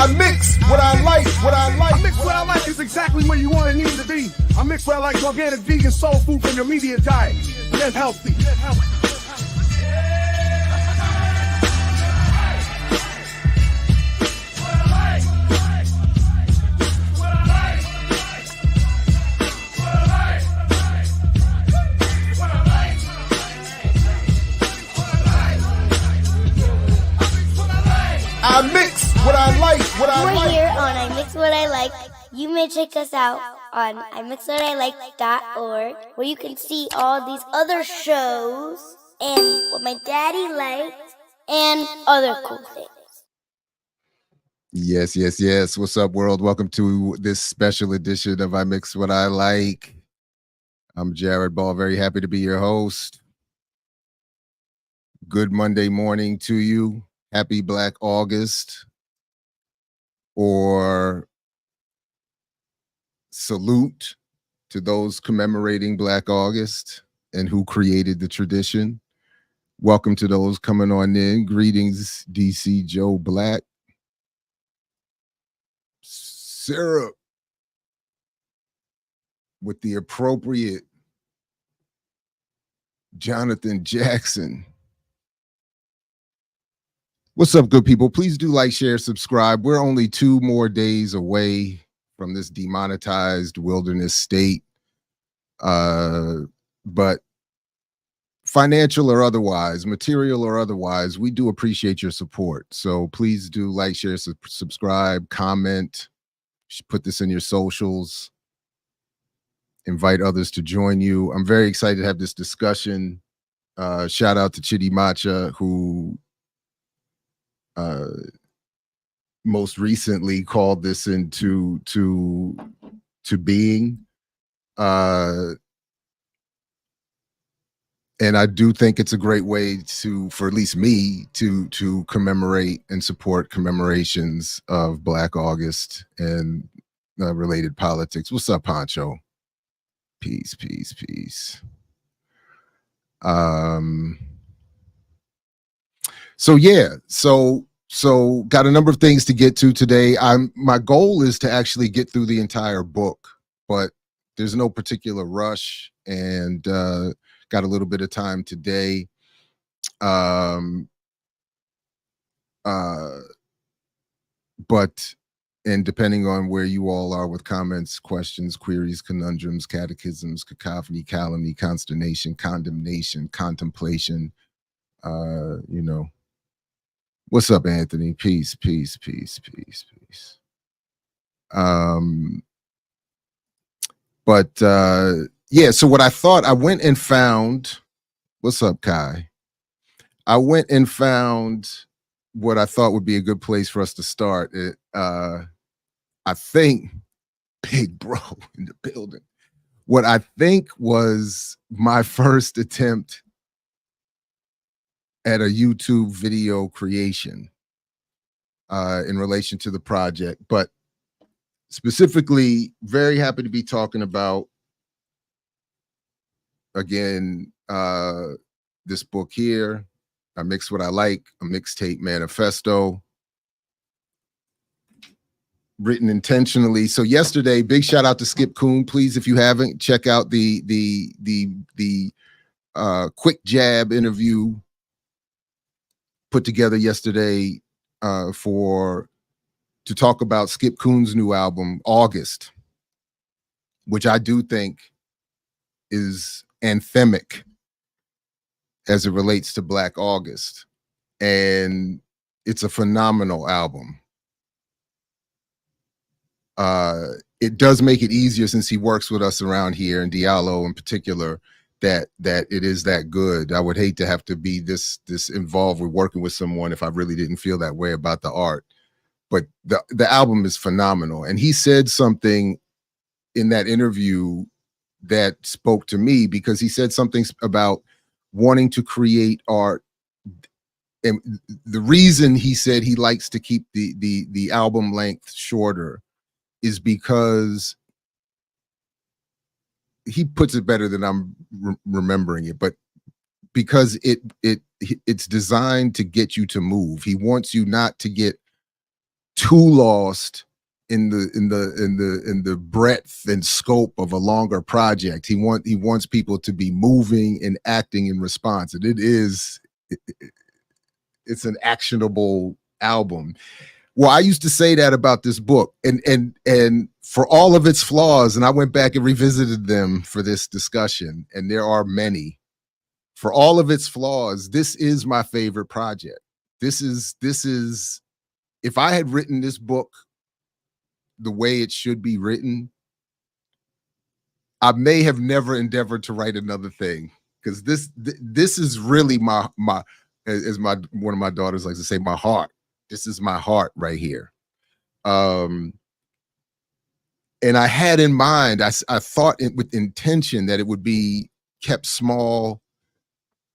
I mix what I like, what I like. I mix what I like is exactly where you want and need to be. I mix what I like, organic, vegan, soul food from your immediate diet. Live healthy. Live healthy. I mix what I like, what I like. We're here on I Mix What I Like. You may check us out on imixwhatilike.org, where you can see all these other shows and what my daddy likes and other cool things. Yes, yes, yes. What's up, world? Welcome to this special edition of I Mix What I Like. I'm Jared Ball, very happy to be your host. Good Monday morning to you. Happy Black August, or salute to those commemorating Black August and who created the tradition. Welcome to those coming on in. Greetings, DC Joe Black. Syrup with the appropriate Jonathan Jackson. What's up, good people? Please do like, share, subscribe. We're only 2 more days away from this demonetized wilderness state. But financial or otherwise, material or otherwise, we do appreciate your support. So please do like, share, subscribe, comment, put this in your socials, invite others to join you. I'm very excited to have this discussion. Shout out to Chidi Macha, who most recently called this into being, and I do think it's a great way for at least me to commemorate and support commemorations of Black August and related politics. What's up, Poncho? Peace, peace, peace. So yeah, so got a number of things to get to today. My goal is to actually get through the entire book, but there's no particular rush, and got a little bit of time today. And depending on where you all are with comments, questions, queries, conundrums, catechisms, cacophony, calumny, consternation, condemnation, contemplation, you know. What's up, Anthony? Peace, peace, peace, peace, peace. Yeah, so what I thought, I went and found, what's up, Kai? I went and found what I thought would be a good place for us to start. I think, big bro in the building, what I think was my first attempt at a YouTube video creation in relation to the project, but specifically very happy to be talking about, again, this book here, I Mix What I Like, a Mixtape Manifesto, written intentionally. So yesterday, big shout out to Skip Kuhn. Please, if you haven't, check out the quick jab interview put together yesterday to talk about Skip Kuhn's new album, August, which I do think is anthemic as it relates to Black August. And it's a phenomenal album. It does make it easier, since he works with us around here, and Diallo in particular, that it is that good. I would hate to have to be this involved with working with someone if I really didn't feel that way about the art. But the album is phenomenal. And he said something in that interview that spoke to me, because he said something about wanting to create art. And the reason he said he likes to keep the album length shorter is because, he puts it better than I'm remembering it, but because it's designed to get you to move. He wants you not to get too lost in the breadth and scope of a longer project. He wants people to be moving and acting in response, and it's an actionable album. Well, I used to say that about this book, and for all of its flaws, and I went back and revisited them for this discussion, and there are many. For all of its flaws, this is my favorite project. This is if I had written this book the way it should be written, I may have never endeavored to write another thing, because this is really my as one of my daughters likes to say, my heart. This is my heart right here. And I had in mind, I thought with intention that it would be kept small,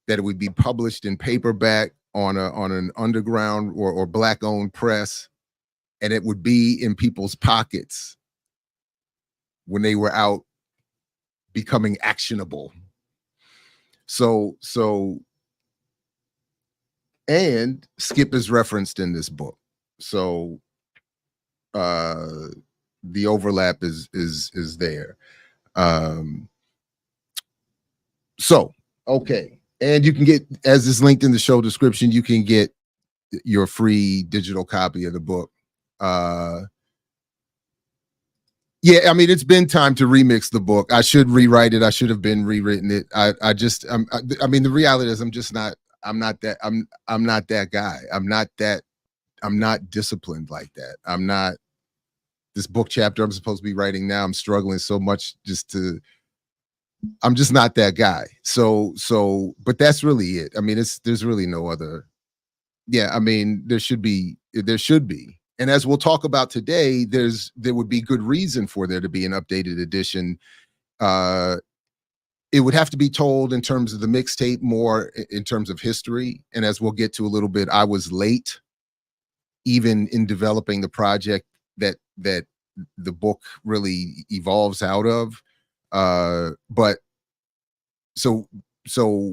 that it would be published in paperback on an underground or Black-owned press, and it would be in people's pockets when they were out becoming actionable. So and Skip is referenced in this book. So the overlap is there. So, okay. And you can get, as is linked in the show description, you can get your free digital copy of the book. Yeah, I mean, it's been time to remix the book. I should rewrite it. I should have been rewritten it. I mean, the reality is I'm not that guy. I'm not disciplined like that. I'm not this book chapter I'm supposed to be writing now. I'm struggling so much I'm just not that guy. So, but that's really it. I mean, there's really no other. Yeah, I mean, there should be. And as we'll talk about today, there would be good reason for there to be an updated edition. It would have to be told in terms of the mixtape, more in terms of history. And as we'll get to a little bit, I was late even in developing the project that the book really evolves out of. But so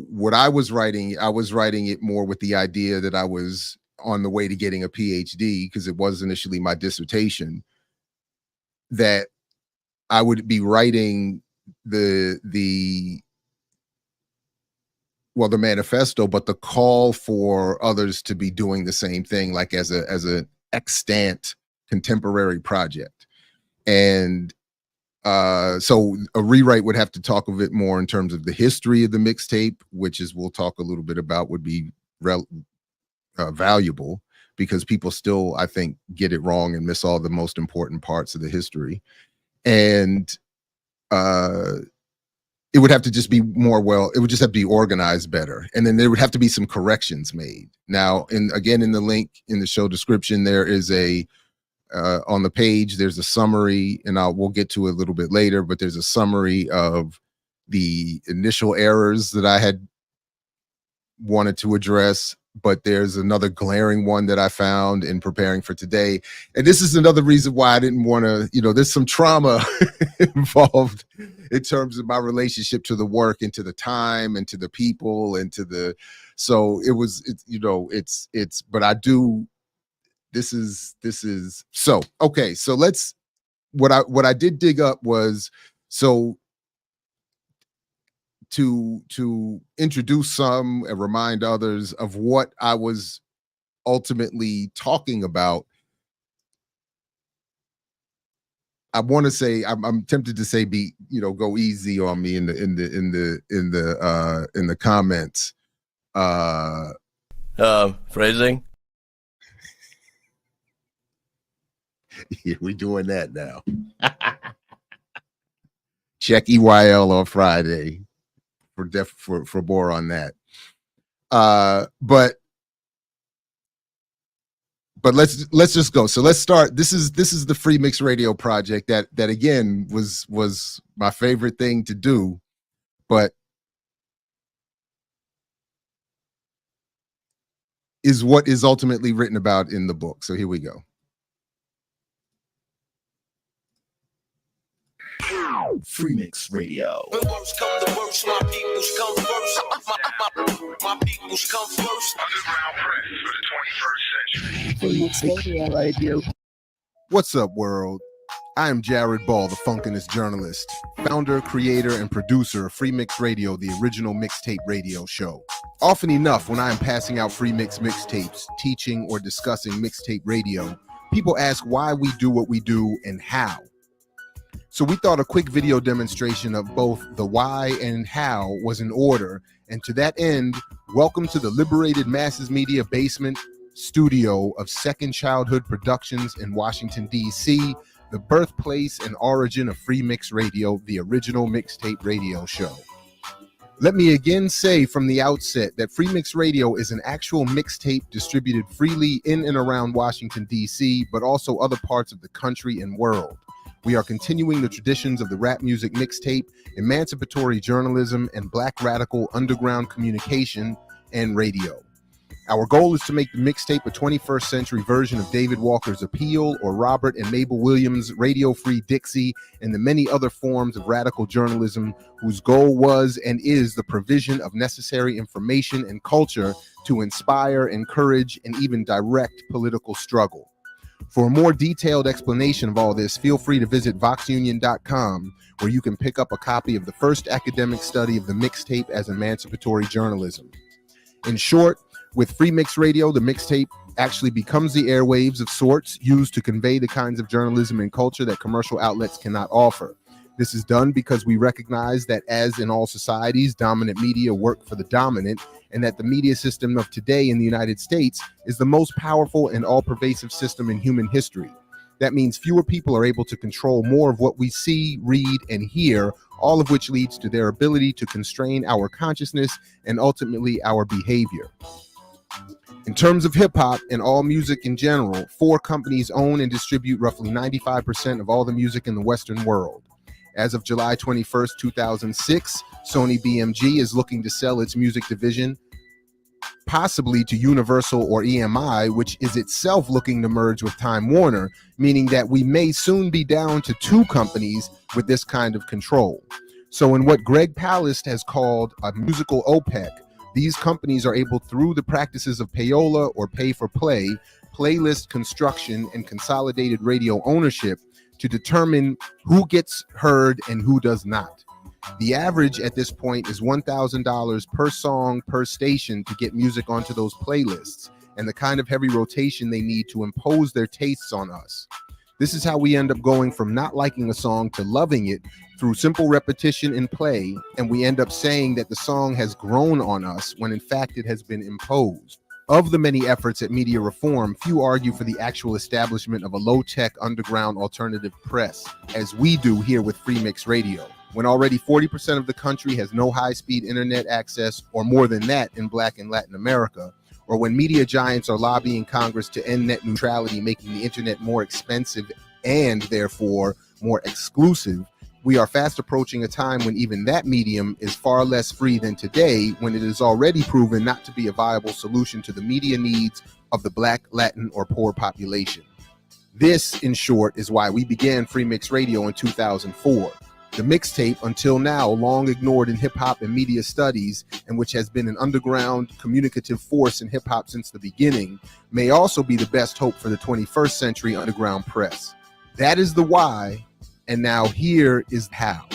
what I was writing it more with the idea that I was on the way to getting a PhD, because it was initially my dissertation, that I would be writing the manifesto, but the call for others to be doing the same thing, like as an extant contemporary project. And so a rewrite would have to talk a bit more in terms of the history of the mixtape, which is we'll talk a little bit about, would be valuable, because people still, I think, get it wrong and miss all the most important parts of the history. And it would have to just be it would just have to be organized better. And then there would have to be some corrections made. Now, again, in the link in the show description, there is on the page, there's a summary, and we'll get to it a little bit later, but there's a summary of the initial errors that I had wanted to address. But there's another glaring one that I found in preparing for today. And this is another reason why I didn't want to, there's some trauma involved in terms of my relationship to the work and to the time and to the people and so but I do, this is, so, okay. So what I did dig up was, so to introduce some and remind others of what I was ultimately talking about. I want to say, I'm tempted to say, go easy on me in the comments. Phrasing. Yeah, we doing that now. Check EYL on Friday for more on that. But let's just go. So let's start. This is the FreeMixRadio project that again was my favorite thing to do, but is what is ultimately written about in the book. So here we go. FREEMIX Radio. When worst come to worst, my peoples come first. My peoples come first. Underground press for the 21st century. FREEMIX Radio. What's up, world? I am Jared Ball, the Funkinest journalist, founder, creator, and producer of FreeMix Radio, the original mixtape radio show. Often enough, when I am passing out FreeMix mixtapes, teaching or discussing mixtape radio, people ask why we do what we do and how. So we thought a quick video demonstration of both the why and how was in order, and to that end, welcome to the Liberated Masses Media basement studio of Second Childhood Productions in Washington, D.C., the birthplace and origin of FreeMix Radio, the original mixtape radio show. Let me again say from the outset that FreeMix Radio is an actual mixtape distributed freely in and around Washington, D.C., but also other parts of the country and world. We are continuing the traditions of the rap music mixtape, emancipatory journalism, and black radical underground communication and radio. Our goal is to make the mixtape a 21st century version of David Walker's Appeal or Robert and Mabel Williams' Radio Free Dixie and the many other forms of radical journalism whose goal was and is the provision of necessary information and culture to inspire, encourage, and even direct political struggle. For a more detailed explanation of all this, feel free to visit voxunion.com, where you can pick up a copy of the first academic study of the mixtape as emancipatory journalism. In short, with FreeMix Radio, the mixtape actually becomes the airwaves of sorts used to convey the kinds of journalism and culture that commercial outlets cannot offer. This is done because we recognize that, as in all societies, dominant media work for the dominant, and that the media system of today in the United States is the most powerful and all-pervasive system in human history. That means fewer people are able to control more of what we see, read, and hear, all of which leads to their ability to constrain our consciousness and ultimately our behavior. In terms of hip-hop and all music in general, 4 companies own and distribute roughly 95% of all the music in the Western world. As of July 21st, 2006, Sony BMG is looking to sell its music division, possibly to Universal or EMI, which is itself looking to merge with Time Warner, meaning that we may soon be down to 2 companies with this kind of control. So in what Greg Palast has called a musical OPEC, these companies are able, through the practices of payola or pay for play, playlist construction, and consolidated radio ownership, to determine who gets heard and who does not. The average at this point is $1,000 per song per station to get music onto those playlists, and the kind of heavy rotation they need to impose their tastes on us. This is how we end up going from not liking a song to loving it through simple repetition and play, and we end up saying that the song has grown on us when in fact it has been imposed. Of the many efforts at media reform, few argue for the actual establishment of a low-tech underground alternative press, as we do here with FreeMix Radio, when already 40% of the country has no high-speed internet access, or more than that in Black and Latin America, or when media giants are lobbying Congress to end net neutrality, making the internet more expensive and therefore more exclusive. We are fast approaching a time when even that medium is far less free than today, when it is already proven not to be a viable solution to the media needs of the Black, Latin, or poor population. This, in short, is why we began FreeMix Radio in 2004. The mixtape, until now long ignored in hip-hop and media studies, and which has been an underground communicative force in hip-hop since the beginning, may also be the best hope for the 21st century underground press. That is the why, and now here is how.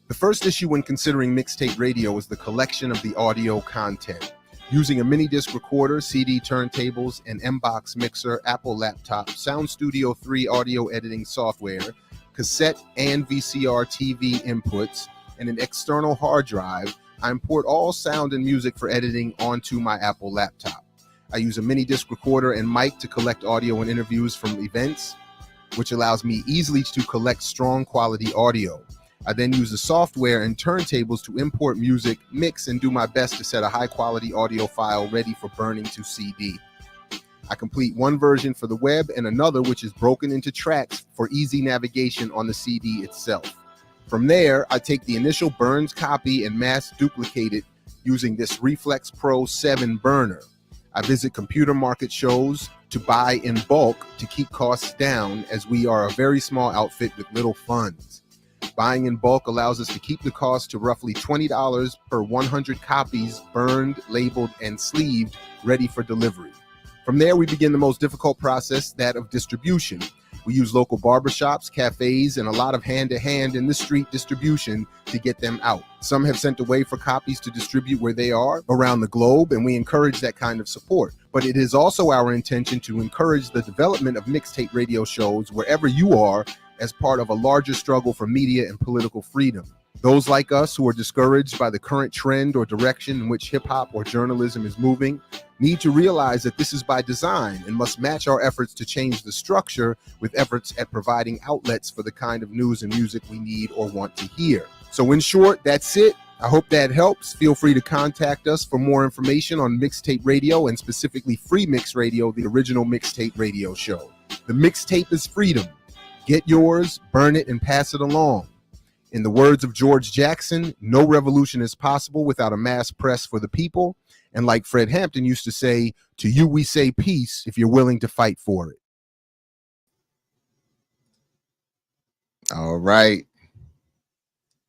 The first issue when considering mixtape radio is the collection of the audio content. Using a mini disc recorder, CD turntables, an M-Box mixer, Apple laptop, Sound Studio 3 audio editing software, cassette and VCR TV inputs, and an external hard drive, I import all sound and music for editing onto my Apple laptop. I use a mini disc recorder and mic to collect audio and interviews from events, which allows me easily to collect strong quality audio. I then use the software and turntables to import music, mix, and do my best to set a high quality audio file ready for burning to CD. I complete one version for the web and another which is broken into tracks for easy navigation on the CD itself. From there, I take the initial burned copy and mass duplicate it using this Reflex Pro 7 burner. I visit computer market shows to buy in bulk to keep costs down, as we are a very small outfit with little funds. Buying in bulk allows us to keep the cost to roughly $20 per 100 copies burned, labeled, and sleeved, ready for delivery. From there, we begin the most difficult process, that of distribution. We use local barbershops, cafes, and a lot of hand-to-hand in the street distribution to get them out. Some have sent away for copies to distribute where they are around the globe, and we encourage that kind of support. But it is also our intention to encourage the development of mixtape radio shows wherever you are, as part of a larger struggle for media and political freedom. Those like us who are discouraged by the current trend or direction in which hip-hop or journalism is moving need to realize that this is by design and must match our efforts to change the structure with efforts at providing outlets for the kind of news and music we need or want to hear. So in short, that's it. I hope that helps. Feel free to contact us for more information on Mixtape Radio, and specifically FreeMixRadio, the original mixtape radio show. The mixtape is freedom. Get yours, burn it, and pass it along. In the words of George Jackson, no revolution is possible without a mass press for the people. And like Fred Hampton used to say, to you we say peace if you're willing to fight for it. All right.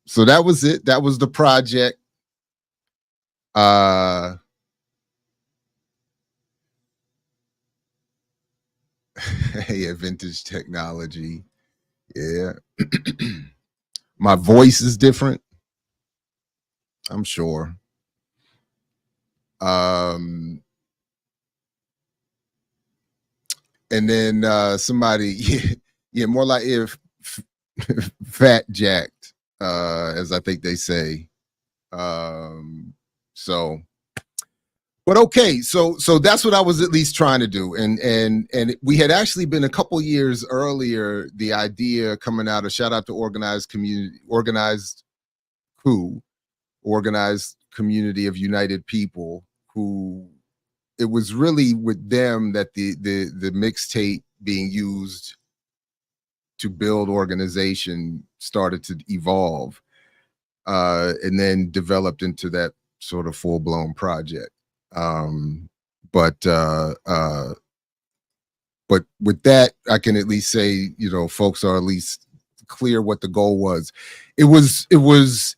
So that was it. That was the project. Yeah, vintage technology. Yeah. My voice is different, I'm sure. And then somebody, yeah, more like if fat jacked, as I think they say. So, but okay, so that's what I was at least trying to do, and we had actually been a couple years earlier. The idea coming out of, shout out to organized community of united people, who it was really with them that the mixtape being used to build organization started to evolve, and then developed into that sort of full-blown project. But with that, I can at least say, you know, folks are at least clear what the goal was. It was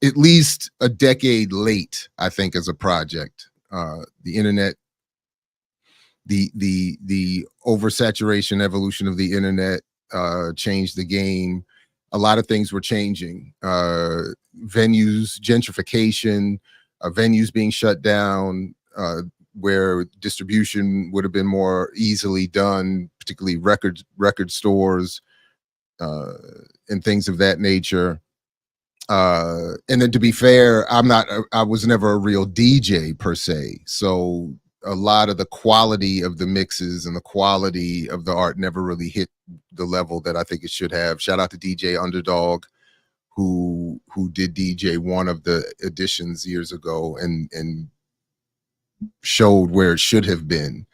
at least a decade late, I think, as a project. The internet, the oversaturation evolution of the internet changed the game. A lot of things were changing. Venues, gentrification, venues being shut down, where distribution would have been more easily done, particularly record stores, and things of that nature. And then, to be fair, I was never a real DJ per se, so a lot of the quality of the mixes and the quality of the art never really hit the level that I think it should have. Shout out to DJ Underdog, who did DJ one of the editions years ago and showed where it should have been.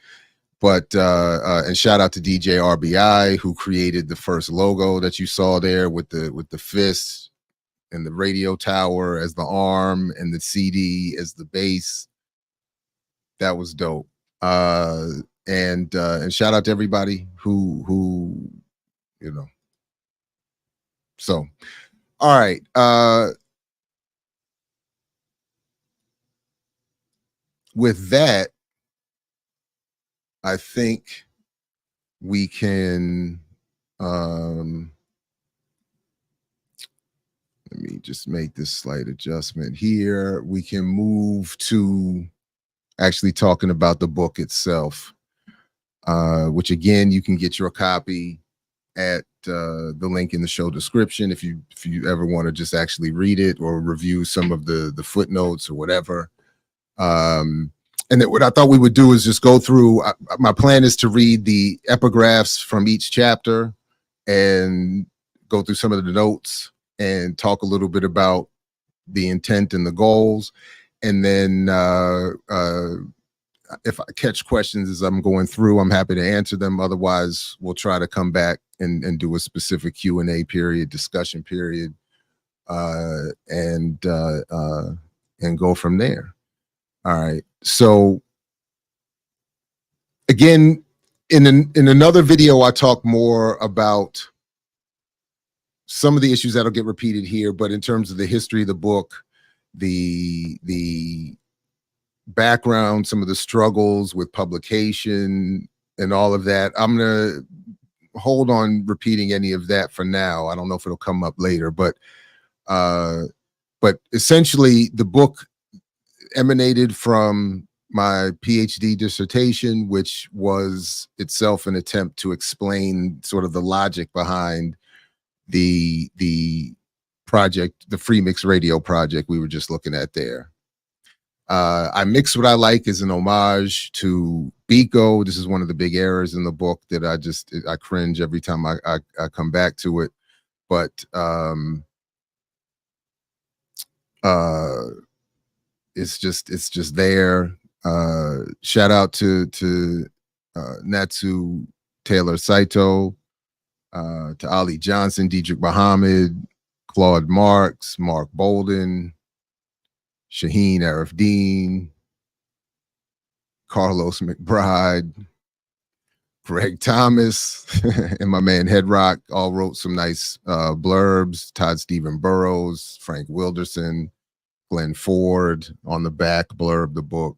But and shout out to DJ RBI, who created the first logo that you saw there with the fist and the radio tower as the arm and the CD as the bass. That was dope. And shout out to everybody who you know. So, all right. With that, I think we can, let me just make this slight adjustment here. We can move to actually talking about the book itself, which again, you can get your copy at the link in the show description if you ever want to just actually read it or review some of the footnotes or whatever. And then what I thought we would do is just go through, my plan is to read the epigraphs from each chapter and go through some of the notes and talk a little bit about the intent and the goals. And then if I catch questions as I'm going through, I'm happy to answer them. Otherwise, we'll try to come back and do a specific Q&A period, discussion period, and go from there. All right. So again, in another video, I talk more about some of the issues that'll get repeated here, but in terms of the history of the book, the background, some of the struggles with publication and all of that, I'm gonna hold on repeating any of that for now. I don't know if it'll come up later, but essentially the book emanated from my PhD dissertation, which was itself an attempt to explain sort of the logic behind the project, the FreeMixRadio project we were just looking at there. I Mix What I Like is an homage to Biko. This is one of the big errors in the book that I cringe every time I come back to it. But it's just there. Shout out to Natsu Taylor Saito, to Ali Johnson, Diedrich Muhammad, Claude Marks, Mark Bolden, Shaheen Arifdeen, Carlos McBride, Greg Thomas, and my man Headrock all wrote some nice blurbs. Todd Stephen Burrows, Frank Wilderson, Glenn Ford on the back blurb the book.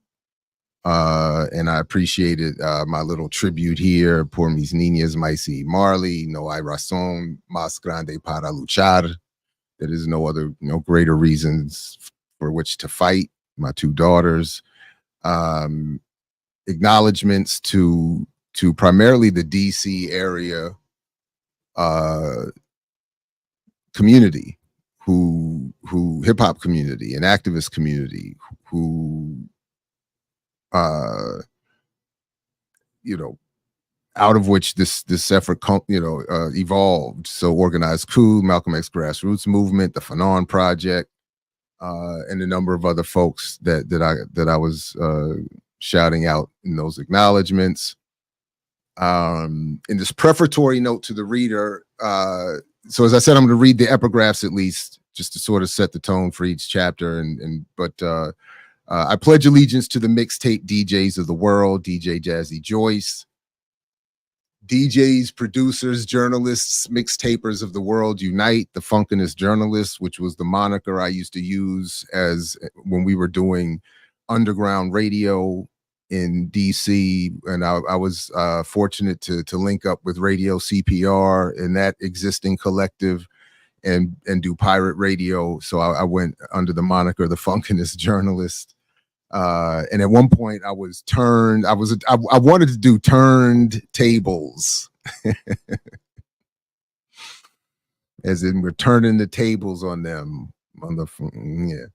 And I appreciated my little tribute here. Por mis niñas, Maisy Marley, no hay razón más grande para luchar. There is no greater reasons for which to fight. My two daughters. Acknowledgements to primarily the DC area community, who hip hop community and activist community, who out of which this effort evolved. So Organized Coup, Malcolm X Grassroots Movement, the FANON'S Project, and a number of other folks that I was shouting out in those acknowledgements. In this prefatory note to the reader, so as I said, I'm going to read the epigraphs at least, just to sort of set the tone for each chapter. But I pledge allegiance to the mixtape DJs of the world, DJ Jazzy Joyce. DJs, producers, journalists, mixtapers of the world unite. The Funkinest Journalists, which was the moniker I used to use when we were doing underground radio in DC, and I was fortunate to link up with Radio CPR and that existing collective and do pirate radio. So I went under the moniker the Funkinest Journalist. And at one point I wanted to do turned tables, as in we're turning the tables on them on the yeah.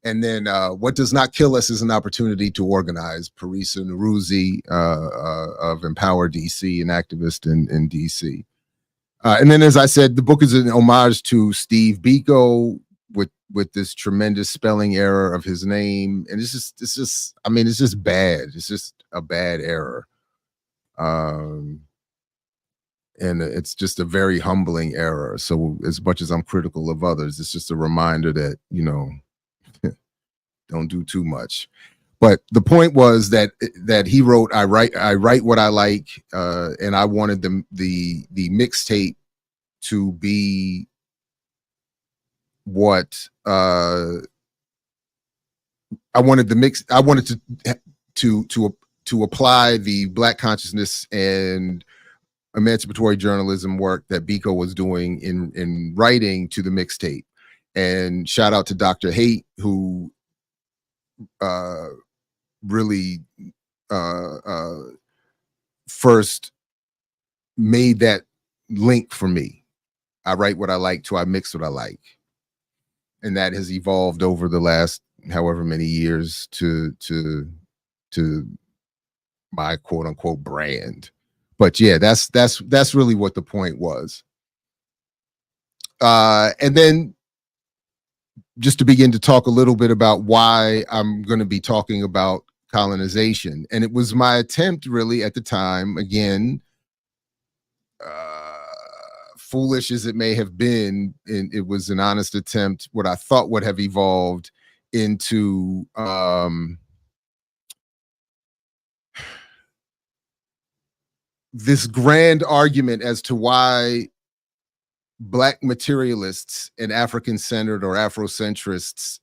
And then what does not kill us is an opportunity to organize. Parisa Nuruzi of Empower DC, an activist in DC. And then, as I said, the book is an homage to Steve Biko with this tremendous spelling error of his name. And it's just bad. It's just a bad error. And it's just a very humbling error. So as much as I'm critical of others, it's just a reminder that, don't do too much. But the point was that he wrote, I write what I like, and I wanted the mixtape to be what I wanted to apply the Black consciousness and emancipatory journalism work that Biko was doing in writing to the mixtape. And shout out to Dr. Haight, who really first made that link for me. I write what I like to I mix what I like. And that has evolved over the last however many years to my quote unquote brand. But yeah, that's really what the point was. And then just to begin to talk a little bit about why I'm going to be talking about colonization. And it was my attempt really at the time, again, foolish as it may have been, it was an honest attempt, what I thought would have evolved into this grand argument as to why Black materialists and African-centered or Afrocentrists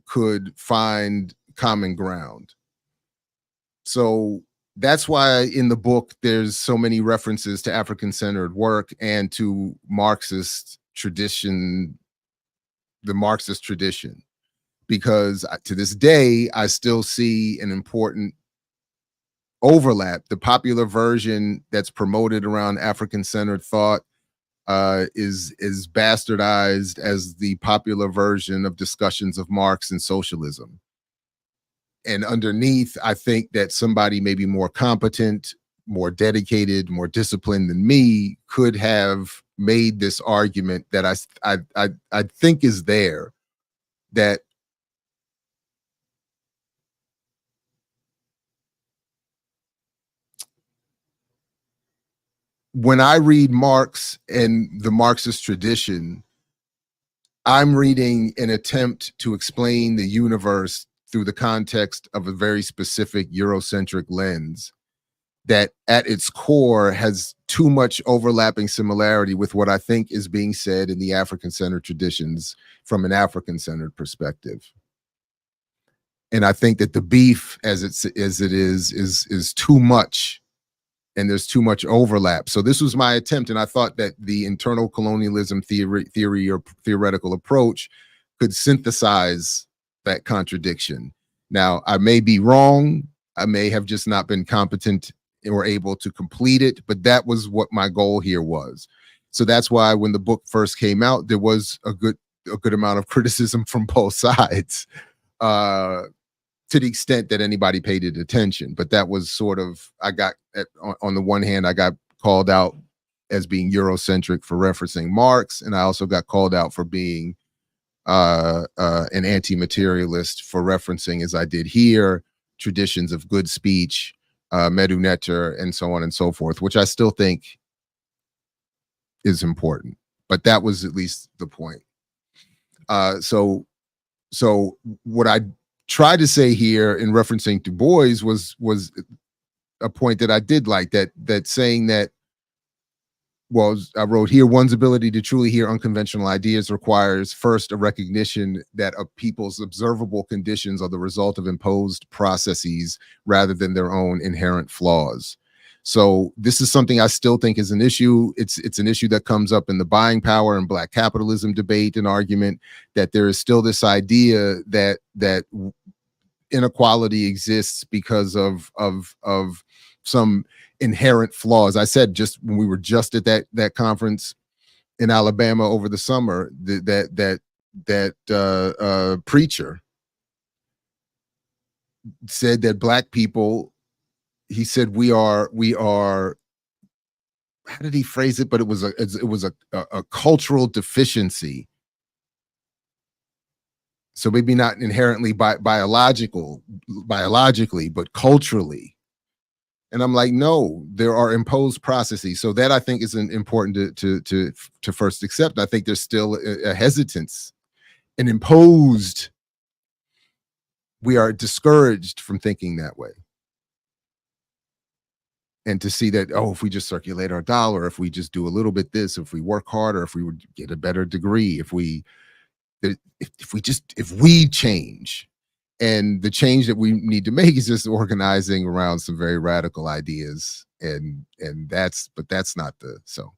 could find common ground. So that's why in the book there's so many references to African-centered work and to Marxist tradition, the Marxist tradition, because to this day I still see an important overlap. The popular version that's promoted around African-centered thought is bastardized as the popular version of discussions of Marx and socialism. And underneath, I think that somebody maybe more competent, more dedicated, more disciplined than me could have made this argument that I think is there, that when I read Marx and the Marxist tradition, I'm reading an attempt to explain the universe through the context of a very specific Eurocentric lens that at its core has too much overlapping similarity with what I think is being said in the African-centered traditions from an African-centered perspective. And I think that the beef as it is too much, and there's too much overlap. So this was my attempt, and I thought that the internal colonialism theory or theoretical approach could synthesize that contradiction. Now, I may be wrong. I may have just not been competent or able to complete it, but that was what my goal here was. So that's why when the book first came out, there was a good amount of criticism from both sides, to the extent that anybody paid it attention. But that was sort of, on the one hand, I got called out as being Eurocentric for referencing Marx, and I also got called out for being an anti-materialist for referencing, as I did here, traditions of good speech, Medu Neter, and so on and so forth, which I still think is important. But that was at least the point. So what I tried to say here in referencing Du Bois was a point that I did like, that saying that, well, I wrote here, one's ability to truly hear unconventional ideas requires first a recognition that a people's observable conditions are the result of imposed processes rather than their own inherent flaws. So this is something I still think is an issue. It's an issue that comes up in the buying power and Black capitalism debate and argument, that there is still this idea that inequality exists because of some inherent flaws. I said, just when we were just at that conference in Alabama over the summer, that preacher said that Black people, he said, we are, how did he phrase it? But it was a cultural deficiency. So maybe not inherently biologically, but culturally. And I'm like, no, there are imposed processes. So that I think is important to first accept. I think there's still a hesitance, an imposed. We are discouraged from thinking that way. And to see that, oh, if we just circulate our dollar, if we just do a little bit this, if we work harder, if we would get a better degree, if we change. And the change that we need to make is just organizing around some very radical ideas. And that's not the, so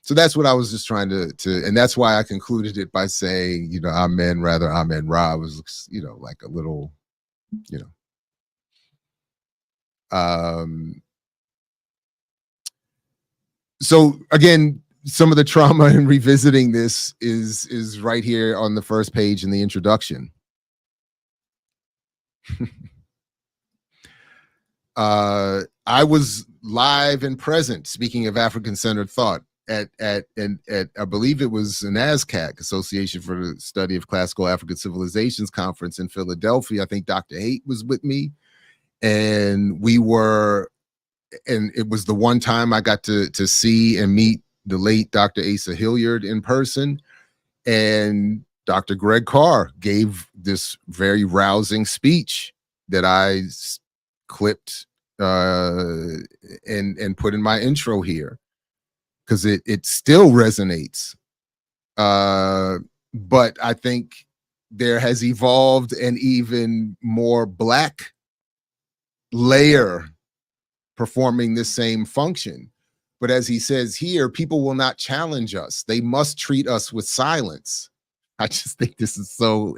that's what I was just trying to, and that's why I concluded it by saying, Amen, rather Amen Ra was, like a little, so again, some of the trauma in revisiting this is right here on the first page in the introduction. I was live and present, speaking of African-centered thought, at I believe it was an ASCAC, Association for the Study of Classical African Civilizations conference in Philadelphia. I think Dr. Haight was with me, and it was the one time I got to see and meet the late Dr. Asa Hilliard in person. And Dr. Greg Carr gave this very rousing speech that I clipped and put in my intro here. because it still resonates. But I think there has evolved an even more Black layer performing this same function. But as he says here, people will not challenge us. They must treat us with silence. I just think this is so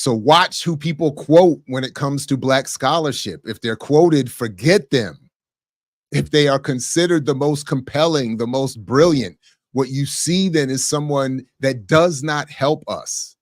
watch who people quote when it comes to Black scholarship. If they're quoted, forget them. If they are considered the most compelling, the most brilliant, what you see then is someone that does not help us.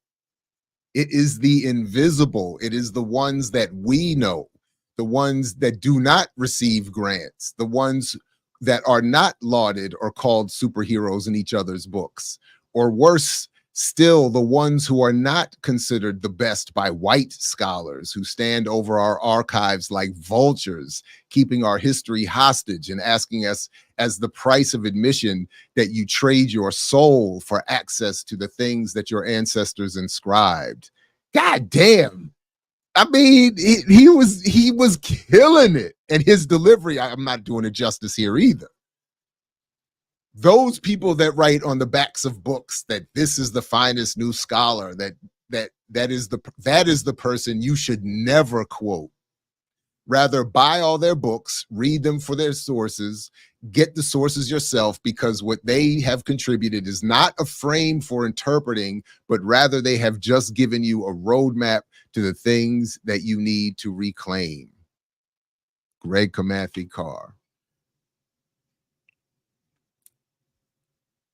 It is the invisible. It is the ones that we know, the ones that do not receive grants, the ones that are not lauded or called superheroes in each other's books, or worse still, the ones who are not considered the best by white scholars who stand over our archives like vultures, keeping our history hostage and asking us as the price of admission that you trade your soul for access to the things that your ancestors inscribed. God damn. I mean, he was killing it. And his delivery, I'm not doing it justice here either. Those people that write on the backs of books that this is the finest new scholar, that is the person you should never quote. Rather, buy all their books, read them for their sources, get the sources yourself, because what they have contributed is not a frame for interpreting, but rather they have just given you a roadmap to the things that you need to reclaim. Greg Camathy Carr.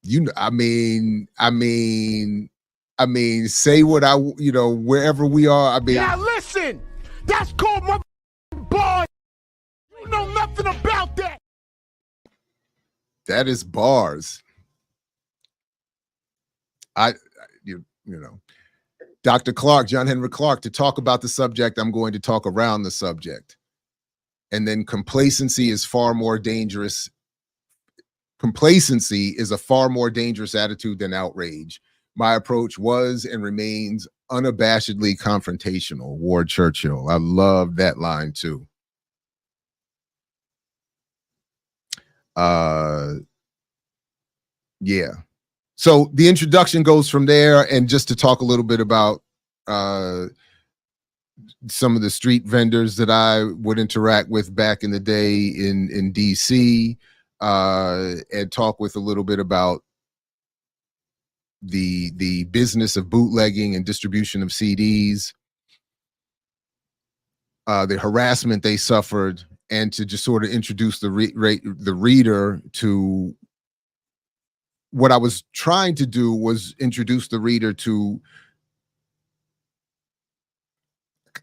You know, I mean, say what wherever we are. I mean, Now listen, that's called my boy. You know nothing about that. That is bars. Dr. Clark, John Henry Clark, to talk about the subject, I'm going to talk around the subject. And then complacency is far more dangerous. Complacency is a far more dangerous attitude than outrage. My approach was and remains unabashedly confrontational. Ward Churchill. I love that line too. Yeah. So the introduction goes from there, and just to talk a little bit about some of the street vendors that I would interact with back in the day in DC, and talk with a little bit about the business of bootlegging and distribution of CDs, the harassment they suffered, and to just sort of introduce the reader to what I was trying to do was introduce the reader to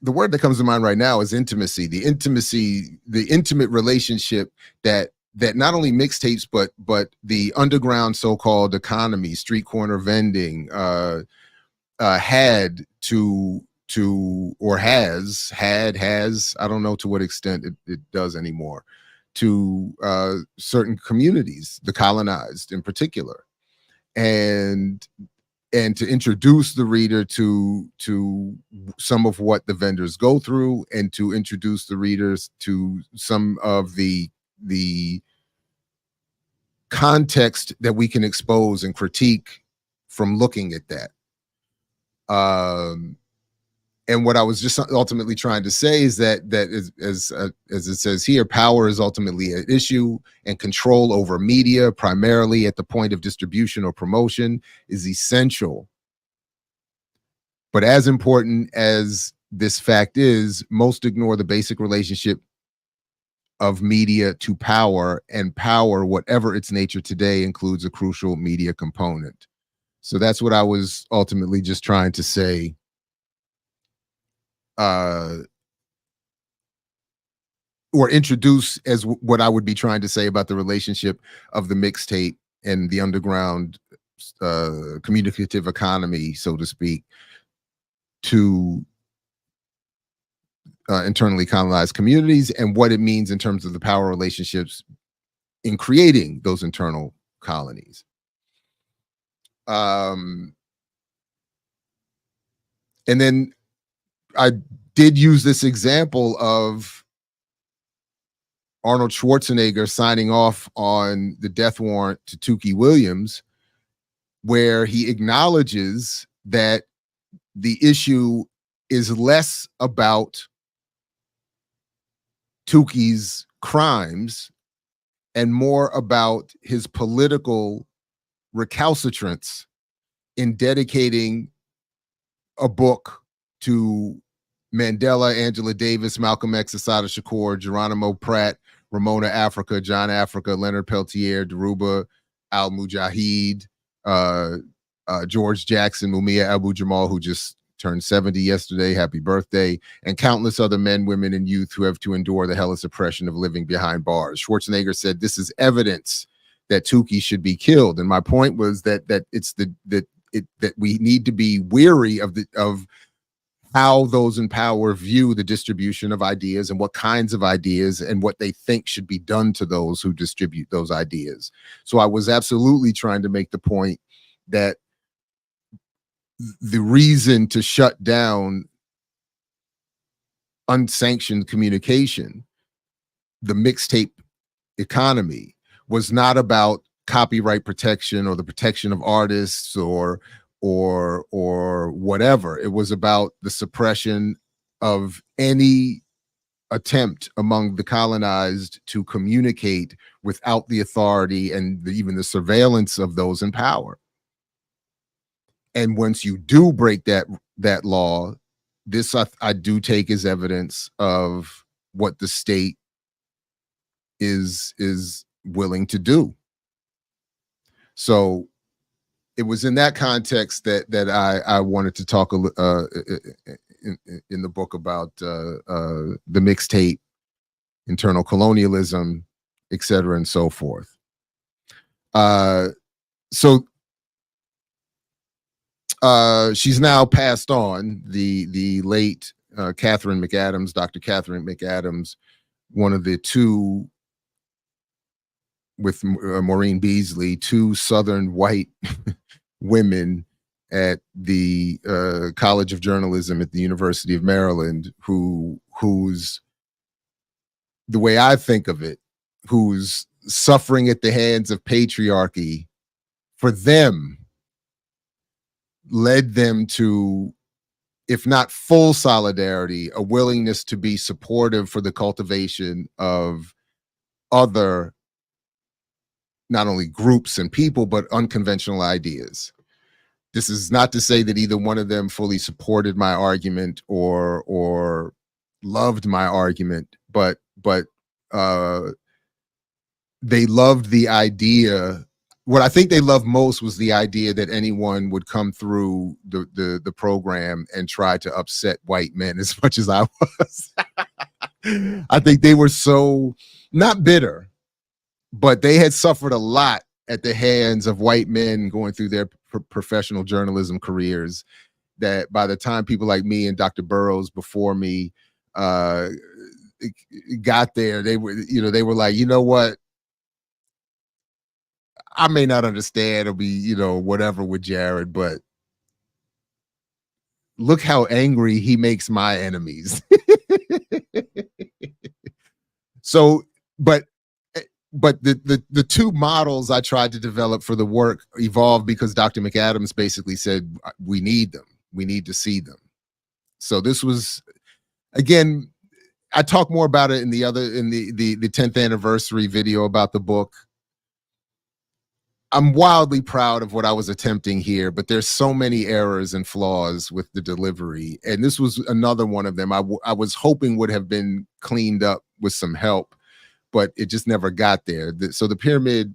the word that comes to mind right now is intimacy, the intimate relationship that not only mixtapes, but the underground so-called economy, street corner vending, had or has, I don't know to what extent it does anymore, to certain communities, the colonized in particular, and to introduce the reader to some of what the vendors go through, and to introduce the readers to some of the context that we can expose and critique from looking at that. And what I was just ultimately trying to say is that as it says here, power is ultimately an issue, and control over media, primarily at the point of distribution or promotion, is essential. But as important as this fact is, most ignore the basic relationship of media to power, and power, whatever its nature today, includes a crucial media component. So that's what I was ultimately just trying to say. Or introduce as what I would be trying to say about the relationship of the mixtape and the underground communicative economy, so to speak, to internally colonized communities, and what it means in terms of the power relationships in creating those internal colonies. And then I did use this example of Arnold Schwarzenegger signing off on the death warrant to Tukey Williams, where he acknowledges that the issue is less about Tukey's crimes and more about his political recalcitrance in dedicating a book to Mandela, Angela Davis, Malcolm X, Assata Shakur, Geronimo Pratt, Ramona Africa, John Africa, Leonard Peltier, Daruba Al-Mujahid, George Jackson, Mumia Abu-Jamal, who just turned 70 yesterday, happy birthday, and countless other men, women, and youth who have to endure the hellish oppression of living behind bars. Schwarzenegger said this is evidence that Tukey should be killed. And my point was that it's that we need to be weary of how those in power view the distribution of ideas and what kinds of ideas and what they think should be done to those who distribute those ideas. So I was absolutely trying to make the point that the reason to shut down unsanctioned communication, the mixtape economy, was not about copyright protection or the protection of artists or whatever. It was about the suppression of any attempt among the colonized to communicate without the authority and even the surveillance of those in power. And once you do break that law, this I do take as evidence of what the state is willing to do. So it was in that context that I wanted to talk in the book about the mixtape, internal colonialism, et cetera, and so forth. So she's now passed on, the late Catherine McAdams, Dr. Catherine McAdams, one of the two, with Maureen Beasley, two Southern white women at the College of Journalism at the University of Maryland, who's, the way I think of it, who's suffering at the hands of patriarchy, for them, led them to, if not full solidarity, a willingness to be supportive for the cultivation of other, not only groups and people, but unconventional ideas. This is not to say that either one of them fully supported my argument or loved my argument, but they loved the idea. What I think they loved most was the idea that anyone would come through the program and try to upset white men as much as I was. I think they were so, not bitter, but they had suffered a lot at the hands of white men going through their professional journalism careers, that by the time people like me and Dr. Burroughs before me got there, they were like, you know what? I may not understand or be, whatever with Jared, but look how angry he makes my enemies. So, but the two models I tried to develop for the work evolved because Dr. McAdams basically said, we need them. We need to see them. So this was, again, I talk more about it in the 10th anniversary video about the book. I'm wildly proud of what I was attempting here, but there's so many errors and flaws with the delivery. And this was another one of them I was hoping would have been cleaned up with some help, but it just never got there. So the pyramid,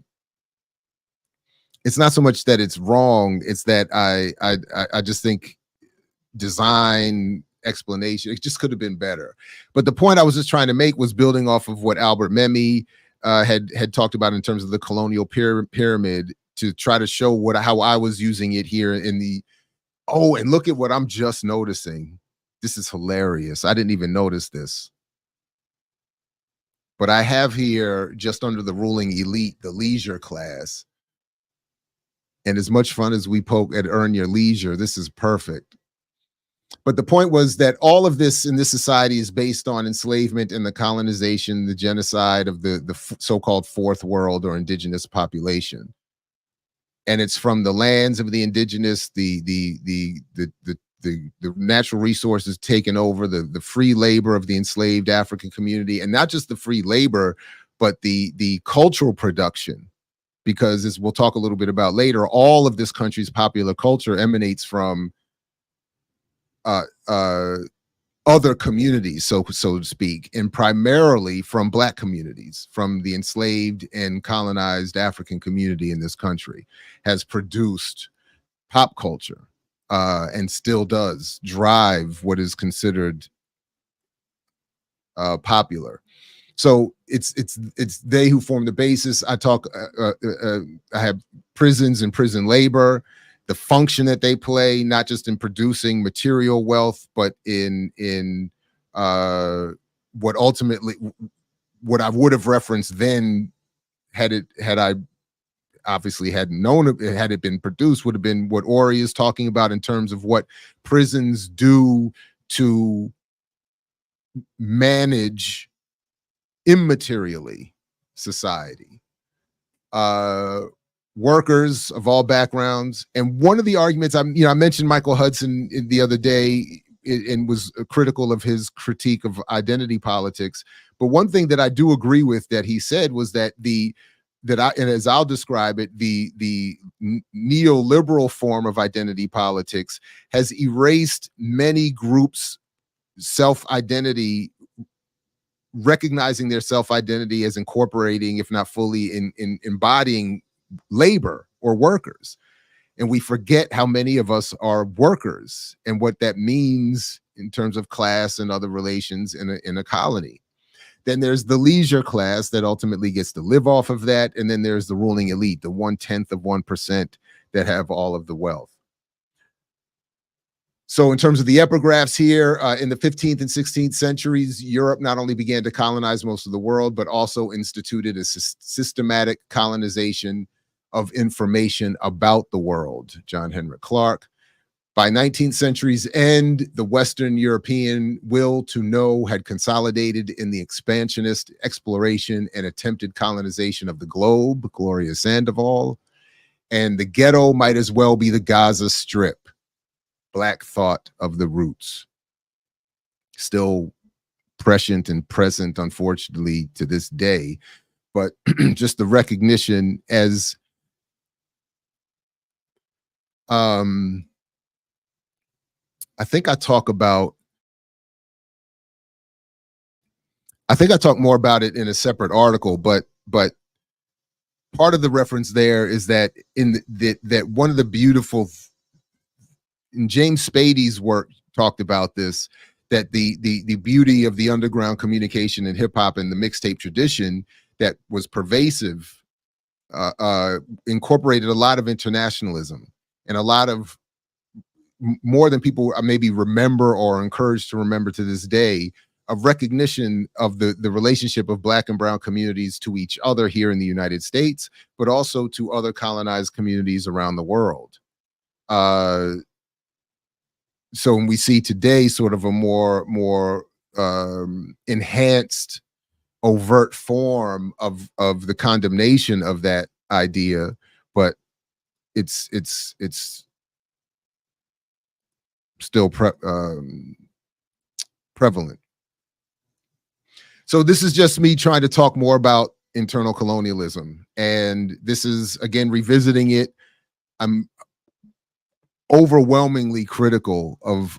it's not so much that it's wrong, it's that I just think design, explanation, it just could have been better. But the point I was just trying to make was building off of what Albert Memmi had talked about in terms of the colonial pyramid, to try to show how I was using it here in the, and look at what I'm just noticing. This is hilarious. I didn't even notice this. But I have here, just under the ruling elite, the leisure class. And as much fun as we poke at earn your leisure, this is perfect. But the point was that all of this in this society is based on enslavement and the colonization, the genocide of the so-called fourth world or indigenous population. And it's from the lands of the indigenous, the natural resources taken over, the free labor of the enslaved African community, and not just the free labor, but the cultural production. Because as we'll talk a little bit about later, all of this country's popular culture emanates from other communities, so to speak, and primarily from Black communities, from the enslaved and colonized African community in this country, has produced pop culture and still does drive what is considered popular. So it's they who form the basis. I have prisons and prison labor, the function that they play, not just in producing material wealth, but in what ultimately, what I would have referenced then, had I obviously hadn't known it, had it been produced, would have been what Ori is talking about in terms of what prisons do to manage immaterially society, workers of all backgrounds. And one of the arguments, I mentioned Michael Hudson the other day and was critical of his critique of identity politics. But one thing that I do agree with that he said was that and as I'll describe it, the neoliberal form of identity politics has erased many groups' self-identity, recognizing their self-identity as incorporating, if not fully in embodying labor or workers. And we forget how many of us are workers and what that means in terms of class and other relations in a colony. Then there's the leisure class that ultimately gets to live off of that. And then there's the ruling elite, the 1/10 of 1% that have all of the wealth. So in terms of the epigraphs here, in the 15th and 16th centuries, Europe not only began to colonize most of the world, but also instituted a systematic colonization of information about the world. John Henrik Clarke. By 19th century's end, the Western European will to know had consolidated in the expansionist exploration and attempted colonization of the globe, Gloria Sandoval. And the ghetto might as well be the Gaza Strip. Black thought of the roots, still prescient and present, unfortunately, to this day. But just the recognition as I think I talk more about it in a separate article, but part of the reference there is that that one of the beautiful, and James Spady's work talked about this, that the beauty of the underground communication in hip hop and the mixtape tradition that was pervasive incorporated a lot of internationalism and a lot of, more than people maybe remember or are encouraged to remember to this day, of recognition of the relationship of Black and brown communities to each other here in the United States, but also to other colonized communities around the world. So when we see today sort of a more enhanced, overt form of the condemnation of that idea, but it's still prevalent. So this is just me trying to talk more about internal colonialism, and this is again revisiting it. I'm overwhelmingly critical of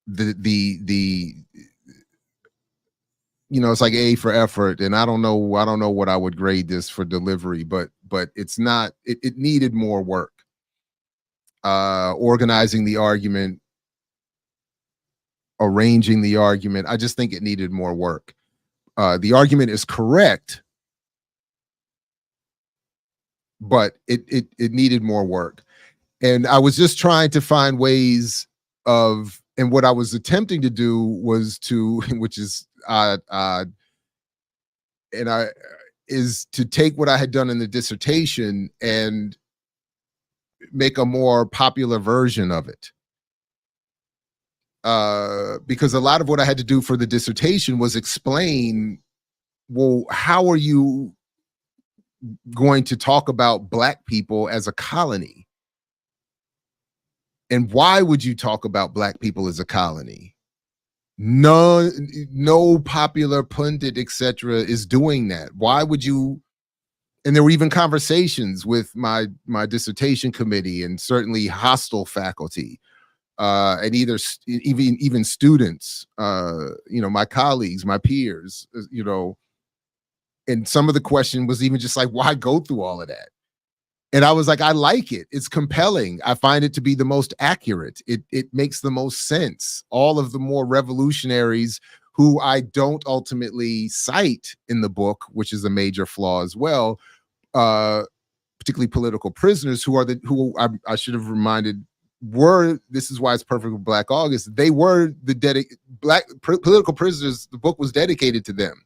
the it's like A for effort, and I don't know what I would grade this for delivery, but it's not, it needed more work. Organizing the argument, arranging the argument, I just think it needed more work. The argument is correct, but it needed more work. And I was just trying to find ways of, and what I was attempting to do was to, which is odd, is to take what I had done in the dissertation and make a more popular version of it. because a lot of what I had to do for the dissertation was explain, well, how are you going to talk about Black people as a colony? And why would you talk about Black people as a colony? No popular pundit, etc., is doing that. Why would you? And there were even conversations with my dissertation committee and certainly hostile faculty, and even students, my colleagues, my peers, and some of the question was even just like, why go through all of that? And I was like, I like it. It's compelling. I find it to be the most accurate. It makes the most sense. All of the more revolutionaries who I don't ultimately cite in the book, which is a major flaw as well, particularly political prisoners who I should have reminded this is why it's perfect with Black August. They were the Black political prisoners. The book was dedicated to them.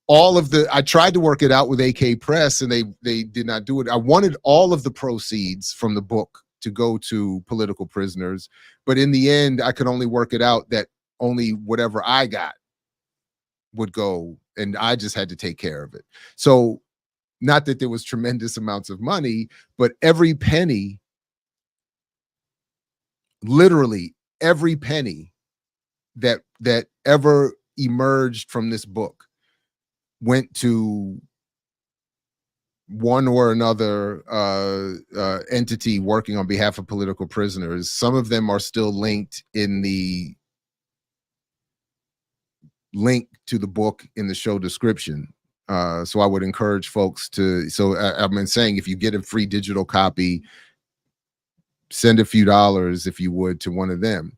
I tried to work it out with AK Press and they did not do it. I wanted all of the proceeds from the book to go to political prisoners, but in the end, I could only work it out that only whatever I got would go, and I just had to take care of it. So not that there was tremendous amounts of money, but every penny, literally every penny that ever emerged from this book went to one or another entity working on behalf of political prisoners. Some of them are still linked in the link to the book in the show description. So I would encourage folks to, I've been saying, if you get a free digital copy, send a few dollars, if you would, to one of them.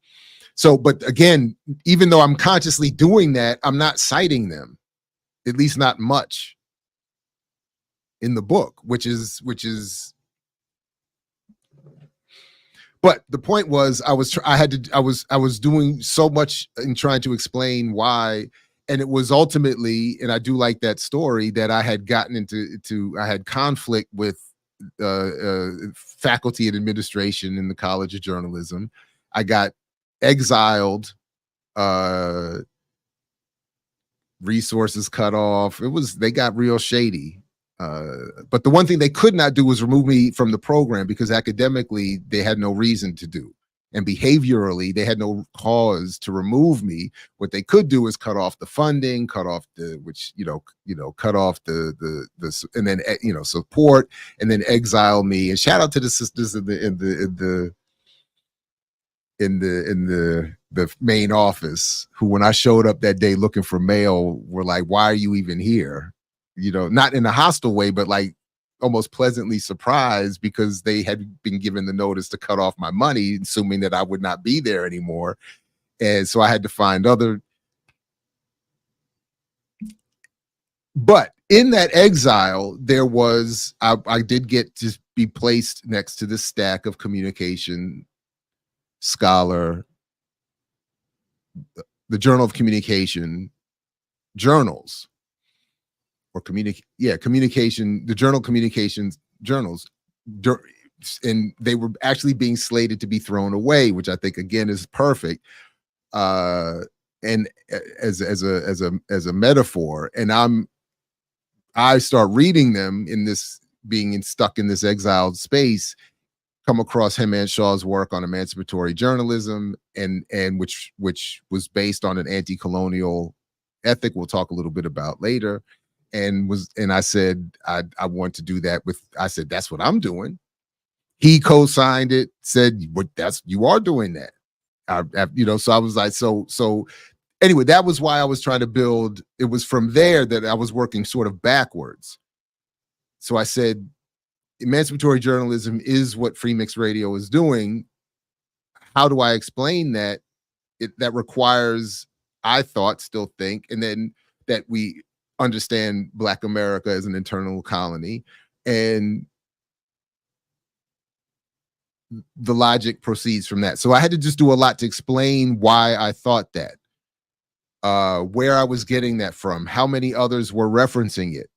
So, but again, even though I'm consciously doing that, I'm not citing them, at least not much in the book, which is, but the point was I was doing so much in trying to explain why. And it was ultimately, and I do like that story, that I had gotten I had conflict with faculty and administration in the College of Journalism. I got exiled, resources cut off. They got real shady. But the one thing they could not do was remove me from the program, because academically they had no reason to do. And behaviorally, they had no cause to remove me. What they could do is cut off the funding, cut off the and then support, and then exile me. And shout out to the sisters in the main office, who, when I showed up that day looking for mail, were like, "Why are you even here?" Not in a hostile way, but like almost pleasantly surprised, because they had been given the notice to cut off my money, assuming that I would not be there anymore. And so I had to find other. But in that exile, there was, I did get to be placed next to this stack of communication scholar, the Journal of Communication journals. Or communication, the Journal Communications journals, and they were actually being slated to be thrown away, which I think again is perfect, and as a metaphor. And I start reading them in this, being stuck in this exiled space, come across Hemant Shah's work on emancipatory journalism, and which was based on an anti-colonial ethic we'll talk a little bit about later. And I said, I want to do that I said, that's what I'm doing. He co-signed it, said, you are doing that. So I was like, so anyway, that was why I was trying to build. It was from there that I was working sort of backwards. So I said, emancipatory journalism is what FreeMixRadio is doing. How do I explain that? That requires, I still think, and then that we understand Black America as an internal colony, and the logic proceeds from that. So I had to just do a lot to explain why I thought that, where I was getting that from, how many others were referencing it.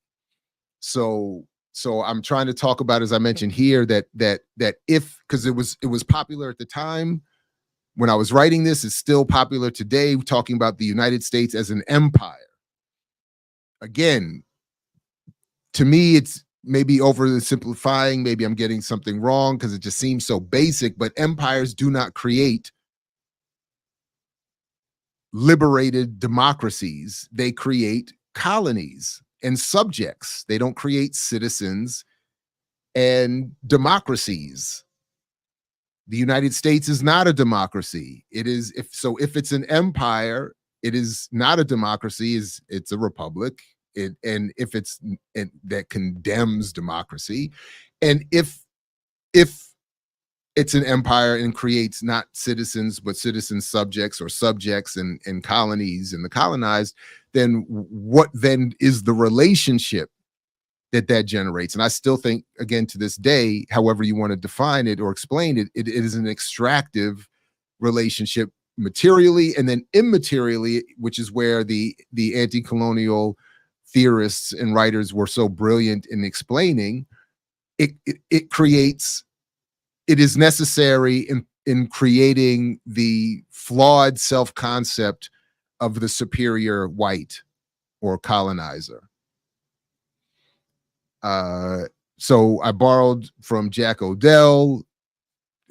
So I'm trying to talk about, as I mentioned here, that if, because it was popular at the time when I was writing this, it's still popular today, talking about the United States as an empire. Again, to me, it's maybe oversimplifying. Maybe I'm getting something wrong because it just seems so basic, but empires do not create liberated democracies. They create colonies and subjects. They don't create citizens and democracies. The United States is not a democracy. It is, if it's an empire, it is not a democracy, it's a republic. And if it's that condemns democracy, and if it's an empire and creates not citizens but citizen subjects, or subjects and colonies and the colonized, then what then is the relationship that generates? And I still think, again, to this day, however you want to define it or explain it, it is an extractive relationship materially, and then immaterially, which is where the anti-colonial theorists and writers were so brilliant in explaining. It creates, it is necessary in creating the flawed self-concept of the superior white or colonizer. So I borrowed from Jack Odell,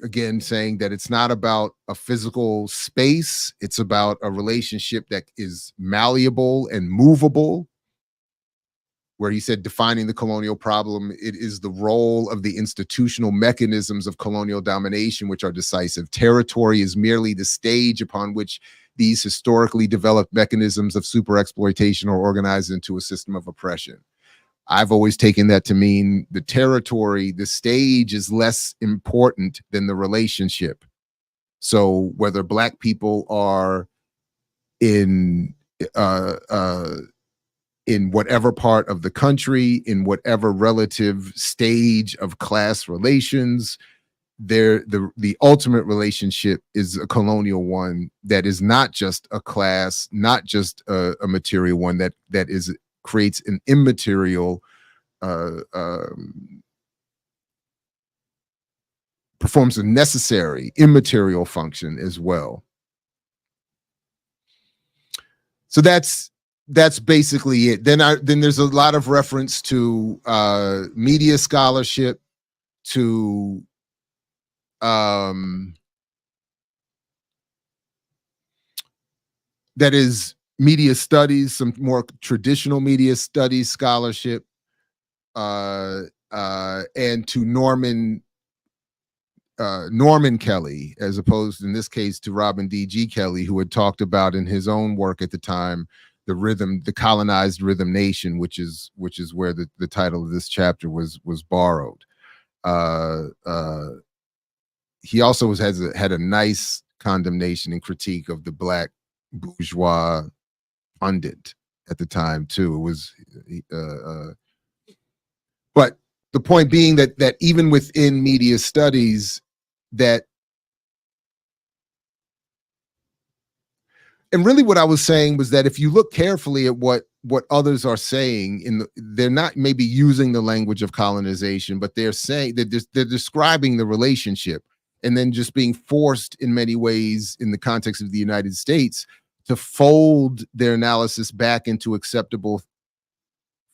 again, saying that it's not about a physical space, it's about a relationship that is malleable and movable, where he said, defining the colonial problem, it is the role of the institutional mechanisms of colonial domination which are decisive. Territory is merely the stage upon which these historically developed mechanisms of super exploitation are organized into a system of oppression. I've always taken that to mean the territory, the stage, is less important than the relationship. So whether Black people are in whatever part of the country, in whatever relative stage of class relations, the ultimate relationship is a colonial one that is not just a class, not just a material one, that creates an immaterial, performs a necessary immaterial function as well. So that's basically it. Then there's a lot of reference to media scholarship, to that is media studies, some more traditional media studies scholarship, and to Norman Kelly, as opposed in this case to Robin D.G. Kelly, who had talked about in his own work at the time the colonized rhythm nation, which is where the title of this chapter was borrowed. He also had a nice condemnation and critique of the Black bourgeois pundit at the time too. It was, but the point being that even within media studies, that, and really what I was saying was that if you look carefully at what others are saying, they're not maybe using the language of colonization, but they're saying that they're describing the relationship, and then just being forced in many ways in the context of the United States to fold their analysis back into acceptable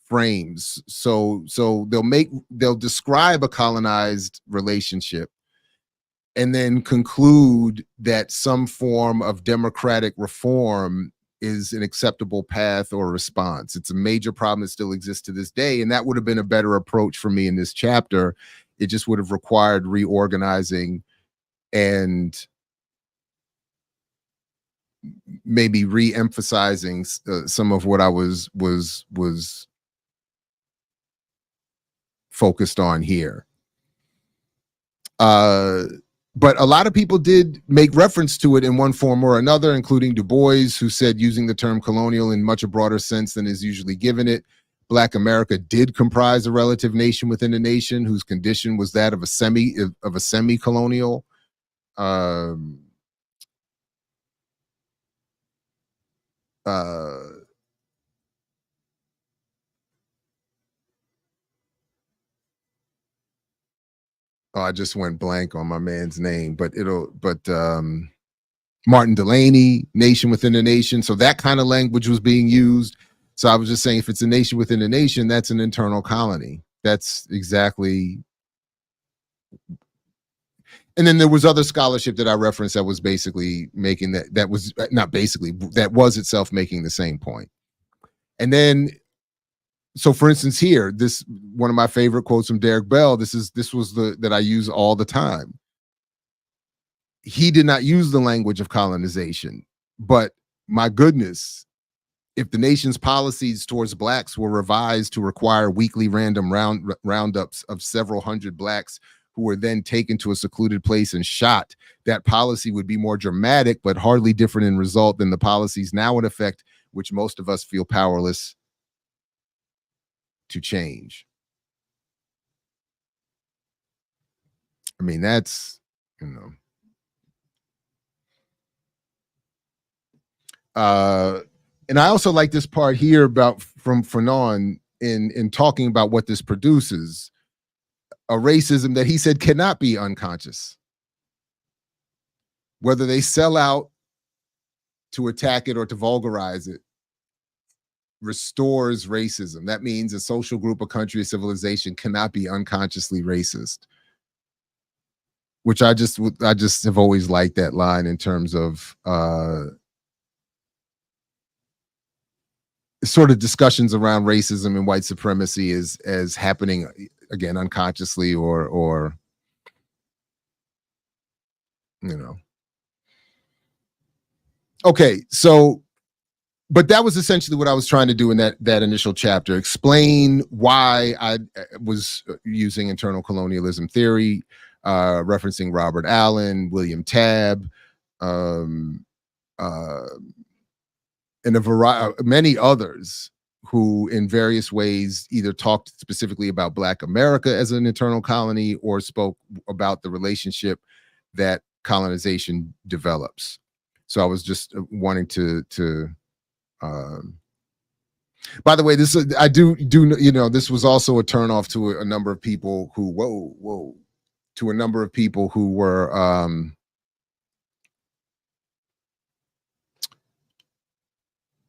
frames. So they'll describe a colonized relationship and then conclude that some form of democratic reform is an acceptable path or response. It's a major problem that still exists to this day, and that would have been a better approach for me in this chapter. It just would have required reorganizing and maybe re-emphasizing some of what I was focused on here. But a lot of people did make reference to it in one form or another, including Du Bois, who said using the term colonial in much a broader sense than is usually given it, Black America did comprise a relative nation within a nation whose condition was that of a semi-colonial. Oh, I just went blank on my man's name, but Martin Delaney, nation within a nation. So that kind of language was being used. So I was just saying, if it's a nation within a nation, that's an internal colony. That's exactly. And then there was other scholarship that I referenced that was basically making that was not basically, that was itself making the same point. And then, so for instance, here, this one of my favorite quotes from Derek Bell, this was that I use all the time. He did not use the language of colonization, but my goodness, if the nation's policies towards blacks were revised to require weekly random roundups of several hundred blacks who were then taken to a secluded place and shot, that policy would be more dramatic, but hardly different in result than the policies now in effect, which most of us feel powerless to change. I mean, that's, you know. And I also like this part here about from Fanon in talking about what this produces, a racism that he said cannot be unconscious. Whether they sell out to attack it or to vulgarize it, restores racism. That means a social group, a country, a civilization cannot be unconsciously racist. Which I just have always liked that line in terms of sort of discussions around racism and white supremacy as happening again unconsciously or you know. Okay, so but that was essentially what I was trying to do in that initial chapter, explain why I was using internal colonialism theory, referencing Robert Allen, William Tabb, and a variety, many others who in various ways either talked specifically about Black America as an internal colony or spoke about the relationship that colonization develops. So I was just wanting to by the way, this I do you know, this was also a turnoff to a number of people who to a number of people who were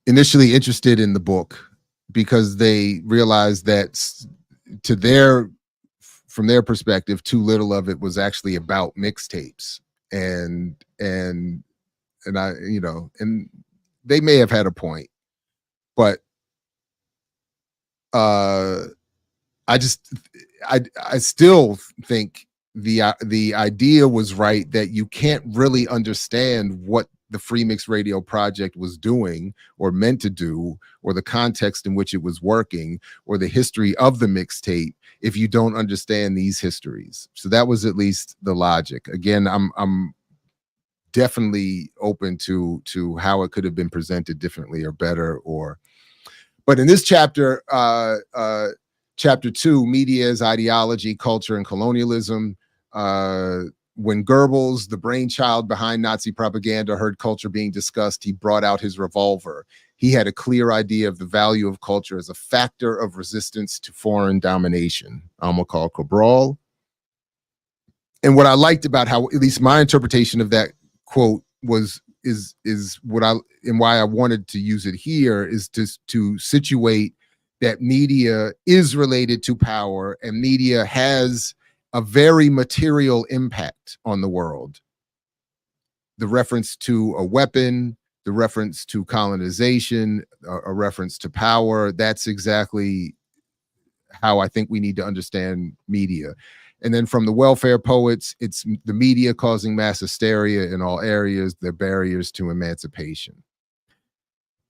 initially interested in the book because they realized that from their perspective, too little of it was actually about mixtapes, and I, you know, and they may have had a point, but I still think the idea was right that you can't really understand what the FreeMix Radio project was doing or meant to do, or the context in which it was working, or the history of the mixtape if you don't understand these histories. So that was at least the logic. Again, I'm definitely open to how it could have been presented differently or better, but in this chapter, chapter 2, Media as Ideology, Culture, and Colonialism, when Goebbels, the brainchild behind Nazi propaganda, heard culture being discussed, he brought out his revolver. He had a clear idea of the value of culture as a factor of resistance to foreign domination. Amilcar Cabral. And what I liked about how, at least my interpretation of that quote is what and why I wanted to use it here is to situate that media is related to power, and media has a very material impact on the world. The reference to a weapon, the reference to colonization, a reference to power, that's exactly how I think we need to understand media. And then from the welfare poets, it's the media causing mass hysteria in all areas, the barriers to emancipation.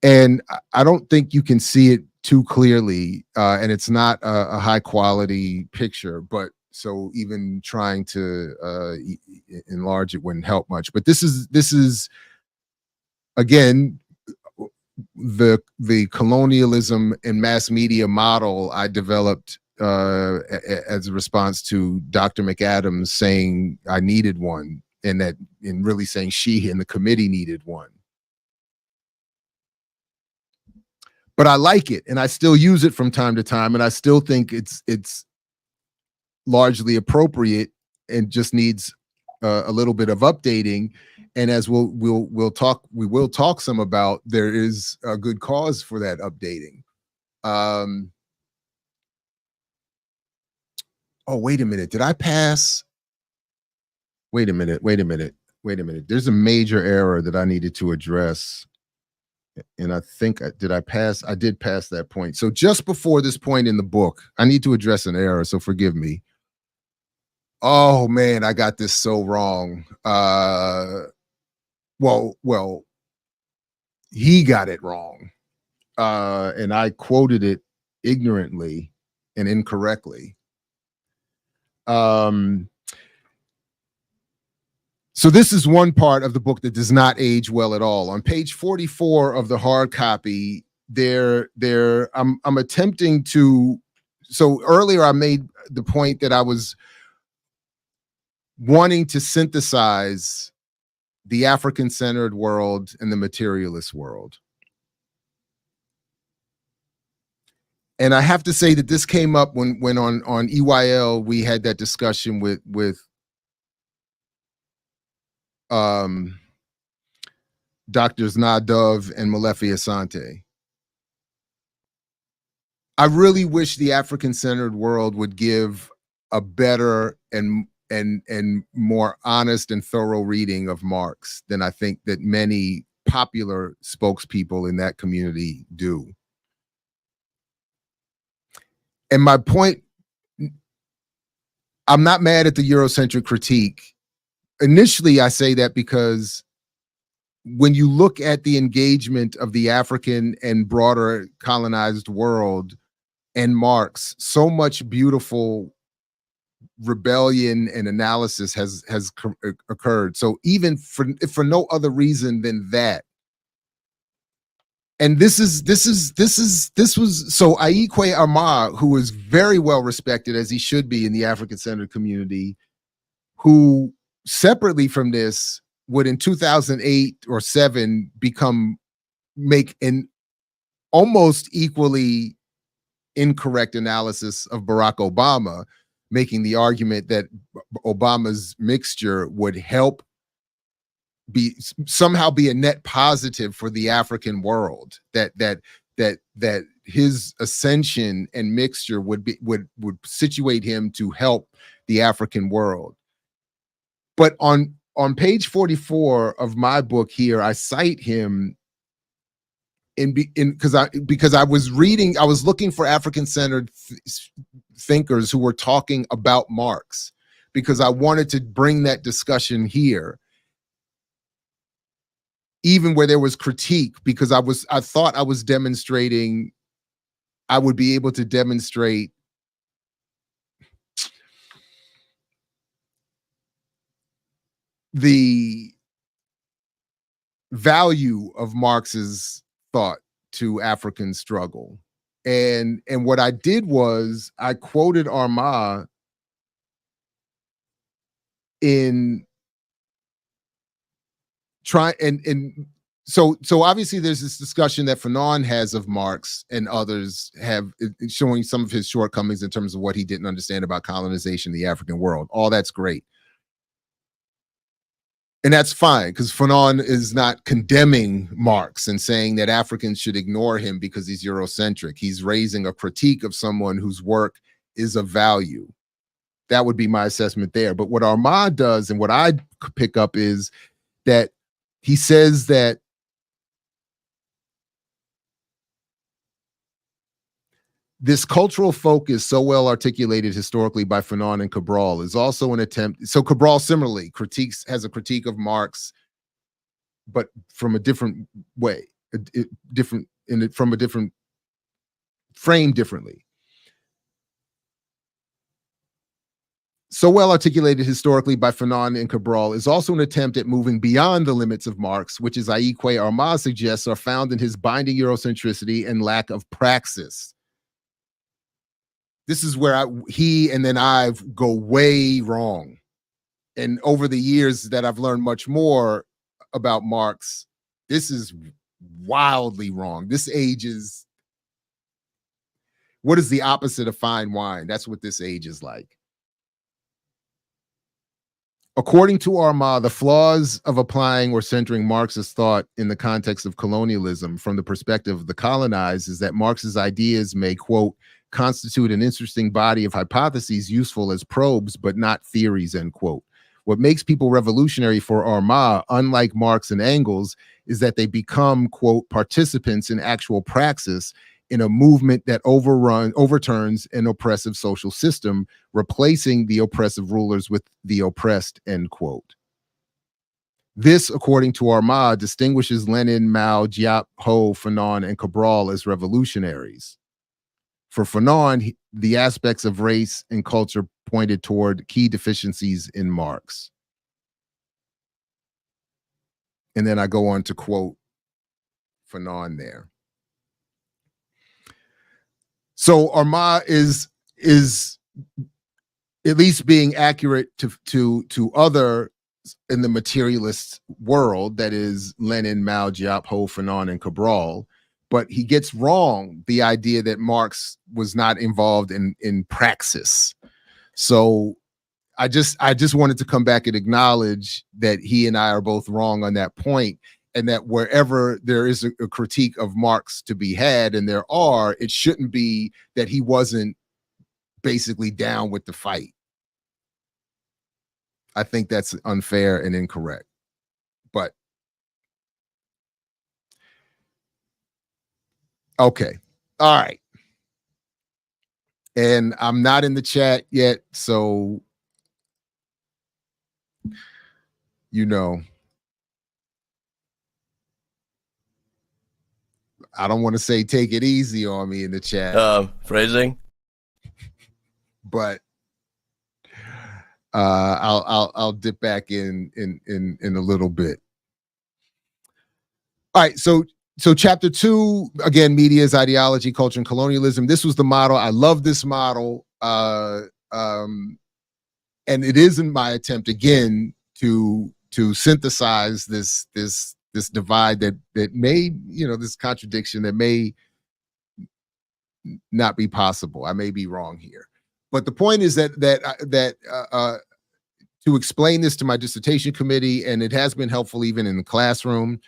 And I don't think you can see it too clearly, and it's not a high quality picture, but so even trying to enlarge it wouldn't help much. But this is again the colonialism and mass media model I developed as a response to Dr. McAdams saying I needed one, and really saying she and the committee needed one. But I like it, and I still use it from time to time, and I still think it's largely appropriate and just needs a little bit of updating, and as we will talk some about, there is a good cause for that updating. Oh, wait a minute. Did I pass? Wait a minute. There's a major error that I needed to address. And I think, did I pass? I did pass that point. So just before this point in the book, I need to address an error. So forgive me. Oh man, I got this so wrong. Well, he got it wrong. And I quoted it ignorantly and incorrectly. So this is one part of the book that does not age well at all. On page 44 of the hard copy, I'm attempting to, so earlier I made the point that I was wanting to synthesize the African-centered world and the materialist world. And I have to say that this came up when on EYL we had that discussion with Doctors Nadav and Molefi Asante. I really wish the African-centered world would give a better and more honest and thorough reading of Marx than I think that many popular spokespeople in that community do. And my point, I'm not mad at the Eurocentric critique. Initially, I say that because when you look at the engagement of the African and broader colonized world and Marx, so much beautiful rebellion and analysis has occurred. So even for no other reason than that. And this was so Aikwe Amar, who is very well respected as he should be in the African-centered community, who separately from this would in 2008 or 7 make an almost equally incorrect analysis of Barack Obama, making the argument that Obama's mixture would help somehow be a net positive for the African world, that his ascension and mixture would situate him to help the African world. But on page 44 of my book here, I cite him because I was looking for African-centered thinkers who were talking about Marx, because I wanted to bring that discussion here, even where there was critique, because I thought I was demonstrating, I would be able to demonstrate the value of Marx's thought to African struggle. And what I did was I quoted Armand in so obviously there's this discussion that Fanon has of Marx and others have, showing some of his shortcomings in terms of what he didn't understand about colonization of the African world. All that's great. And that's fine, because Fanon is not condemning Marx and saying that Africans should ignore him because he's Eurocentric. He's raising a critique of someone whose work is of value. That would be my assessment there. But what Armand does, and what I pick up, is that he says that this cultural focus, so well articulated historically by Fanon and Cabral, is also an attempt. So Cabral similarly has a critique of Marx, but from a different way, from a different frame, differently. So well articulated historically by Fanon and Cabral is also an attempt at moving beyond the limits of Marx, which, as Aikwe Armand suggests, are found in his binding Eurocentricity and lack of praxis. This is where he and then I go way wrong. And over the years that I've learned much more about Marx, this is wildly wrong. This age is, what is the opposite of fine wine? That's what this age is like. According to Arma, the flaws of applying or centering Marxist thought in the context of colonialism from the perspective of the colonized is that Marx's ideas may, quote, constitute an interesting body of hypotheses useful as probes, but not theories, end quote. What makes people revolutionary for Arma, unlike Marx and Engels, is that they become, quote, participants in actual praxis in a movement that overturns an oppressive social system, replacing the oppressive rulers with the oppressed, end quote. This, according to Arma, distinguishes Lenin, Mao, Diop, Ho, Fanon, and Cabral as revolutionaries. For Fanon, the aspects of race and culture pointed toward key deficiencies in Marx. And then I go on to quote Fanon there. So Arma is at least being accurate to other in the materialist world, that is Lenin, Mao, Diop, Ho, Fanon, and Cabral, but he gets wrong the idea that Marx was not involved in praxis. So I just wanted to come back and acknowledge that he and I are both wrong on that point, and that wherever there is a critique of Marx to be had, and there are, it shouldn't be that he wasn't basically down with the fight. I think that's unfair and incorrect. But okay. All right. And I'm not in the chat yet, so you know, I don't want to say take it easy on me in the chat. Phrasing. But I'll dip back in a little bit. All right, so chapter 2, again, media's ideology, culture, and colonialism. This was the model. I love this model. And it isn't my attempt again to synthesize this divide that may, this contradiction that may not be possible. I may be wrong here. But the point is that to explain this to my dissertation committee, and it has been helpful even in the classroom,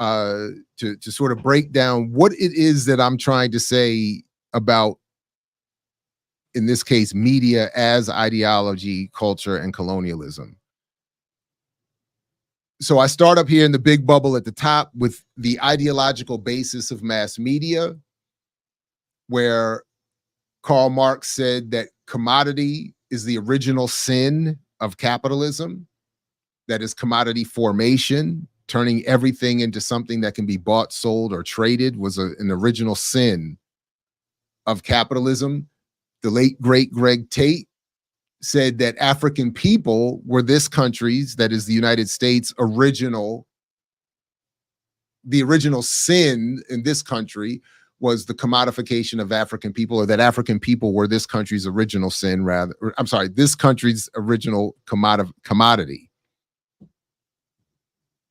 to sort of break down what it is that I'm trying to say about, in this case, media as ideology, culture, and colonialism. So I start up here in the big bubble at the top with the ideological basis of mass media, where Karl Marx said that commodity is the original sin of capitalism. That is, commodity formation, turning everything into something that can be bought, sold, or traded, was an original sin of capitalism. The late, great Greg Tate said that African people were this country's, that is the United States, the original sin in this country was the commodification of African people, or that African people were this country's original sin, this country's original commodity.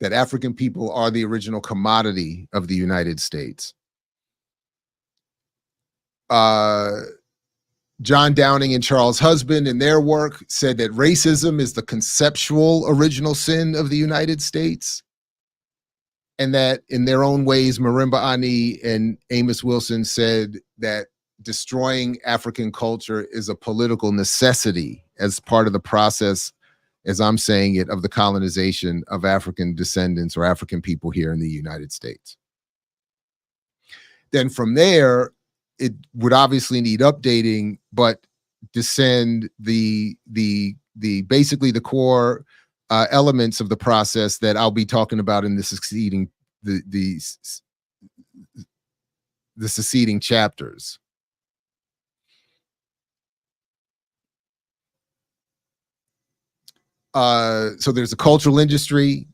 That African people are the original commodity of the United States. John Downing and Charles Husband in their work said that racism is the conceptual original sin of the United States. And that in their own ways, Marimba Ani and Amos Wilson said that destroying African culture is a political necessity as part of the process, as I'm saying it, of the colonization of African descendants or African people here in the United States. Then from there, it would obviously need updating, but descend the basically the core elements of the process that I'll be talking about in the succeeding succeeding chapters. So there's a cultural industry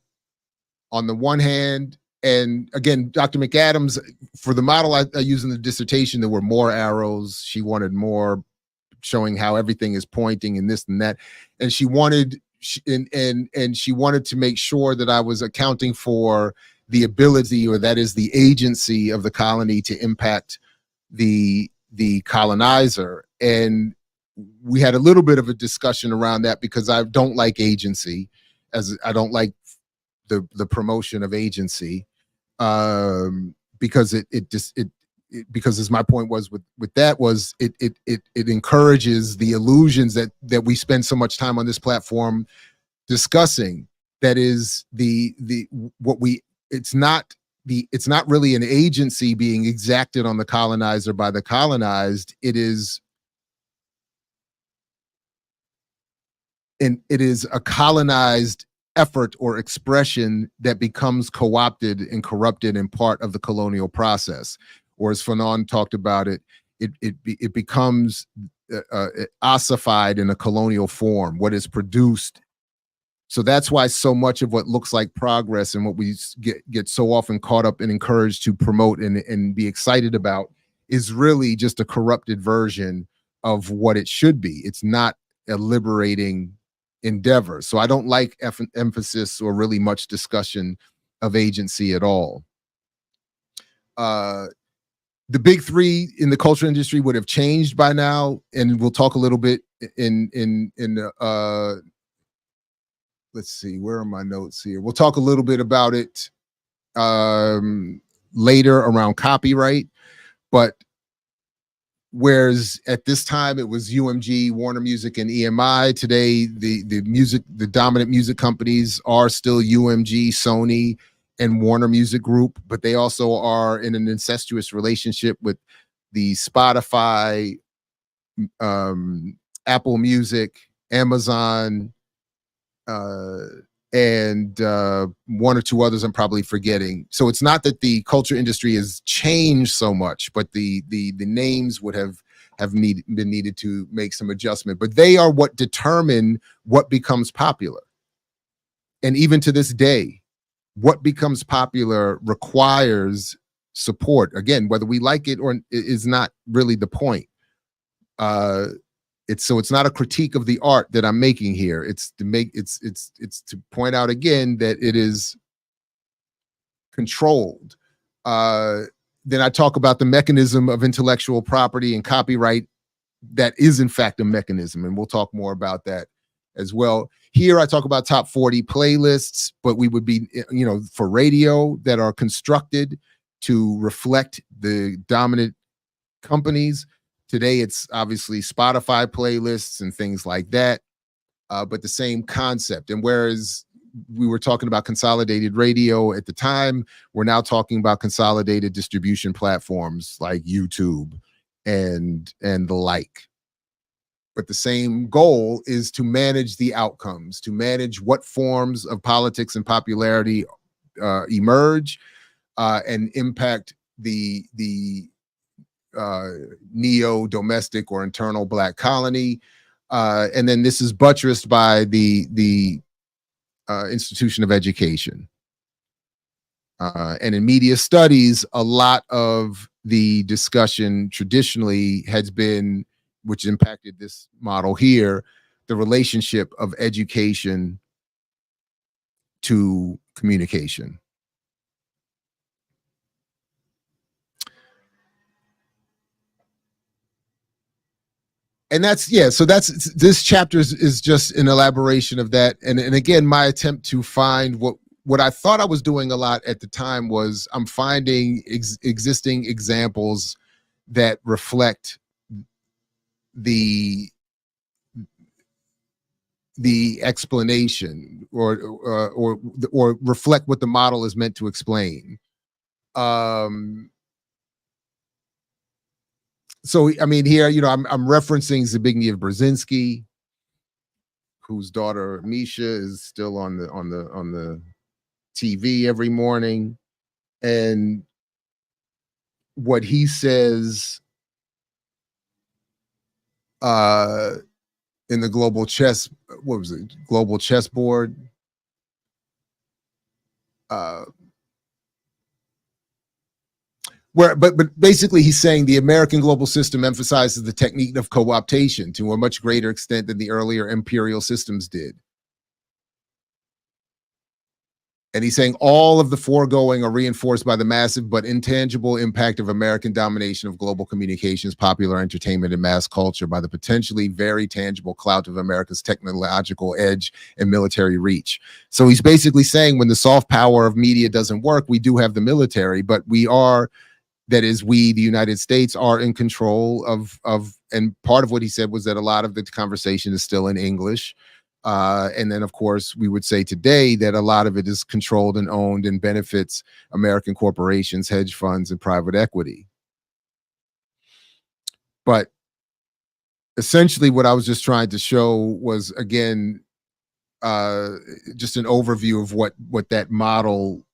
on the one hand, and again, Dr. McAdams, for the model I use in the dissertation, there were more arrows. She wanted more showing how everything is pointing and this and that, and she wanted she wanted to make sure that I was accounting for the ability, or that is the agency of the colony to impact the colonizer. And we had a little bit of a discussion around that because I don't like agency, as I don't like the promotion of agency, because because as my point was with that was it encourages the illusions that we spend so much time on this platform discussing. That is it's not really an agency being exacted on the colonizer by the colonized. It is a colonized effort or expression that becomes co-opted and corrupted in part of the colonial process. Or as Fanon talked about it, it becomes ossified in a colonial form, what is produced. So that's why so much of what looks like progress and what we get so often caught up and encouraged to promote and be excited about is really just a corrupted version of what it should be. It's not a liberating endeavor. So I don't like emphasis or really much discussion of agency at all. The big three in the culture industry would have changed by now, and we'll talk a little bit in let's see, where are my notes here? We'll talk a little bit about it later around copyright, but whereas at this time it was UMG, Warner Music, and EMI, today the dominant music companies are still UMG, Sony, and Warner Music Group, but they also are in an incestuous relationship with the Spotify, Apple Music, Amazon, and one or two others I'm probably forgetting. So it's not that the culture industry has changed so much, but the names would have been needed to make some adjustment. But they are what determine what becomes popular. And even to this day, what becomes popular requires support. Again, whether we like it or is not really the point. It's not a critique of the art that I'm making here. It's to point out again that it is controlled. Then I talk about the mechanism of intellectual property and copyright. That is in fact a mechanism, and we'll talk more about that as well. Here I talk about top 40 playlists, but we would be, for radio that are constructed to reflect the dominant companies. Today, it's obviously Spotify playlists and things like that, but the same concept. And whereas we were talking about consolidated radio at the time, we're now talking about consolidated distribution platforms like YouTube and the like. But the same goal is to manage the outcomes, to manage what forms of politics and popularity emerge and impact the neo-domestic or internal Black colony. And then this is buttressed by the institution of education. And in media studies, a lot of the discussion traditionally has been, which impacted this model here, the relationship of education to communication. And so this chapter is just an elaboration of that. And again, my attempt to find what I thought I was doing a lot at the time was I'm finding existing examples that reflect the explanation or reflect what the model is meant to explain. So I mean, here, I'm referencing Zbigniew Brzezinski, whose daughter Misha is still on the TV every morning, and what he says in the global chessboard. But basically he's saying the American global system emphasizes the technique of co-optation to a much greater extent than the earlier imperial systems did. And he's saying all of the foregoing are reinforced by the massive but intangible impact of American domination of global communications, popular entertainment, and mass culture, by the potentially very tangible clout of America's technological edge and military reach. So he's basically saying when the soft power of media doesn't work, we do have the military, but we are, that is, we, the United States, are in control of, and part of what he said was that a lot of the conversation is still in English. And then, of course, we would say today that a lot of it is controlled and owned and benefits American corporations, hedge funds, and private equity. But essentially what I was just trying to show was, again, just an overview of what that model,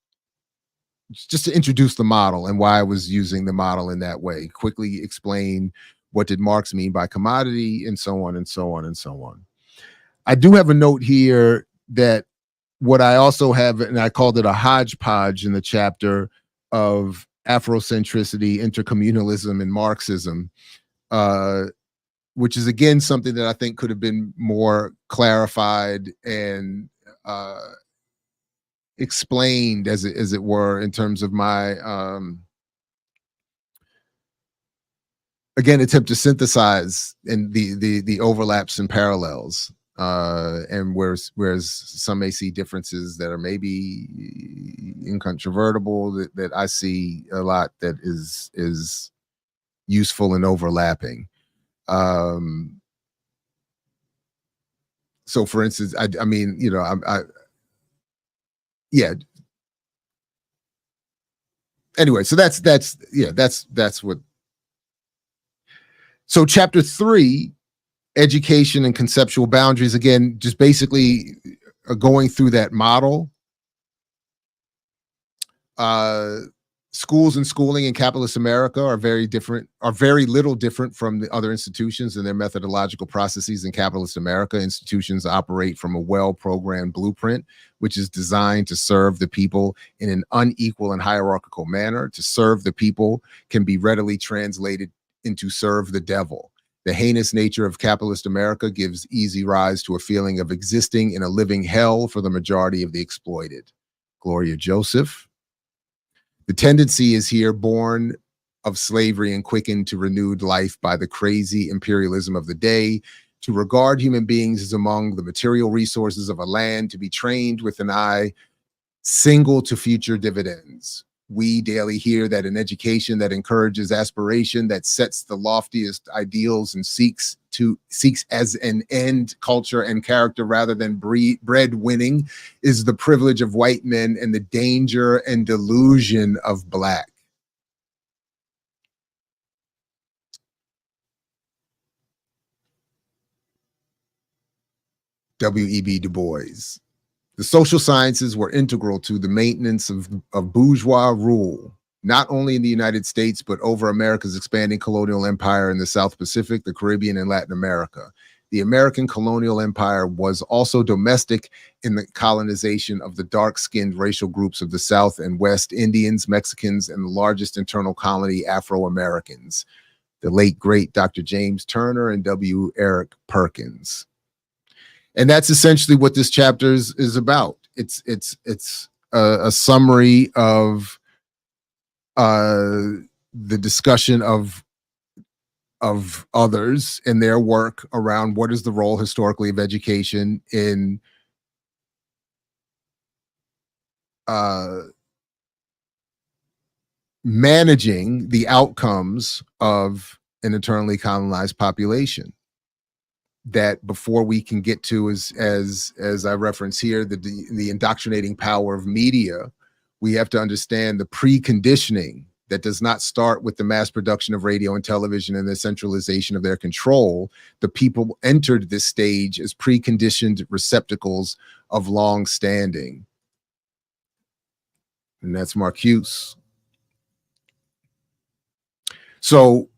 just to introduce the model and why I was using the model in that way, quickly explain what did Marx mean by commodity, and so on and so on and so on. I do have a note here that what I also have, and I called it a hodgepodge in the chapter of Afrocentricity, intercommunalism, and Marxism, which is, again, something that I think could have been more clarified and explained, as it were, in terms of my, again, attempt to synthesize and the overlaps and parallels. And whereas some may see differences that are maybe incontrovertible, that I see a lot that is useful and overlapping. So, for instance, I mean, you know, yeah. Anyway, so that's what. So, chapter 3. Education and conceptual boundaries, again, just basically going through that model. Schools and schooling in capitalist America are very little different from the other institutions and their methodological processes in capitalist America. Institutions operate from a well-programmed blueprint, which is designed to serve the people in an unequal and hierarchical manner. To serve the people can be readily translated into serve the devil. The heinous nature of capitalist America gives easy rise to a feeling of existing in a living hell for the majority of the exploited. Gloria Joseph. The tendency is here born of slavery and quickened to renewed life by the crazy imperialism of the day, to regard human beings as among the material resources of a land, to be trained with an eye single to future dividends. We daily hear that an education that encourages aspiration, that sets the loftiest ideals and seeks as an end culture and character rather than bread winning, is the privilege of white men and the danger and delusion of black. W.E.B. Du Bois. The social sciences were integral to the maintenance of bourgeois rule, not only in the United States, but over America's expanding colonial empire in the South Pacific, the Caribbean, and Latin America. The American colonial empire was also domestic in the colonization of the dark-skinned racial groups of the South and West, Indians, Mexicans, and the largest internal colony, Afro-Americans. The late, great Dr. James Turner and W. Eric Perkins. And that's essentially what this chapter is about. It's a summary of the discussion of others and their work around what is the role historically of education in managing the outcomes of an internally colonized population. That before we can get to, as I reference here, the indoctrinating power of media, we have to understand the preconditioning that does not start with the mass production of radio and television and the centralization of their control. The people entered this stage as preconditioned receptacles of long standing. And that's Marcuse. So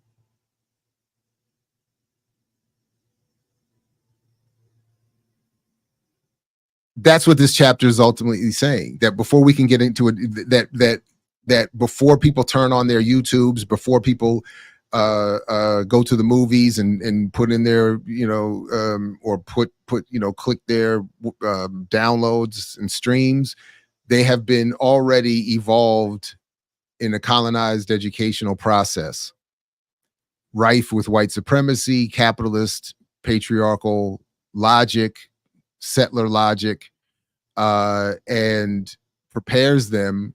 that's what this chapter is ultimately saying, that before we can get into it, that before people turn on their YouTubes, before people go to the movies and put in their, or put click their downloads and streams, they have been already evolved in a colonized educational process, rife with white supremacy, capitalist, patriarchal logic, settler logic, and prepares them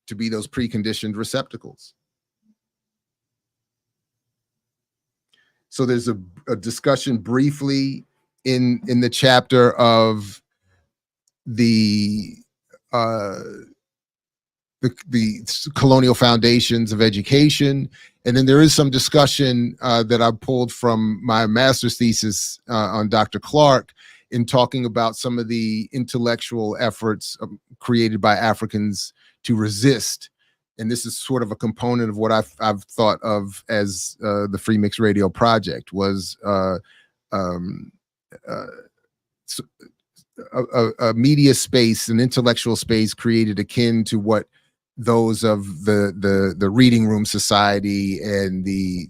to be those preconditioned receptacles. So there's a discussion briefly in the chapter of the colonial foundations of education. And then there is some discussion that I pulled from my master's thesis on Dr. Clark in talking about some of the intellectual efforts created by Africans to resist. And this is sort of a component of what I've thought of as the FreeMixRadio project was a media space, an intellectual space created akin to what those of the Reading Room Society and the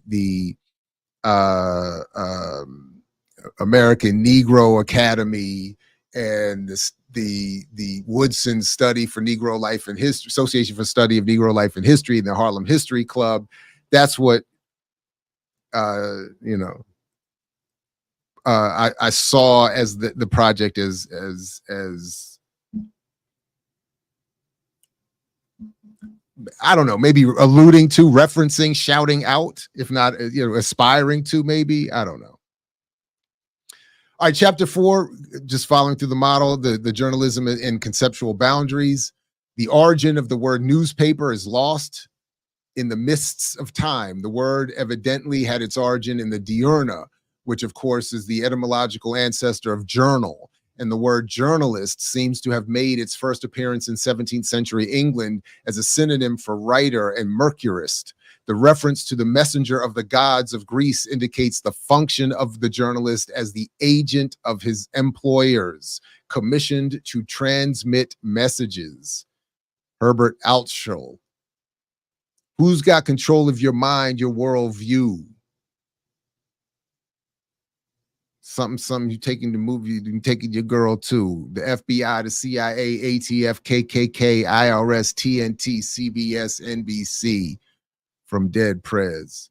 American Negro Academy and the Woodson Study for Negro Life and History, Association for Study of Negro Life and History, and the Harlem History Club. That's what I saw as the project as I don't know, maybe alluding to, referencing, shouting out, if not, aspiring to, maybe, I don't know. All right, chapter 4, just following through the model, the journalism and conceptual boundaries. The origin of the word newspaper is lost in the mists of time. The word evidently had its origin in the diurna, which of course is the etymological ancestor of journal. And the word journalist seems to have made its first appearance in 17th century England as a synonym for writer and mercurist. The reference to the messenger of the gods of Greece indicates the function of the journalist as the agent of his employers, commissioned to transmit messages. Herbert Altschul. Who's got control of your mind, your worldview? Something you taking the movie, you taking your girl to. The FBI, the CIA, ATF, KKK, IRS, TNT, CBS, NBC, from Dead Prez.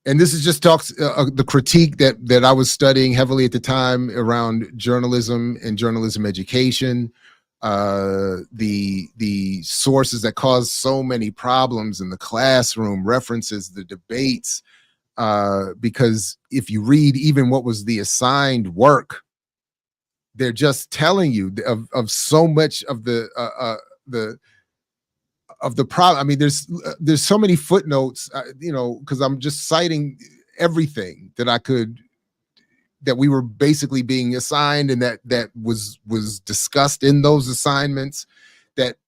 And this is just talks the critique that I was studying heavily at the time around journalism and journalism education. The sources that cause so many problems in the classroom, references, the debates, because if you read even what was the assigned work, they're just telling you of so much of the problem. I mean, there's so many footnotes, because I'm just citing everything that we were basically being assigned and that was discussed in those assignments.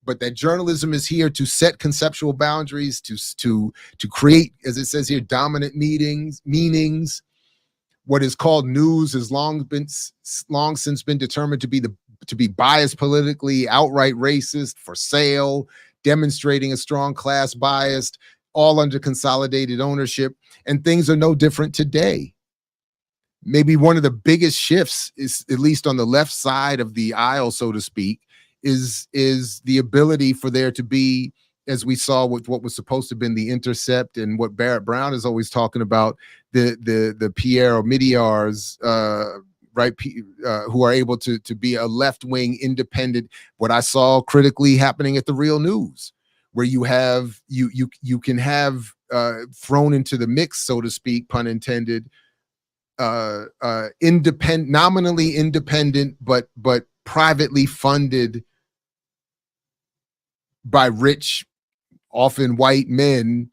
But that journalism is here to set conceptual boundaries, to create, as it says here, dominant meanings. What is called news has long since been determined to be biased politically, outright racist, for sale, demonstrating a strong class bias, all under consolidated ownership. And things are no different today. Maybe one of the biggest shifts is, at least on the left side of the aisle, so to speak, is the ability for there to be, as we saw with what was supposed to have been the Intercept and what Barrett Brown is always talking about, the Pierre Omidyars, right, who are able to be a left-wing independent, what I saw critically happening at the Real News, where you can have thrown into the mix, so to speak, pun intended, independent, nominally independent, but privately funded by rich, often white men,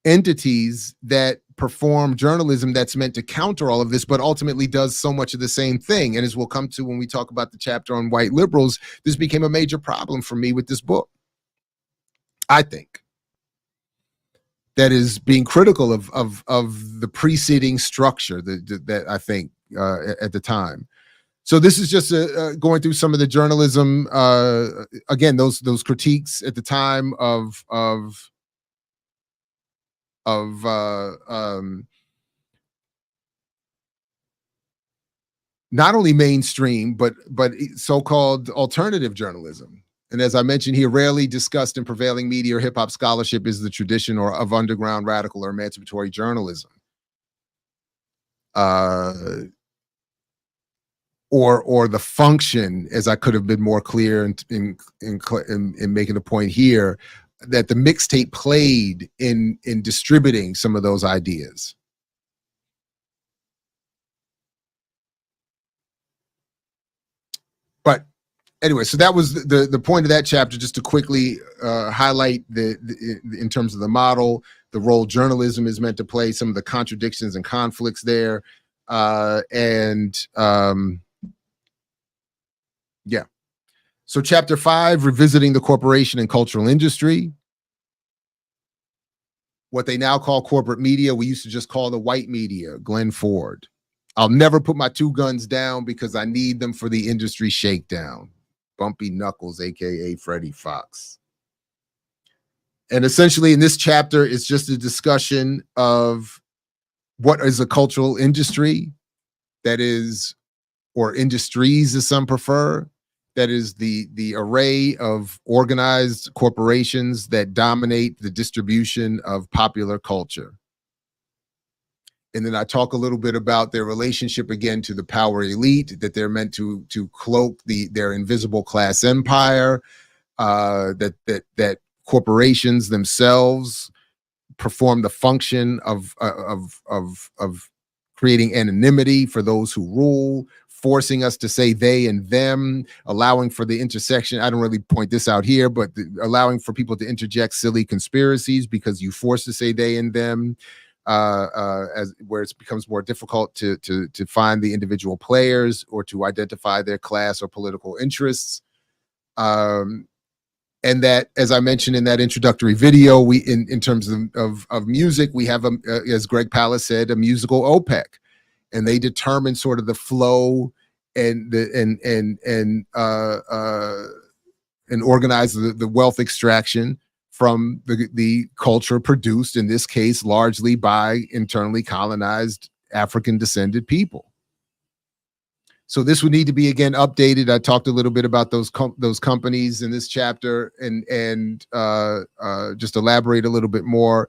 entities that perform journalism that's meant to counter all of this, but ultimately does so much of the same thing. And as we'll come to when we talk about the chapter on white liberals, this became a major problem for me with this book. I think that is being critical of the preceding structure that I think at the time. So this is just going through some of the journalism, again, those critiques at the time of not only mainstream, but so-called alternative journalism. And as I mentioned here, rarely discussed in prevailing media or hip-hop scholarship is the tradition of underground radical or emancipatory journalism. Or the function, as I could have been more clear in making the point here, that the mixtape played in distributing some of those ideas. But anyway, so that was the point of that chapter, just to quickly highlight in terms of the model, the role journalism is meant to play, some of the contradictions and conflicts there, yeah. So chapter 5, revisiting the corporation and cultural industry. What they now call corporate media, we used to just call the white media, Glenn Ford. I'll never put my two guns down because I need them for the industry shakedown. Bumpy Knuckles, AKA Freddie Fox. And essentially in this chapter, it's just a discussion of what is a cultural industry, that is, or industries as some prefer, that is the array of organized corporations that dominate the distribution of popular culture. And then I talk a little bit about their relationship again to the power elite, that they're meant to cloak their invisible class empire, that corporations themselves perform the function of creating anonymity for those who rule, forcing us to say they and them, allowing for the intersection. I don't really point this out here, but allowing for people to interject silly conspiracies because you force to say they and them, as where it becomes more difficult to find the individual players or to identify their class or political interests. And that, as I mentioned in that introductory video, we in terms of music, we have, as Greg Pallas said, a musical OPEC, and they determine sort of the flow and organize the wealth extraction from the culture produced, in this case, largely by internally colonized African descended people. So this would need to be, again, updated. I talked a little bit about those companies in this chapter, and just elaborate a little bit more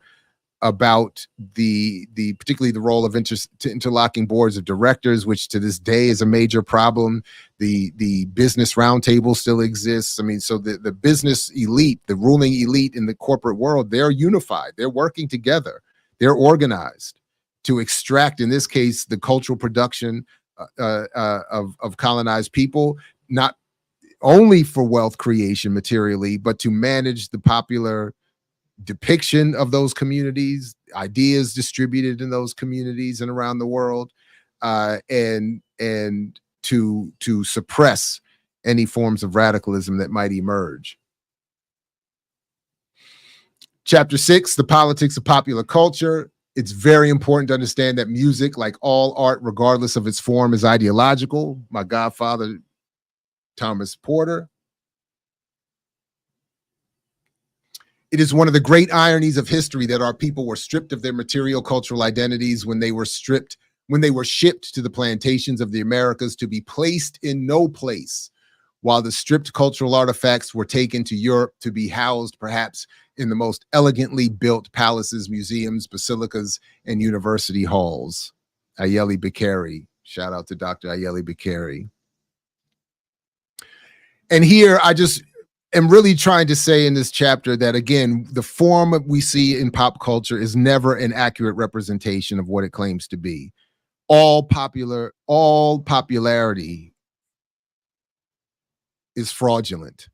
about particularly the role of interlocking boards of directors, which to this day is a major problem. The business roundtable still exists. I mean, so the business elite, the ruling elite in the corporate world, they're unified. They're working together. They're organized to extract, in this case, the cultural production of colonized people, not only for wealth creation materially, but to manage the popular depiction of those communities, ideas distributed in those communities and around the world, and to suppress any forms of radicalism that might emerge. Chapter 6, the politics of popular culture. It's very important to understand that music, like all art, regardless of its form, is ideological. My godfather, Thomas Porter. It is one of the great ironies of history that our people were stripped of their material cultural identities when they were shipped to the plantations of the Americas to be placed in no place, while the stripped cultural artifacts were taken to Europe to be housed perhaps in the most elegantly built palaces, museums, basilicas, and university halls. Ayeli Bakari. Shout out to Dr. Ayeli Bakari. And here I just am really trying to say in this chapter that, again, the form we see in pop culture is never an accurate representation of what it claims to be. All popularity is fraudulent.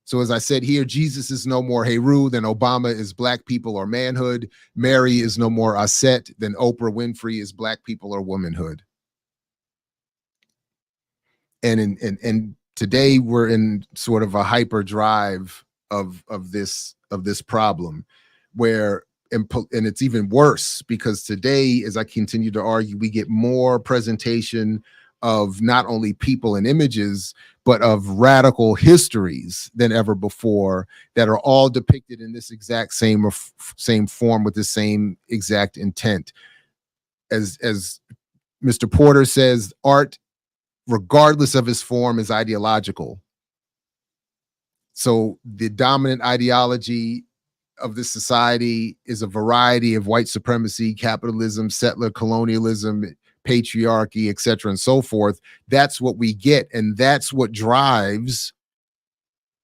So as I said here, Jesus is no more Heru than Obama is black people or manhood. Mary is no more Aset than Oprah Winfrey is black people or womanhood. And today we're in sort of a hyperdrive of this problem, where and it's even worse because today, as I continue to argue, we get more presentation of not only people and images, but of radical histories than ever before that are all depicted in this exact same form with the same exact intent. As Mr. Porter says art, regardless of its form, is ideological. So the dominant ideology of this society is a variety of white supremacy, capitalism, settler colonialism, patriarchy, etc., and so forth. That's what we get, and that's what drives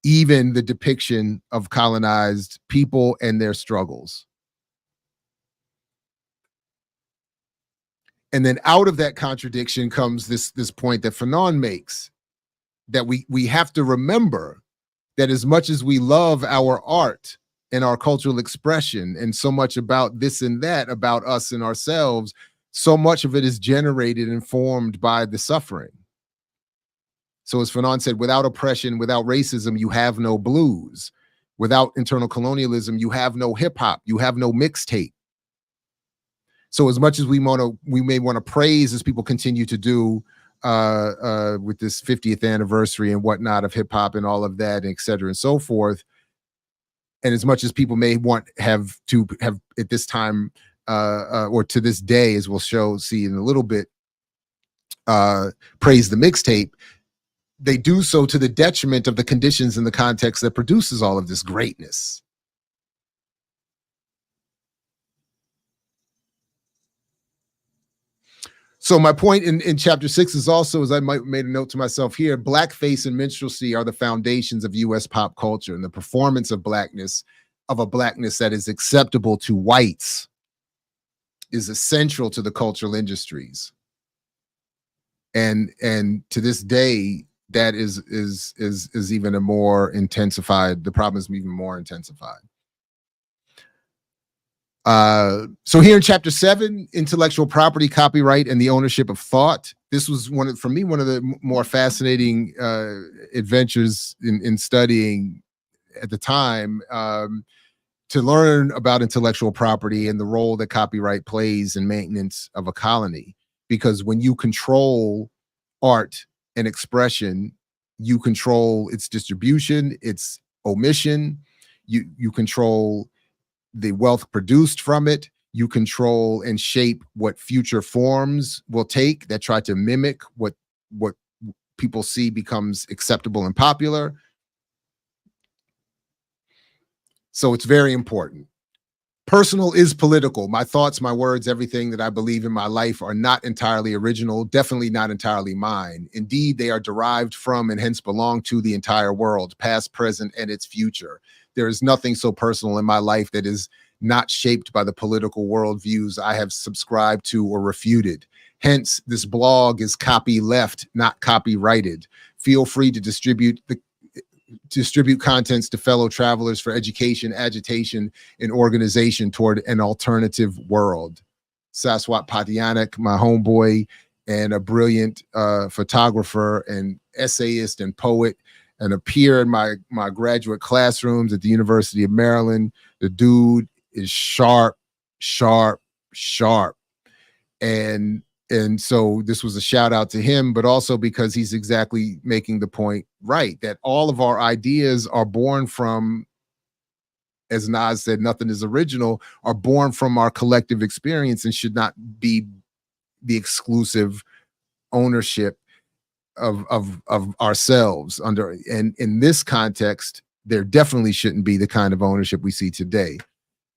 even the depiction of colonized people and their struggles. And then out of that contradiction comes this point that Fanon makes, that we have to remember that as much as we love our art and our cultural expression and so much about this and that, about us and ourselves, so much of it is generated and formed by the suffering. So as Fanon said, without oppression, without racism, you have no blues. Without internal colonialism, you have no hip hop, you have no mixtape. So as much as we may want to praise, as people continue to do with this 50th anniversary and whatnot of hip hop and all of that, et cetera, and so forth, and as much as people may have at this time or to this day, as we'll see in a little bit, praise the mixtape, they do so to the detriment of the conditions and the context that produces all of this greatness. So my point in chapter 6 is also, as I made a note to myself here, blackface and minstrelsy are the foundations of U.S. pop culture, and the performance of blackness, of a blackness that is acceptable to whites, is essential to the cultural industries. And to this day, that is even a more intensified. The problem is even more intensified. So here in chapter 7, intellectual property, copyright, and the ownership of thought. This was for me, one of the more fascinating adventures in studying at the time, to learn about intellectual property and the role that copyright plays in maintenance of a colony. Because when you control art and expression, you control its distribution, its omission, you control the wealth produced from it, you control and shape what future forms will take that try to mimic what people see becomes acceptable and popular. So it's very important. Personal is political. My thoughts, my words, everything that I believe in my life are not entirely original, definitely not entirely mine. Indeed, they are derived from and hence belong to the entire world, past, present, and its future. There is nothing so personal in my life that is not shaped by the political worldviews I have subscribed to or refuted. Hence, this blog is copy left, not copyrighted. Feel free to distribute contents to fellow travelers for education, agitation, and organization toward an alternative world. Saswat Patianak, my homeboy, and a brilliant photographer and essayist and poet, and a peer in my graduate classrooms at the University of Maryland. The dude is sharp. And so this was a shout out to him, but also because he's exactly making the point right, that all of our ideas are born from, as Nas said, nothing is original, are born from our collective experience and should not be the exclusive ownership of ourselves under. And in this context, there definitely shouldn't be the kind of ownership we see today.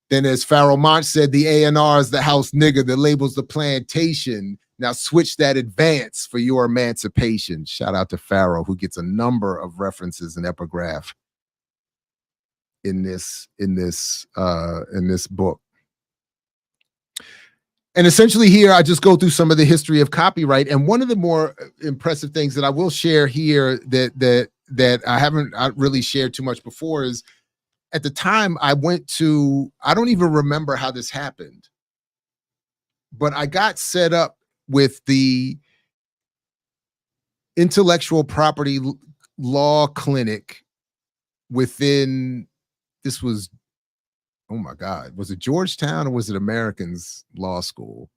Then, as Pharaoh Monch said, the A&R is the house nigger that labels the plantation. Now switch that advance for your emancipation. Shout out to Pharaoh, who gets a number of references and epigraph in this book. And essentially here, I just go through some of the history of copyright. And one of the more impressive things that I will share here that I haven't really shared too much before is, at the time I don't even remember how this happened, but I got set up with the intellectual property law clinic within, this was, oh my God, was it Georgetown or was it Americans Law School?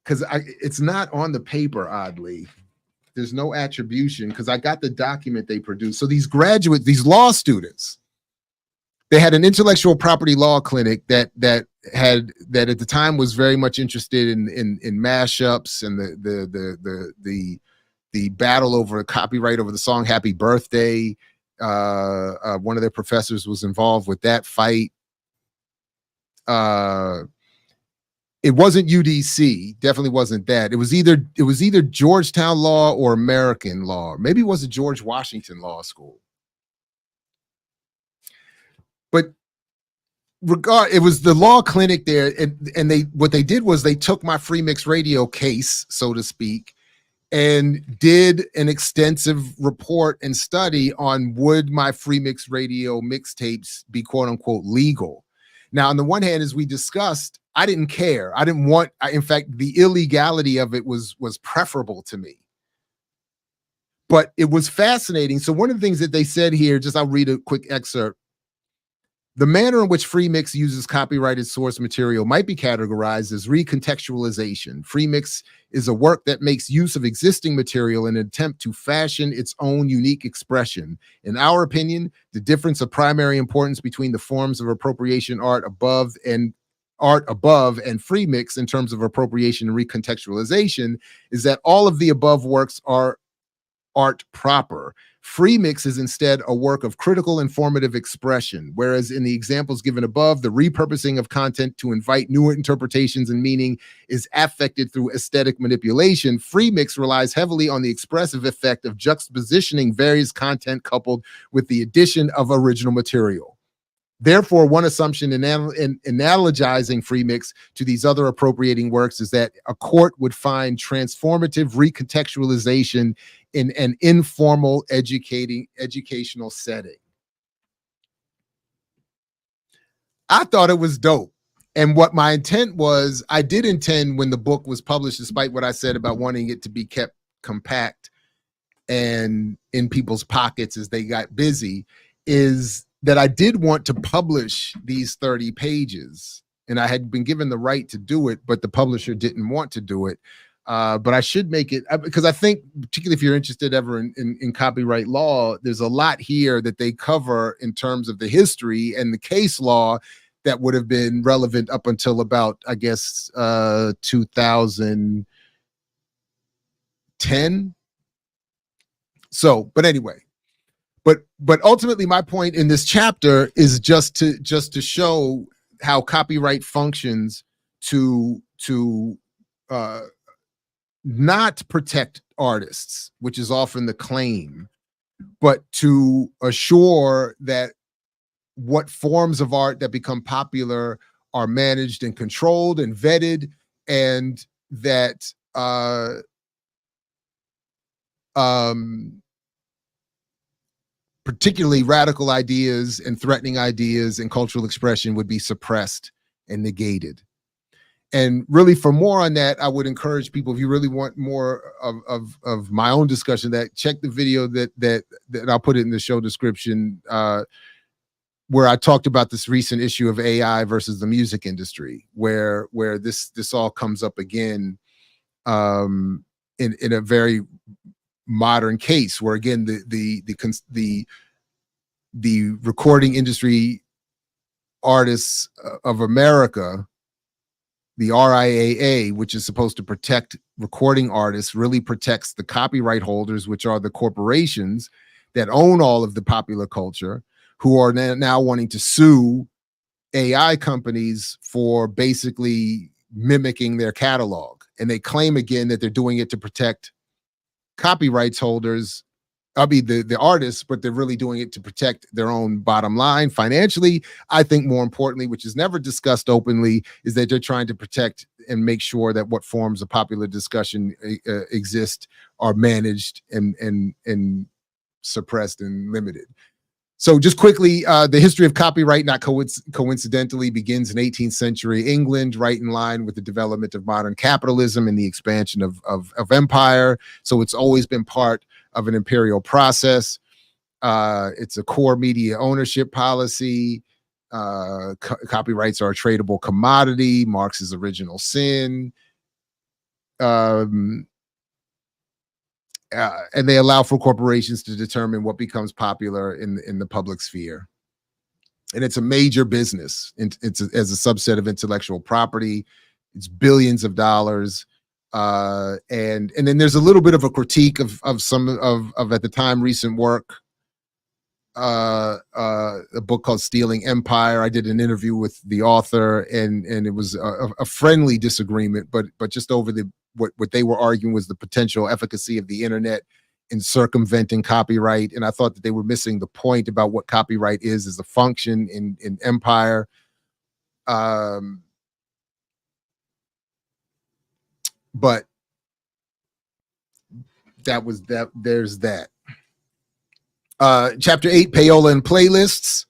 Because it's not on the paper, oddly. There's no attribution because I got the document they produced. So these law students, they had an intellectual property law clinic that that at the time was very much interested in mashups and the battle over copyright over the song Happy Birthday. One of their professors was involved with that fight. It wasn't UDC, definitely wasn't that. It was either Georgetown Law or American Law. Maybe it was a George Washington Law School. But it was the law clinic there, and what they did was they took my FreeMixRadio case, so to speak, and did an extensive report and study on would my FreeMixRadio mixtapes be quote unquote legal. Now, on the one hand, as we discussed, I didn't care. I didn't want, in fact, the illegality of it was preferable to me. But it was fascinating. So one of the things that they said here, I'll read a quick excerpt. The manner in which FreeMix uses copyrighted source material might be categorized as recontextualization. FreeMix is a work that makes use of existing material in an attempt to fashion its own unique expression. In our opinion, the difference of primary importance between the forms of appropriation art above and FreeMix in terms of appropriation and recontextualization is that all of the above works are art proper. FreeMix is instead a work of critical informative expression, whereas in the examples given above, the repurposing of content to invite new interpretations and meaning is affected through aesthetic manipulation. FreeMix relies heavily on the expressive effect of juxtapositioning various content coupled with the addition of original material. Therefore, one assumption in analogizing FreeMix to these other appropriating works is that a court would find transformative recontextualization in an informal educational setting. I thought it was dope. And what my intent was, I did intend when the book was published, despite what I said about wanting it to be kept compact and in people's pockets as they got busy, is that I did want to publish these 30 pages, and I had been given the right to do it, but the publisher didn't want to do it. But I should make it, because I think, particularly if you're interested ever in copyright law, there's a lot here that they cover in terms of the history and the case law that would have been relevant up until about, I guess, 2010. So, but anyway. But ultimately, my point in this chapter is just to show how copyright functions to not protect artists, which is often the claim, but to assure that what forms of art that become popular are managed and controlled and vetted, and that particularly radical ideas and threatening ideas and cultural expression would be suppressed and negated. And really, for more on that, I would encourage people, if you really want more of my own discussion, that check the video that I'll put it in the show description, where I talked about this recent issue of AI versus the music industry, where this all comes up again in a very modern case, where again the recording industry artists of America, the RIAA, which is supposed to protect recording artists, really protects the copyright holders, which are the corporations that own all of the popular culture, who are now wanting to sue AI companies for basically mimicking their catalog. And they claim again that they're doing it to protect copyrights holders, the artists, but they're really doing it to protect their own bottom line financially. I think more importantly, which is never discussed openly, is that they're trying to protect and make sure that what forms of popular discussion exist are managed and suppressed and limited. So just quickly, the history of copyright, not coincidentally, begins in 18th century England, right in line with the development of modern capitalism and the expansion of empire. So it's always been part of an imperial process. It's a core media ownership policy. Copyrights are a tradable commodity, Marx's original sin. And they allow for corporations to determine what becomes popular in the public sphere. and it's a major business. It's as a subset of intellectual property. It's billions of dollars. And then there's a little bit of a critique of some of at the time recent work. A book called Stealing Empire. I did an interview with the author, and it was a friendly disagreement, but just over what they were arguing was the potential efficacy of the internet in circumventing copyright. And I thought that they were missing the point about what copyright is as a function in empire. But that was that. There's that. Chapter 8, Payola and playlists.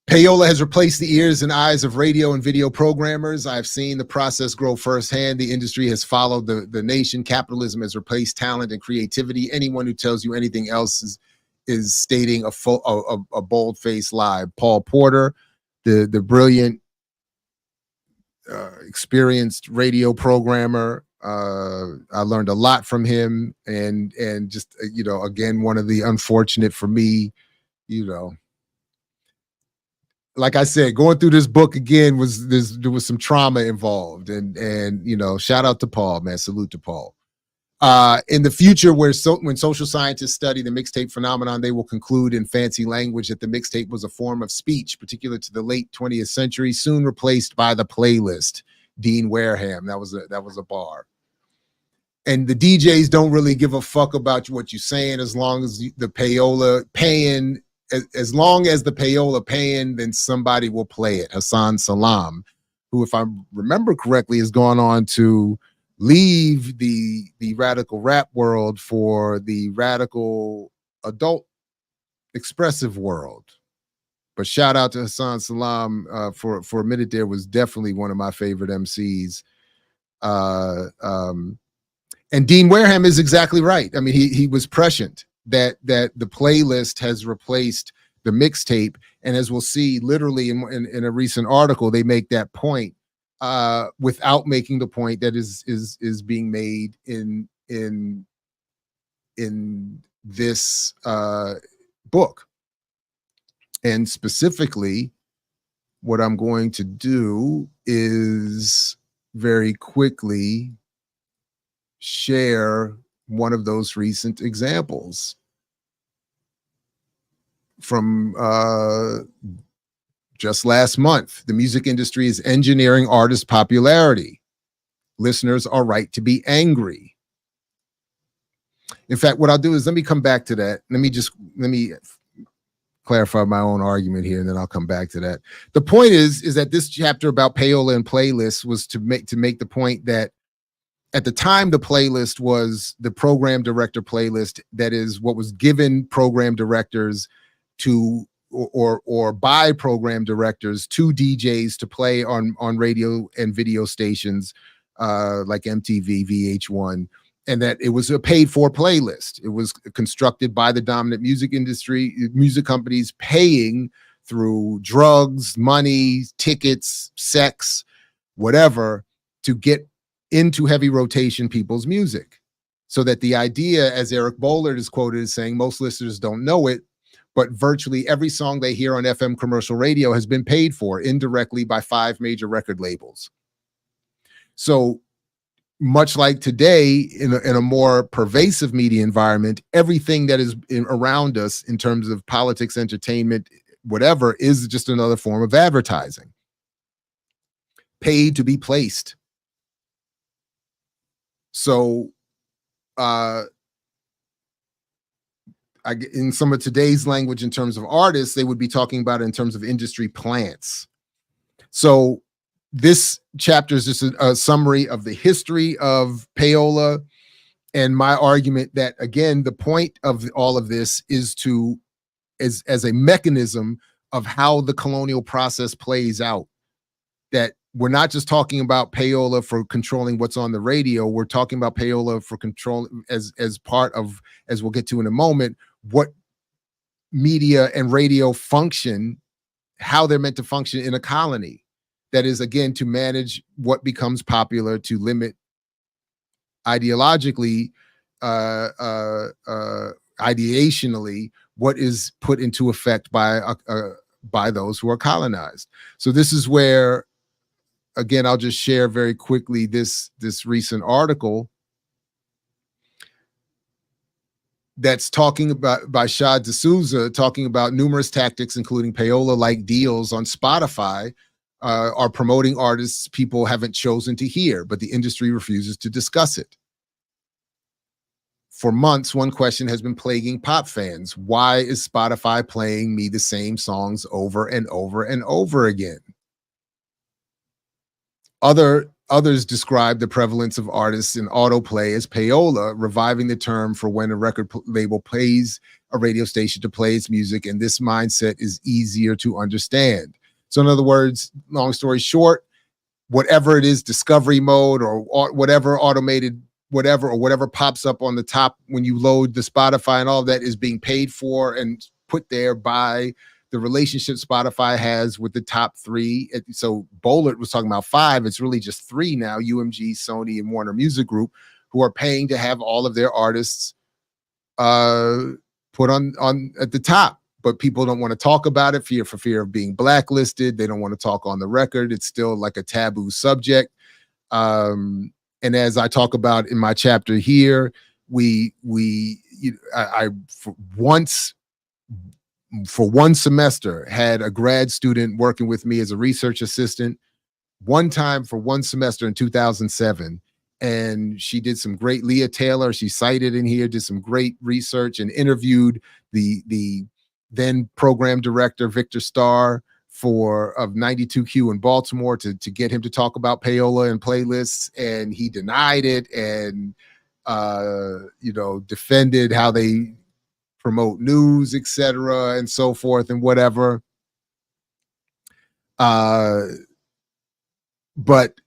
Payola has replaced the ears and eyes of radio and video programmers. I've seen the process grow firsthand. The industry has followed the nation. Capitalism has replaced talent and creativity. Anyone who tells you anything else is stating a bold-faced lie. Paul Porter, the brilliant, experienced radio programmer. I learned a lot from him, and just, again, one of the unfortunate for me, like I said, going through this book again there was some trauma involved, and shout out to Paul, man. Salute to Paul. In the future, when social scientists study the mixtape phenomenon, they will conclude in fancy language that the mixtape was a form of speech, particular to the late 20th century, soon replaced by the playlist. Dean Wareham, that was a bar. And the DJs don't really give a fuck about what you're saying as long as the payola paying. As long as the payola paying, then somebody will play it. Hassan Salam, who, if I remember correctly, has gone on to leave the radical rap world for the radical adult expressive world. But shout out to Hassan Salam. For a minute there, was definitely one of my favorite MCs. And Dean Wareham is exactly right. I mean, he was prescient that the playlist has replaced the mixtape, and as we'll see, literally in a recent article, they make that point without making the point that is being made in this book. And specifically, what I'm going to do is very quickly share one of those recent examples from just last month. The music industry is engineering artist popularity. Listeners are right to be angry. In fact, what I'll do is let me come back to that. Let me clarify my own argument here, and then I'll come back to that. The point is that this chapter about payola and playlists was to make the point that at the time, the playlist was the program director playlist. That is what was given program directors to, or by program directors to DJs to play on radio and video stations like MTV, VH1, and that it was a paid for playlist. It was constructed by the dominant music industry, music companies paying through drugs, money, tickets, sex, whatever, to get into heavy rotation people's music. So that the idea, as Eric Bollard is quoted as saying, most listeners don't know it, but virtually every song they hear on FM commercial radio has been paid for indirectly by 5 major record labels. So much like today, in a more pervasive media environment, everything that is around us in terms of politics, entertainment, whatever, is just another form of advertising. Paid to be placed. So in some of today's language, in terms of artists, they would be talking about it in terms of industry plants. So this chapter is just a summary of the history of payola, and my argument that, again, the point of all of this is to, as a mechanism of how the colonial process plays out, that we're not just talking about payola for controlling what's on the radio. We're talking about payola for control as part of, as we'll get to in a moment, what media and radio function, how they're meant to function in a colony. That is, again, to manage what becomes popular, to limit ideologically, ideationally, what is put into effect by by those who are colonized. So this is where, again, I'll just share very quickly this recent article that's talking about by Shad D'Souza, talking about numerous tactics, including payola-like deals on Spotify, are promoting artists people haven't chosen to hear, but the industry refuses to discuss it. For months, one question has been plaguing pop fans. Why is Spotify playing me the same songs over and over and over again? Others describe the prevalence of artists in autoplay as payola, reviving the term for when a record label pays a radio station to play its music, and this mindset is easier to understand. So in other words, long story short, whatever it is, discovery mode or whatever automated whatever pops up on the top when you load the Spotify and all of that is being paid for and put there by the relationship Spotify has with the top three. So Bollard was talking about 5. It's really just 3 now, UMG, Sony, and Warner Music Group, who are paying to have all of their artists put on at the top. But people don't want to talk about it for fear of being blacklisted. They don't want to talk on the record. It's still like a taboo subject. And as I talk about in my chapter here, I for one semester had a grad student working with me as a research assistant one time for one semester in 2007. And she did some great, Leah Taylor, she cited in here, did some great research and interviewed the then program director, Victor Starr, of 92Q in Baltimore to get him to talk about payola and playlists. And he denied it and, defended how they promote news, etc., and so forth and whatever. But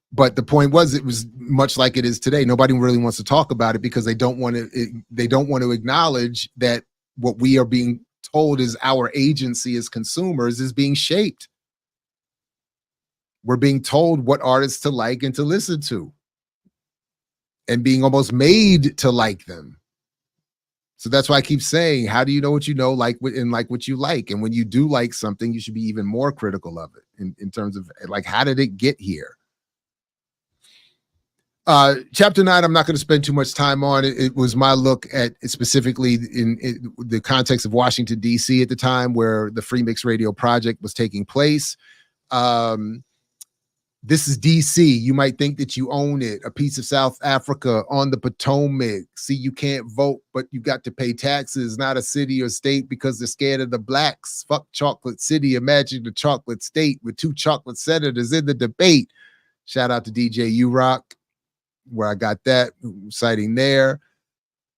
the point was, it was much like it is today. Nobody really wants to talk about it because they don't want to acknowledge that what we are being told is our agency as consumers is being shaped. We're being told what artists to like and to listen to, and being almost made to like them. So that's why I keep saying, how do you know what you know, like what you like? And when you do like something, you should be even more critical of it in terms of like, how did it get here? Chapter 9, I'm not going to spend too much time on it. It was my look at specifically in the context of Washington, D.C. at the time where the FreeMixRadio project was taking place. This is D.C. You might think that you own it, a piece of South Africa on the Potomac. See, you can't vote, but you got to pay taxes, not a city or state because they're scared of the blacks. Fuck Chocolate City. Imagine the chocolate state with 2 chocolate senators in the debate. Shout out to DJ U-Rock, where I got that, citing there.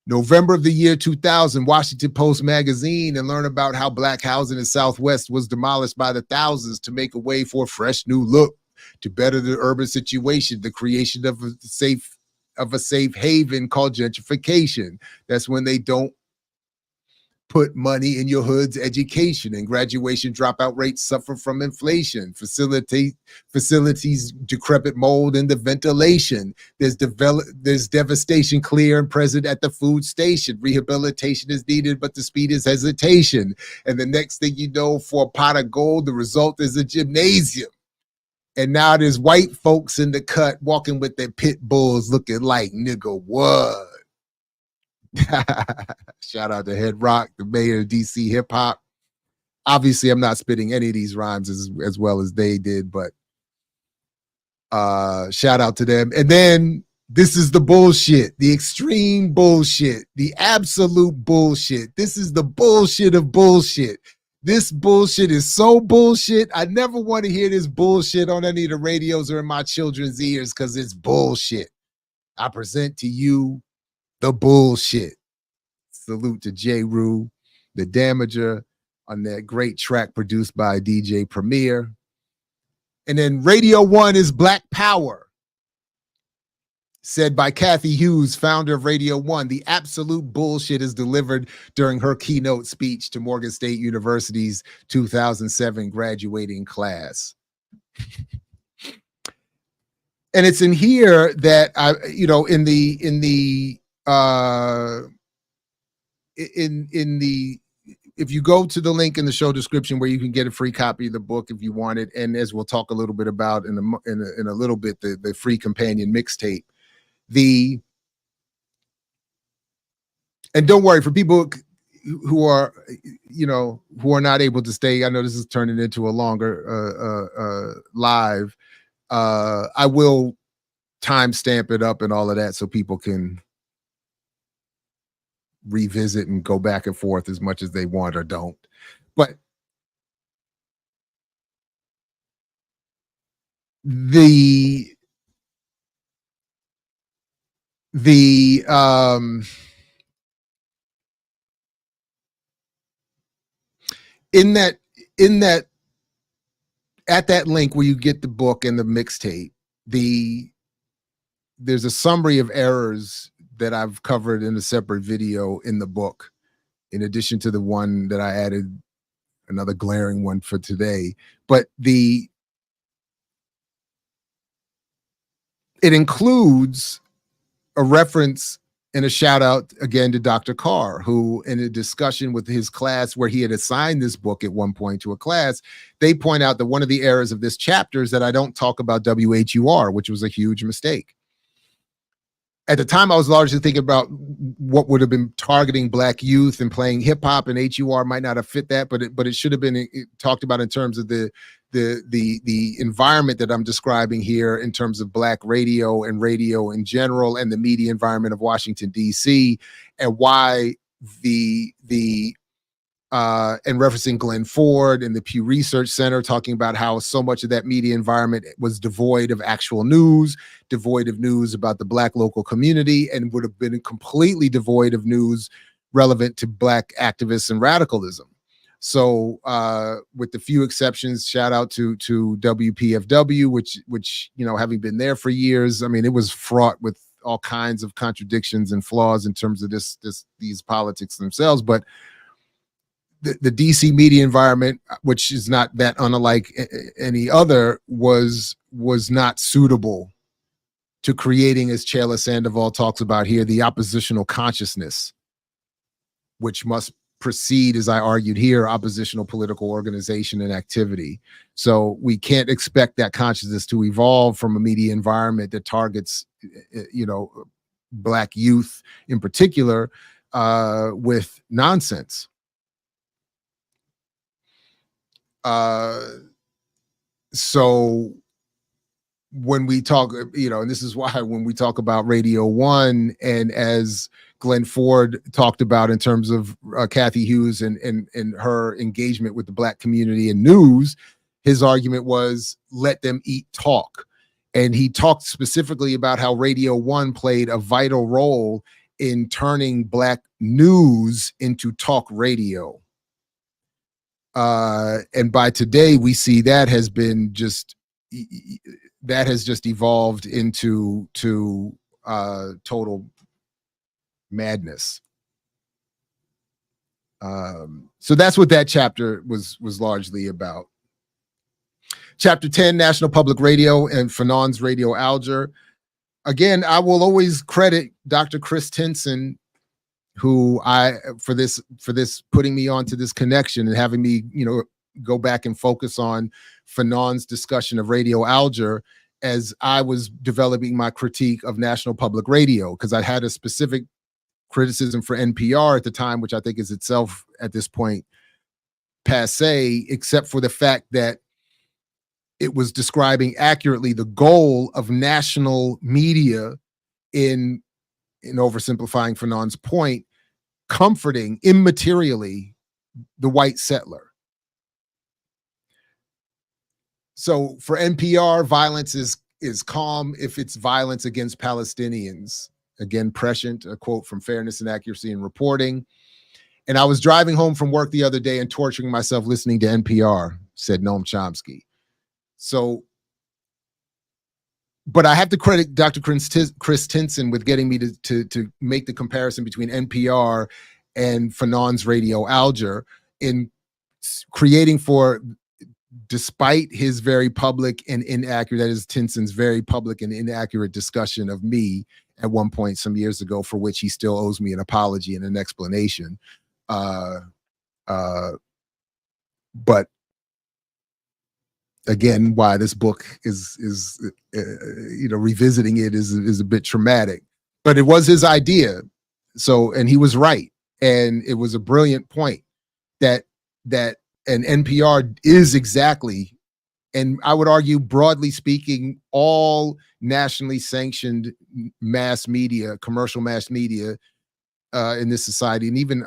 November of the year 2000, Washington Post magazine, and learn about how black housing in Southwest was demolished by the thousands to make a way for a fresh new look, to better the urban situation, the creation of a safe haven called gentrification. That's when they don't put money in your hood's education, and graduation dropout rates suffer from inflation. Facilities decrepit mold in the ventilation. There's devastation clear and present at the food station. Rehabilitation is needed, but the speed is hesitation. And the next thing you know, for a pot of gold, the result is a gymnasium. And now there's white folks in the cut walking with their pit bulls looking like, nigga, what? Shout out to Head Rock, the mayor of DC hip hop. Obviously, I'm not spitting any of these rhymes as well as they did, but shout out to them. And then this is the bullshit, the extreme bullshit, the absolute bullshit. This is the bullshit of bullshit. This bullshit is so bullshit. I never want to hear this bullshit on any of the radios or in my children's ears because it's bullshit. I present to you the bullshit. Salute to J. Rue, the Damager, on that great track produced by DJ Premier. And then Radio 1 is Black Power, said by Kathy Hughes, founder of Radio 1. The absolute bullshit is delivered during her keynote speech to Morgan State University's 2007 graduating class. And it's in here that if you go to the link in the show description where you can get a free copy of the book if you want it, and as we'll talk a little bit about in a little bit, the free companion mixtape. And don't worry, for people who are, who are not able to stay, I know this is turning into a longer live. I will timestamp it up and all of that so people can revisit and go back and forth as much as they want or don't. But in that at that link where you get the book and the mixtape, there's a summary of errors that I've covered in a separate video in the book, in addition to the one that I added, another glaring one for today. But it includes a reference and a shout out again to Dr. Carr, who in a discussion with his class where he had assigned this book at one point to a class, they point out that one of the errors of this chapter is that I don't talk about WHUR, which was a huge mistake. At the time, I was largely thinking about what would have been targeting Black youth and playing hip hop, and HUR might not have fit that, but it should have been talked about in terms of the environment that I'm describing here in terms of Black radio and radio in general, and the media environment of Washington, D.C., and why and referencing Glenn Ford and the Pew Research Center, talking about how so much of that media environment was devoid of actual news, devoid of news about the Black local community, and would have been completely devoid of news relevant to Black activists and radicalism. So with the few exceptions, shout out to WPFW, which having been there for years, I mean, it was fraught with all kinds of contradictions and flaws in terms of these politics themselves. But the DC media environment, which is not that unlike any other, was not suitable to creating, as Chela Sandoval talks about here, the oppositional consciousness, which must precede, as I argued here, oppositional political organization and activity. So we can't expect that consciousness to evolve from a media environment that targets, Black youth in particular, with nonsense. So when we talk, and this is why when we talk about Radio 1, and as Glenn Ford talked about in terms of Kathy Hughes and her engagement with the Black community in news, his argument was, let them eat talk. And he talked specifically about how Radio 1 played a vital role in turning Black news into talk radio. And by today, we see that has just evolved into total madness. So that's what that chapter was largely about. Chapter 10, National Public Radio and FANON'S Radio-ALGER. Again, I will always credit Dr. Chris Tinson, who for this putting me onto this connection and having me, go back and focus on FANON'S discussion of Radio-ALGER as I was developing my critique of National Public Radio, because I had a specific criticism for NPR at the time, which I think is itself at this point passé, except for the fact that it was describing accurately the goal of national media in oversimplifying FANON'S point, comforting immaterially the white settler. So for NPR, violence is calm if it's violence against Palestinians. Again, prescient, a quote from Fairness and Accuracy in Reporting. And I was driving home from work the other day and torturing myself listening to NPR, said Noam Chomsky. So, but I have to credit Dr. Chris Tinson with getting me to make the comparison between NPR and FANON'S Radio-ALGER in creating for, despite his very public and inaccurate, that is Tinson's very public and inaccurate discussion of me at one point some years ago, for which he still owes me an apology and an explanation. But again, why this book is revisiting it is a bit traumatic. But it was his idea, so, and he was right, and it was a brilliant point that an NPR is exactly, and I would argue, broadly speaking, all nationally sanctioned mass media, commercial mass media in this society, and even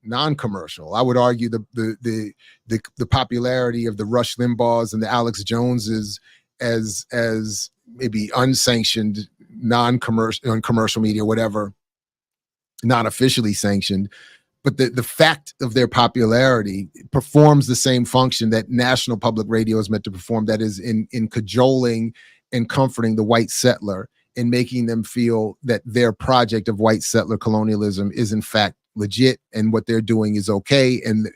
non-commercial. I would argue the popularity of the Rush Limbaughs and the Alex Joneses as maybe unsanctioned, non-commercial media, whatever, not officially sanctioned. But the fact of their popularity performs the same function that national public radio is meant to perform, that is in cajoling and comforting the white settler and making them feel that their project of white settler colonialism is in fact legit and what they're doing is okay. And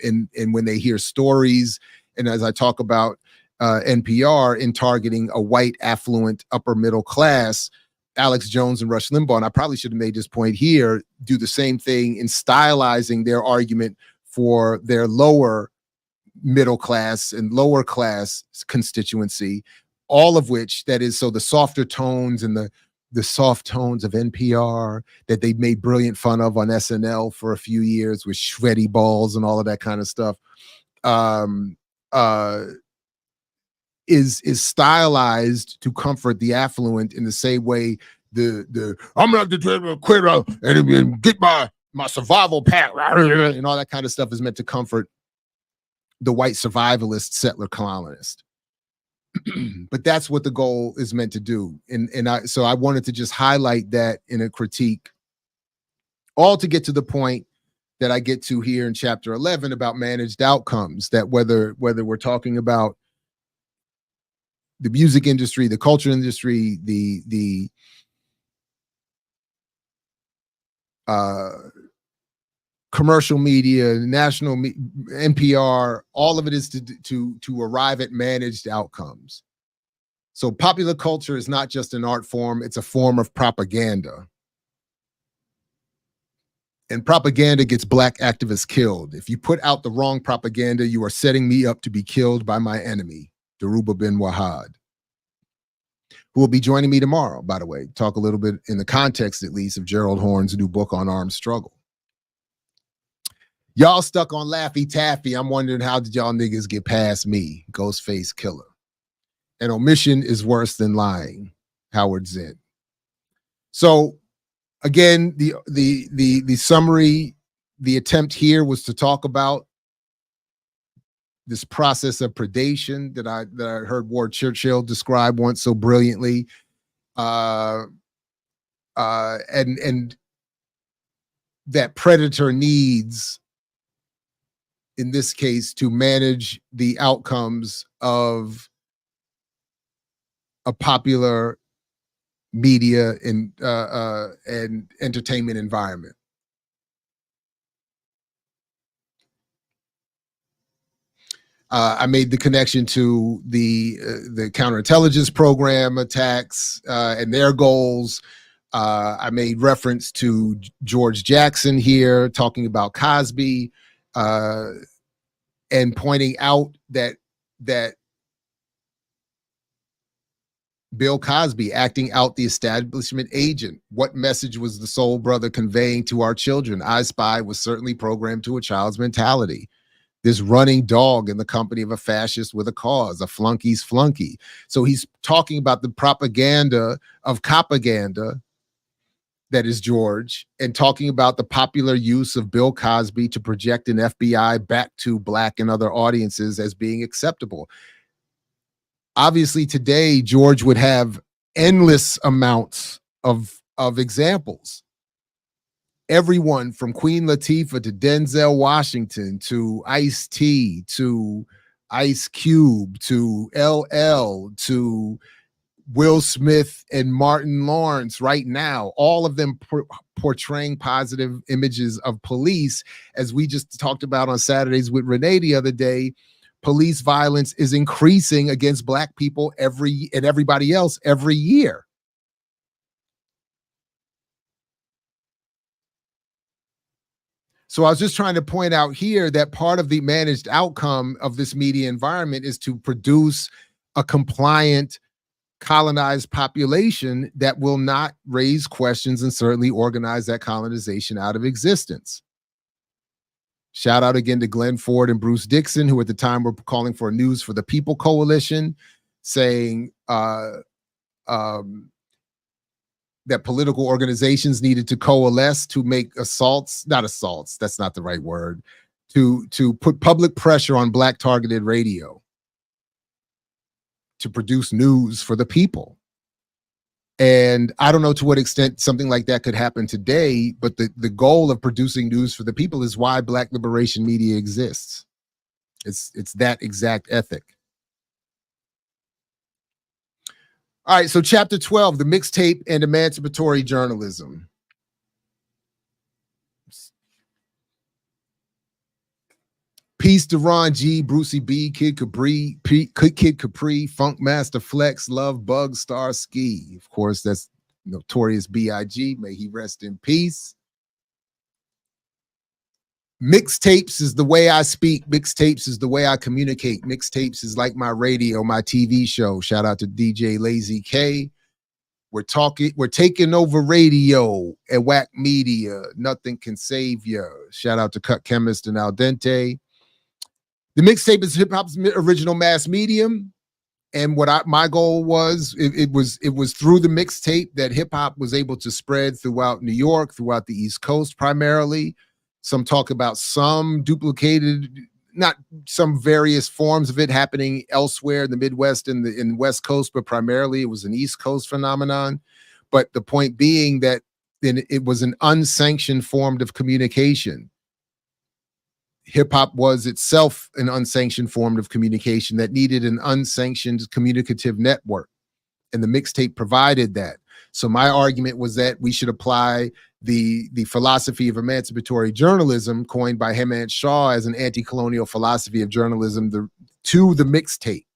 when they hear stories, and as I talk about NPR in targeting a white, affluent, upper middle class, Alex Jones and Rush Limbaugh, and I probably should have made this point here, do the same thing in stylizing their argument for their lower middle class and lower class constituency, all of which, that is, so the softer tones and the soft tones of NPR that they made brilliant fun of on SNL for a few years with shreddy balls and all of that kind of stuff, is stylized to comfort the affluent in the same way the I'm gonna have to quit and get my survival pack and all that kind of stuff is meant to comfort the white survivalist settler colonist. But that's what the goal is meant to do. So I wanted to just highlight that in a critique, all to get to the point that I get to here in chapter 11 about managed outcomes, that whether we're talking about the music industry, the culture industry, the commercial media, national NPR, all of it is to arrive at managed outcomes. So popular culture is not just an art form, it's a form of propaganda. And propaganda gets black activists killed. If you put out the wrong propaganda, you are setting me up to be killed by my enemy, Dhoruba bin Wahad, who will be joining me tomorrow, by the way, talk a little bit in the context, at least, of Gerald Horne's new book on armed struggle. Y'all stuck on Laffy Taffy. I'm wondering, how did y'all niggas get past me, Ghostface Killer? And omission is worse than lying, Howard Zinn. So again, the summary, the attempt here was to talk about this process of predation that I heard Ward Churchill describe once so brilliantly, and that predator needs, in this case, to manage the outcomes of a popular media and entertainment environment. I made the connection to the counterintelligence program attacks and their goals. I made reference to George Jackson here, talking about Cosby, and pointing out that Bill Cosby acting out the establishment agent. What message was the soul brother conveying to our children? I Spy was certainly programmed to a child's mentality. This running dog in the company of a fascist with a cause, a flunky's flunky. So he's talking about the propaganda of propaganda, that is George, and talking about the popular use of Bill Cosby to project an FBI back to black and other audiences as being acceptable. Obviously, today, George would have endless amounts of examples. Everyone from Queen Latifah to Denzel Washington to Ice-T to Ice Cube to LL to Will Smith and Martin Lawrence right now, all of them portraying positive images of police. As we just talked about on Saturdays with Renee the other day, police violence is increasing against black people and everybody else every year. So I was just trying to point out here that part of the managed outcome of this media environment is to produce a compliant, colonized population that will not raise questions and certainly organize that colonization out of existence. Shout out again to Glenn Ford and Bruce Dixon, who at the time were calling for a News for the People coalition, saying that political organizations needed to coalesce to make not assaults, that's not the right word, to put public pressure on Black targeted radio to produce news for the people. And I don't know to what extent something like that could happen today, but the goal of producing news for the people is why Black liberation media exists. It's that exact ethic. All right, so chapter 12, the mixtape and emancipatory journalism. Peace to Ron G, Brucey B, Kid Capri, Funk Master Flex, Love Bug, Star Ski. Of course, that's Notorious B.I.G. May he rest in peace. Mixtapes is the way I speak. Mixtapes is the way I communicate. Mixtapes is like my radio, my TV show. Shout out to DJ Lazy K. We're taking over radio at Whack Media. Nothing can save you. Shout out to Cut Chemist and Al Dente. The mixtape is hip hop's original mass medium. And what my goal was, it was through the mixtape that hip hop was able to spread throughout New York, throughout the East Coast primarily. Some talk about some duplicated, not some various forms of it happening elsewhere in the Midwest and in West Coast, but primarily it was an East Coast phenomenon. But the point being that it was an unsanctioned form of communication. Hip hop was itself an unsanctioned form of communication that needed an unsanctioned communicative network. And the mixtape provided that. So my argument was that we should apply the philosophy of emancipatory journalism coined by Hemant Shaw as an anti-colonial philosophy of journalism to the mixtape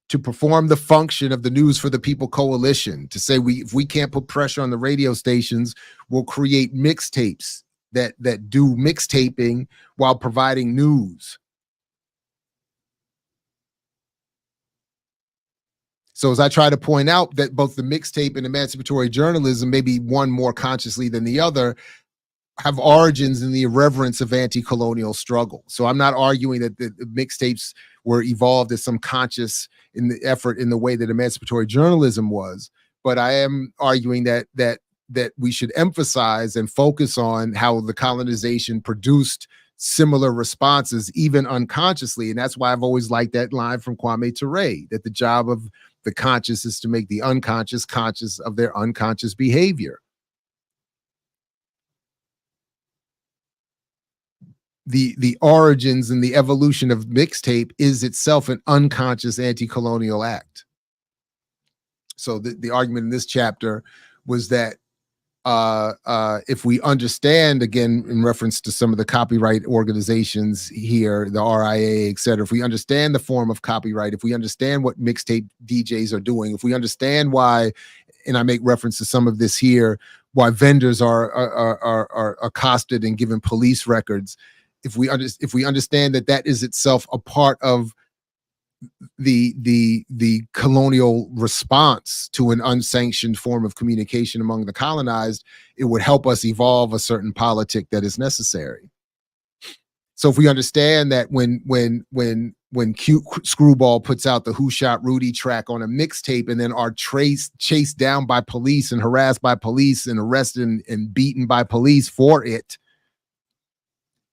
to perform the function of the News for the People coalition, to say if we can't put pressure on the radio stations, we'll create mixtapes that do mixtaping while providing news. So as I try to point out that both the mixtape and emancipatory journalism, maybe one more consciously than the other, have origins in the irreverence of anti-colonial struggle. So I'm not arguing that the mixtapes were evolved as some conscious in the effort in the way that emancipatory journalism was, but I am arguing that we should emphasize and focus on how the colonization produced similar responses, even unconsciously. And that's why I've always liked that line from Kwame Ture, that the job of the conscious is to make the unconscious conscious of their unconscious behavior. The origins and the evolution of mixtape is itself an unconscious anti-colonial act. So the argument in this chapter was that if we understand, again, in reference to some of the copyright organizations here, the RIA, et cetera, if we understand the form of copyright, if we understand what mixtape DJs are doing, if we understand why, and I make reference to some of this here, why vendors are accosted and given police records, if we understand that is itself a part of the colonial response to an unsanctioned form of communication among the colonized, it would help us evolve a certain politic that is necessary. So if we understand that when Cute Screwball puts out the Who Shot Rudy track on a mixtape and then are chased down by police and harassed by police and arrested and beaten by police for it,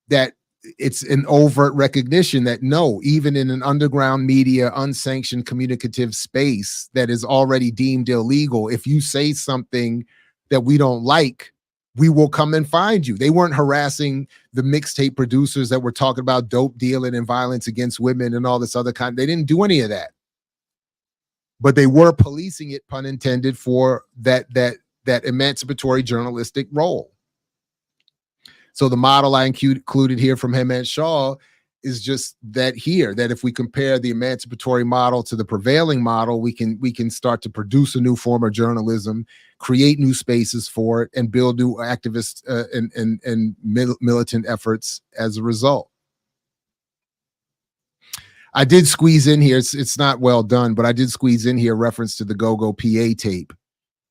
that it's an overt recognition that no, even in an underground media, unsanctioned communicative space that is already deemed illegal, if you say something that we don't like, we will come and find you. They weren't harassing the mixtape producers that were talking about dope dealing and violence against women and all this other kind. They didn't do any of that. But they were policing it, pun intended, for that emancipatory journalistic role. So the model I included here from Hemant Shaw is just that if we compare the emancipatory model to the prevailing model, we can start to produce a new form of journalism, create new spaces for it, and build new activist and militant efforts as a result. I did squeeze in here, it's not well done, but I did squeeze in here reference to the Go-Go PA tape.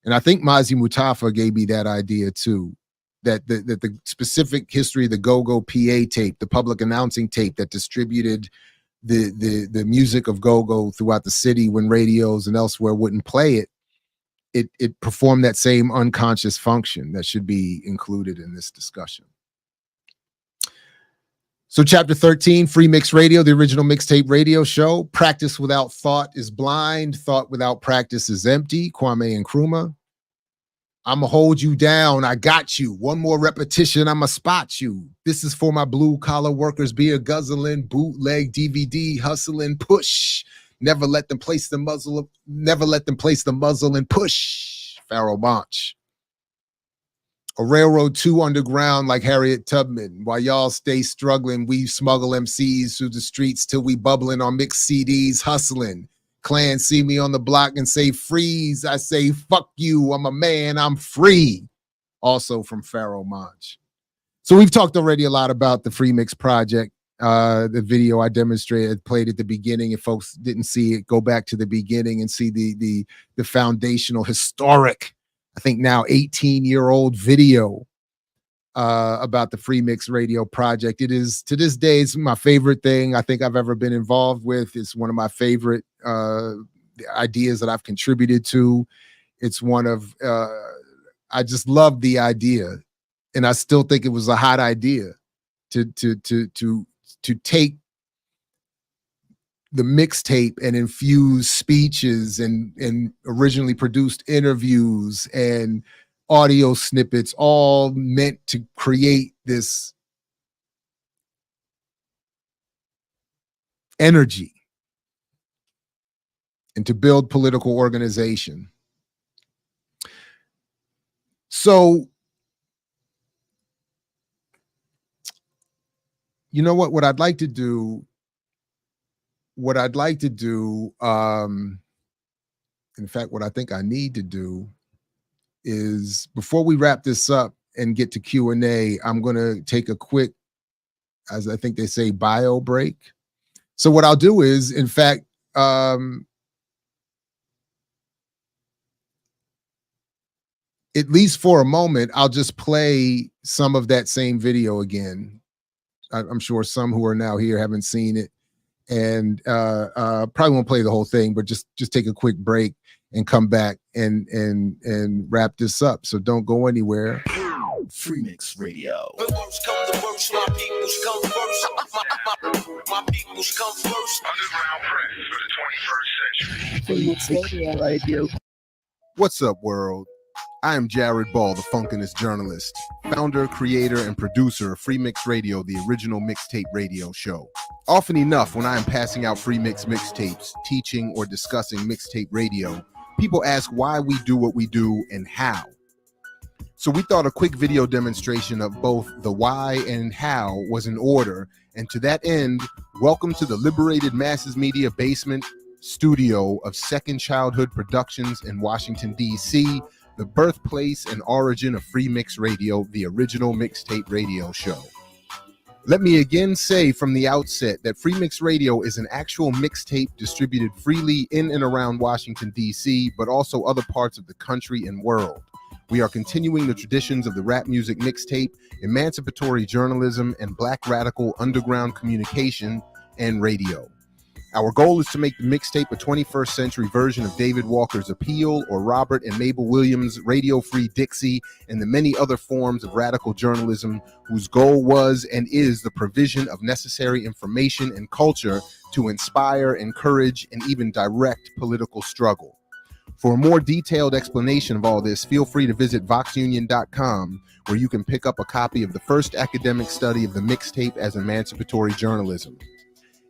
And I think Mazi Mutafa gave me that idea too. That the specific history of the Go-Go PA tape, the public announcing tape that distributed the music of Go-Go throughout the city when radios and elsewhere wouldn't play it, it performed that same unconscious function that should be included in this discussion. So chapter 13, FreeMix Radio, the original mixtape radio show. Practice without thought is blind. Thought without practice is empty. Kwame Nkrumah. I'ma hold you down. I got you. One more repetition, I'ma spot you. This is for my blue collar workers, beer guzzling, bootleg, DVD hustling, push. Never let them place the muzzle. Never let them place the muzzle and push. Pharaoh Monch. A railroad 2 underground like Harriet Tubman. While y'all stay struggling, we smuggle MCs through the streets till we bubbling on mixed CDs, hustling. Clans see me on the block and say freeze. I say fuck you. I'm a man. I'm free. Also from Pharaoh Monch. So we've talked already a lot about the FreeMix project. The video I demonstrated, played at the beginning. If folks didn't see it, go back to the beginning and see the foundational, historic, I think now 18-year-old video about the FreeMix Radio project. It is, to this day, it's my favorite thing I think I've ever been involved with. It's one of my favorite ideas that I've contributed to. It's one of, I just love the idea. And I still think it was a hot idea to take the mixtape and infuse speeches and originally produced interviews and audio snippets, all meant to create this energy and to build political organization. So, you know what I'd like to do, in fact, what I think I need to do is, before we wrap this up and get to Q&A, I'm going to take a quick, as I think they say, bio break. So what I'll do is, in fact, at least for a moment, I'll just play some of that same video again. I'm sure some who are now here haven't seen it, and probably won't play the whole thing, but just take a quick break and come back and wrap this up. So don't go anywhere. FreeMix Radio. When worse come to worse, my peoples come first. My peoples come first. Underground press for the 21st century. FreeMix Radio. What's up, world? I am Jared Ball, the Funkinist journalist, founder, creator, and producer of FreeMix Radio, the original mixtape radio show. Often enough, when I am passing out FreeMix mixtapes, teaching or discussing mixtape radio, people ask why we do what we do and how. So we thought a quick video demonstration of both the why and how was in order, and to that end, welcome to the Liberated Masses Media basement studio of Second Childhood Productions in Washington, D.C., the birthplace and origin of FreeMix Radio, the original mixtape radio show. Let me again say from the outset that FreeMix Radio is an actual mixtape distributed freely in and around Washington, D.C., but also other parts of the country and world. We are continuing the traditions of the rap music mixtape, emancipatory journalism, and black radical underground communication and radio. Our goal is to make the mixtape a 21st century version of David Walker's Appeal or Robert and Mabel Williams' Radio Free Dixie and the many other forms of radical journalism whose goal was and is the provision of necessary information and culture to inspire, encourage, and even direct political struggle. For a more detailed explanation of all this, feel free to visit voxunion.com, where you can pick up a copy of the first academic study of the mixtape as emancipatory journalism.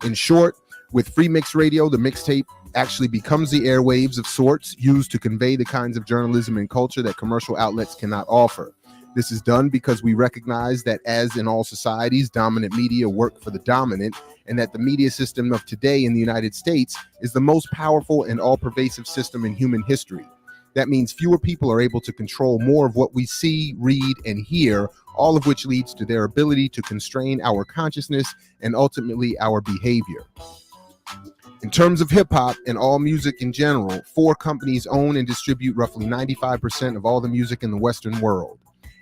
In short, with FreeMix Radio, the mixtape actually becomes the airwaves of sorts used to convey the kinds of journalism and culture that commercial outlets cannot offer. This is done because we recognize that, as in all societies, dominant media work for the dominant, and that the media system of today in the United States is the most powerful and all-pervasive system in human history. That means fewer people are able to control more of what we see, read, and hear, all of which leads to their ability to constrain our consciousness and ultimately our behavior. In terms of hip-hop and all music in general, 4 companies own and distribute roughly 95% of all the music in the Western world.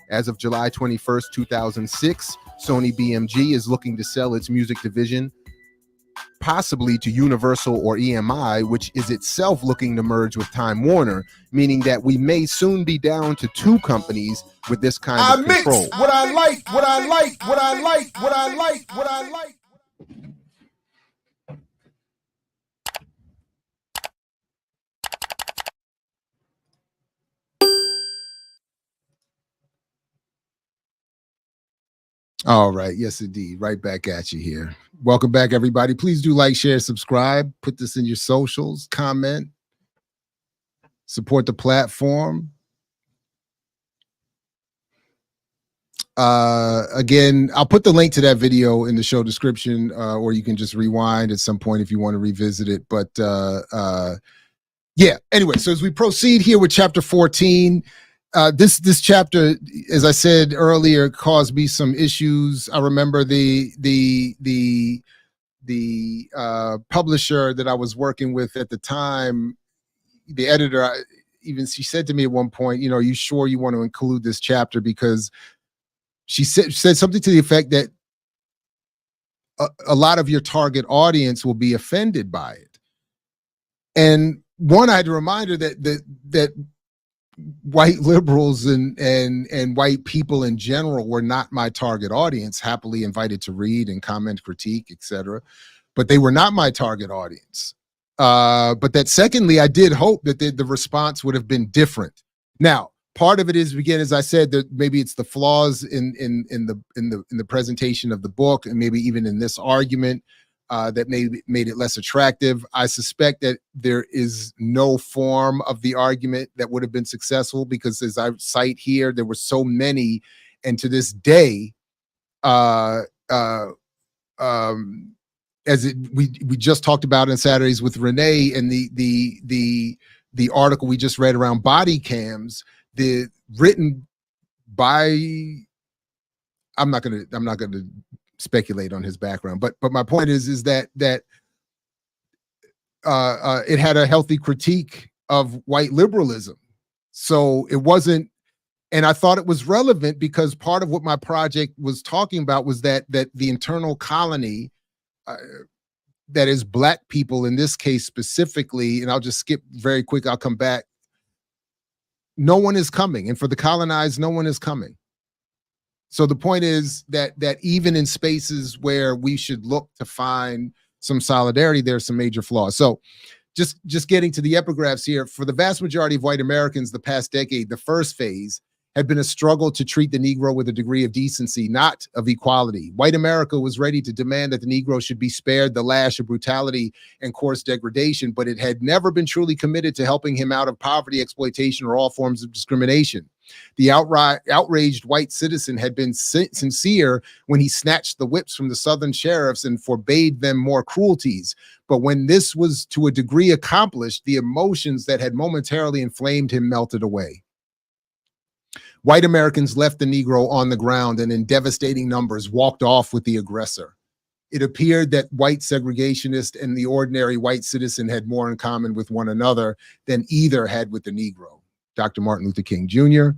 As of July 21st, 2006, Sony BMG is looking to sell its music division, possibly to Universal or EMI, which is itself looking to merge with Time Warner, meaning that we may soon be down to 2 companies with this kind of control. Mix what I like, what I like, what I like, what I like, what I like. All right. Yes, indeed. Right back at you here. Welcome back, everybody. Please do like, share, subscribe. Put this in your socials. Comment. Support the platform. Again, I'll put the link to that video in the show description, or you can just rewind at some point if you want to revisit it. But yeah, anyway, so as we proceed here with chapter 14, this chapter, as I said earlier, caused me some issues. I remember the publisher that I was working with at the time, the editor, she said to me at one point, you know, are you sure you want to include this chapter? Because she said something to the effect that a lot of your target audience will be offended by it. And one, I had to remind her that white liberals and white people in general were not my target audience, happily invited to read and comment, critique, etc. But they were not my target audience. But that secondly, I did hope that the response would have been different. Now, part of it is, again, as I said, that maybe it's the flaws in the presentation of the book, and maybe even in this argument, that made it less attractive. I suspect that there is no form of the argument that would have been successful, because as I cite here, there were so many, and to this day, we just talked about in Saturdays with Renee, and the article we just read around body cams, written by, I'm not gonna speculate on his background, but my point is that it had a healthy critique of white liberalism. So it wasn't, and I thought it was relevant because part of what my project was talking about was that the internal colony, that is Black people in this case specifically, and I'll just skip very quick, I'll come back. No one is coming, and for the colonized, no one is coming. So the point is that even in spaces where we should look to find some solidarity, there's some major flaws. So just getting to the epigraphs here, for the vast majority of white Americans the past decade, the first phase had been a struggle to treat the Negro with a degree of decency, not of equality. White America was ready to demand that the Negro should be spared the lash of brutality and coarse degradation, but it had never been truly committed to helping him out of poverty, exploitation, or all forms of discrimination. The outraged white citizen had been sincere when he snatched the whips from the Southern sheriffs and forbade them more cruelties. But when this was to a degree accomplished, the emotions that had momentarily inflamed him melted away. White Americans left the Negro on the ground and in devastating numbers walked off with the aggressor. It appeared that white segregationists and the ordinary white citizen had more in common with one another than either had with the Negro. Dr. Martin Luther King Jr.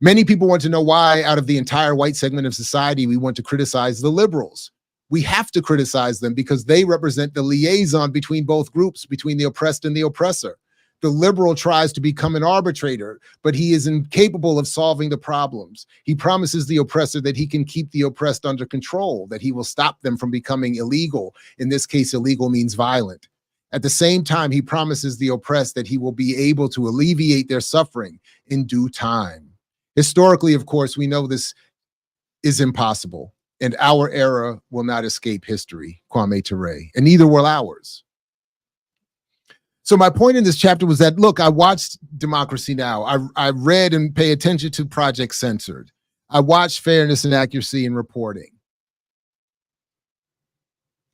Many people want to know why, out of the entire white segment of society, we want to criticize the liberals. We have to criticize them because they represent the liaison between both groups, between the oppressed and the oppressor. The liberal tries to become an arbitrator, but he is incapable of solving the problems. He promises the oppressor that he can keep the oppressed under control, that he will stop them from becoming illegal. In this case, illegal means violent. At the same time, he promises the oppressed that he will be able to alleviate their suffering in due time. Historically, of course, we know this is impossible, and our era will not escape history, Kwame Ture, and neither will ours. So my point in this chapter was that, look, I watched Democracy Now! I read and pay attention to Project Censored. I watched Fairness and Accuracy in Reporting.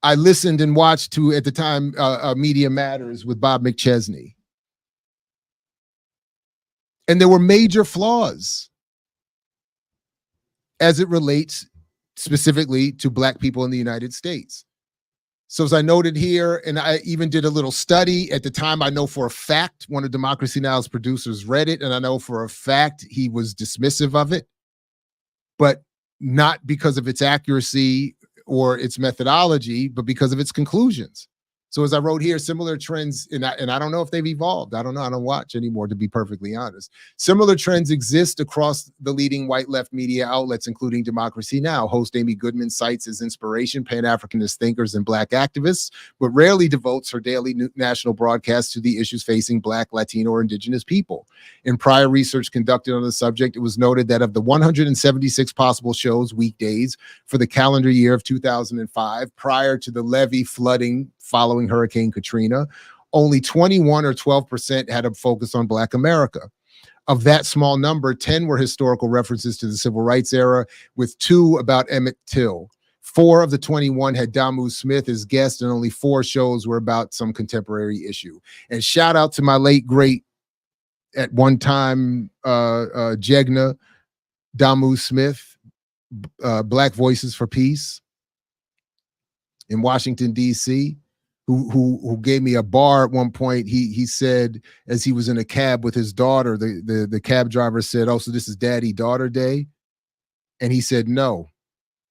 I listened and watched to, at the time, Media Matters with Bob McChesney. And there were major flaws as it relates specifically to Black people in the United States. So as I noted here, and I even did a little study at the time, I know for a fact one of Democracy Now!'s producers read it, and I know for a fact he was dismissive of it, but not because of its accuracy or its methodology, but because of its conclusions. So as I wrote here, similar trends, and I don't know if they've evolved. I don't know. I don't watch anymore, to be perfectly honest. Similar trends exist across the leading white left media outlets, including Democracy Now! Host Amy Goodman cites as inspiration Pan-Africanist thinkers and Black activists, but rarely devotes her daily national broadcast to the issues facing Black, Latino, or Indigenous people. In prior research conducted on the subject, it was noted that of the 176 possible shows weekdays for the calendar year of 2005, prior to the levee flooding following Hurricane Katrina, only 21 or 12% had a focus on Black America. Of that small number, 10 were historical references to the civil rights era, with 2 about Emmett Till. 4 of the 21 had Damu Smith as guest, and only 4 shows were about some contemporary issue. And shout out to my late great, at one time, Jegna, Damu Smith, Black Voices for Peace in Washington, D.C., who gave me a bar at one point. He said, as he was in a cab with his daughter, the cab driver said, "Oh, so this is daddy-daughter day?" And he said, "No."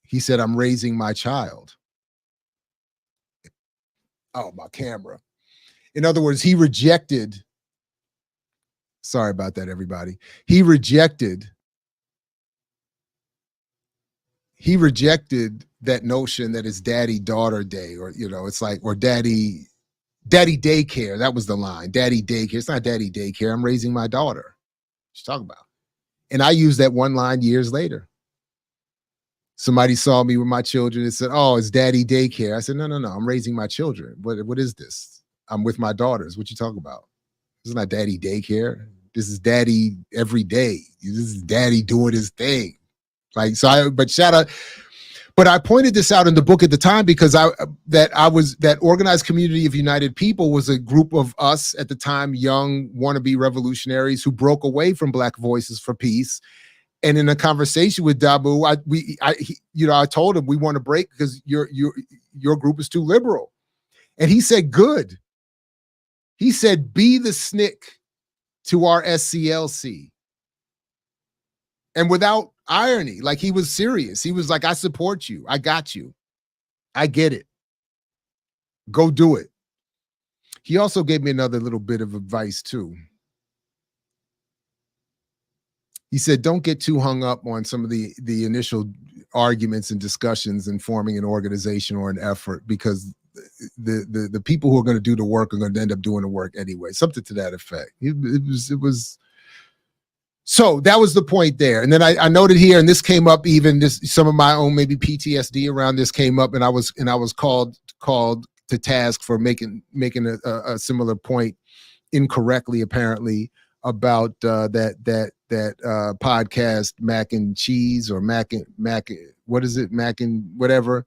He said, "I'm raising my child." Oh, my camera. In other words, he rejected, sorry about that, everybody. He rejected that notion that it's daddy-daughter day, or, you know, it's like, or daddy daycare. That was the line. Daddy daycare. It's not daddy daycare. I'm raising my daughter. What you talking about? And I used that one line years later. Somebody saw me with my children and said, "Oh, it's daddy daycare." I said, no, I'm raising my children. What is this? I'm with my daughters. What you talking about? This is not daddy daycare. This is daddy every day. This is daddy doing his thing. Like, so but I pointed this out in the book at the time because that Organized Community of United People was a group of us at the time, young wannabe revolutionaries who broke away from Black Voices for Peace. And in a conversation with Dabu, I told him we want to break because your group is too liberal. And he said, "Good." He said, "Be the SNCC to our SCLC." And without irony, like, he was serious. He was like, "I support you. I got you. I get it. Go do it." He also gave me another little bit of advice too. He said, "Don't get too hung up on some of the initial arguments and discussions in forming an organization or an effort, because the people who are going to do the work are going to end up doing the work anyway." Something to that effect. It was. So that was the point there. And then I noted here, and this came up, even some of my own maybe PTSD around this came up, and I was called to task for making a similar point incorrectly, apparently, about that podcast Mac and Cheese, or Mac what is it, Mac and whatever,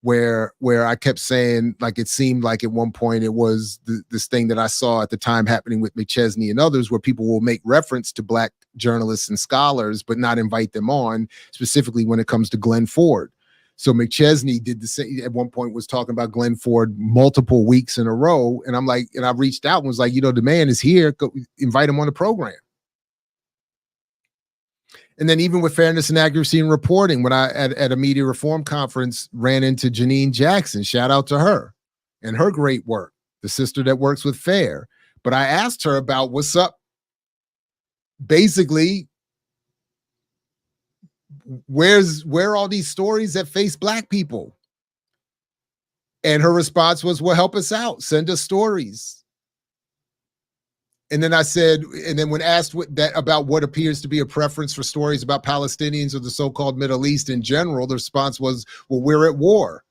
where I kept saying, like, it seemed like at one point it was this thing that I saw at the time happening with McChesney and others, where people will make reference to Black journalists and scholars but not invite them on, specifically when it comes to Glenn Ford. So McChesney did the same. At one point was talking about Glenn Ford multiple weeks in a row, and I'm like, and I reached out and was like, the man is here, go invite him on the program. And then even with Fairness and Accuracy in Reporting, when I at a media reform conference ran into Janine Jackson, shout out to her and her great work, the sister that works with FAIR. But I asked her about what's up, basically, where are all these stories that face Black people? And her response was, "Well, help us out, send us stories." And then I said, and then when asked about what appears to be a preference for stories about Palestinians or the so-called Middle East in general, the response was, "Well, we're at war."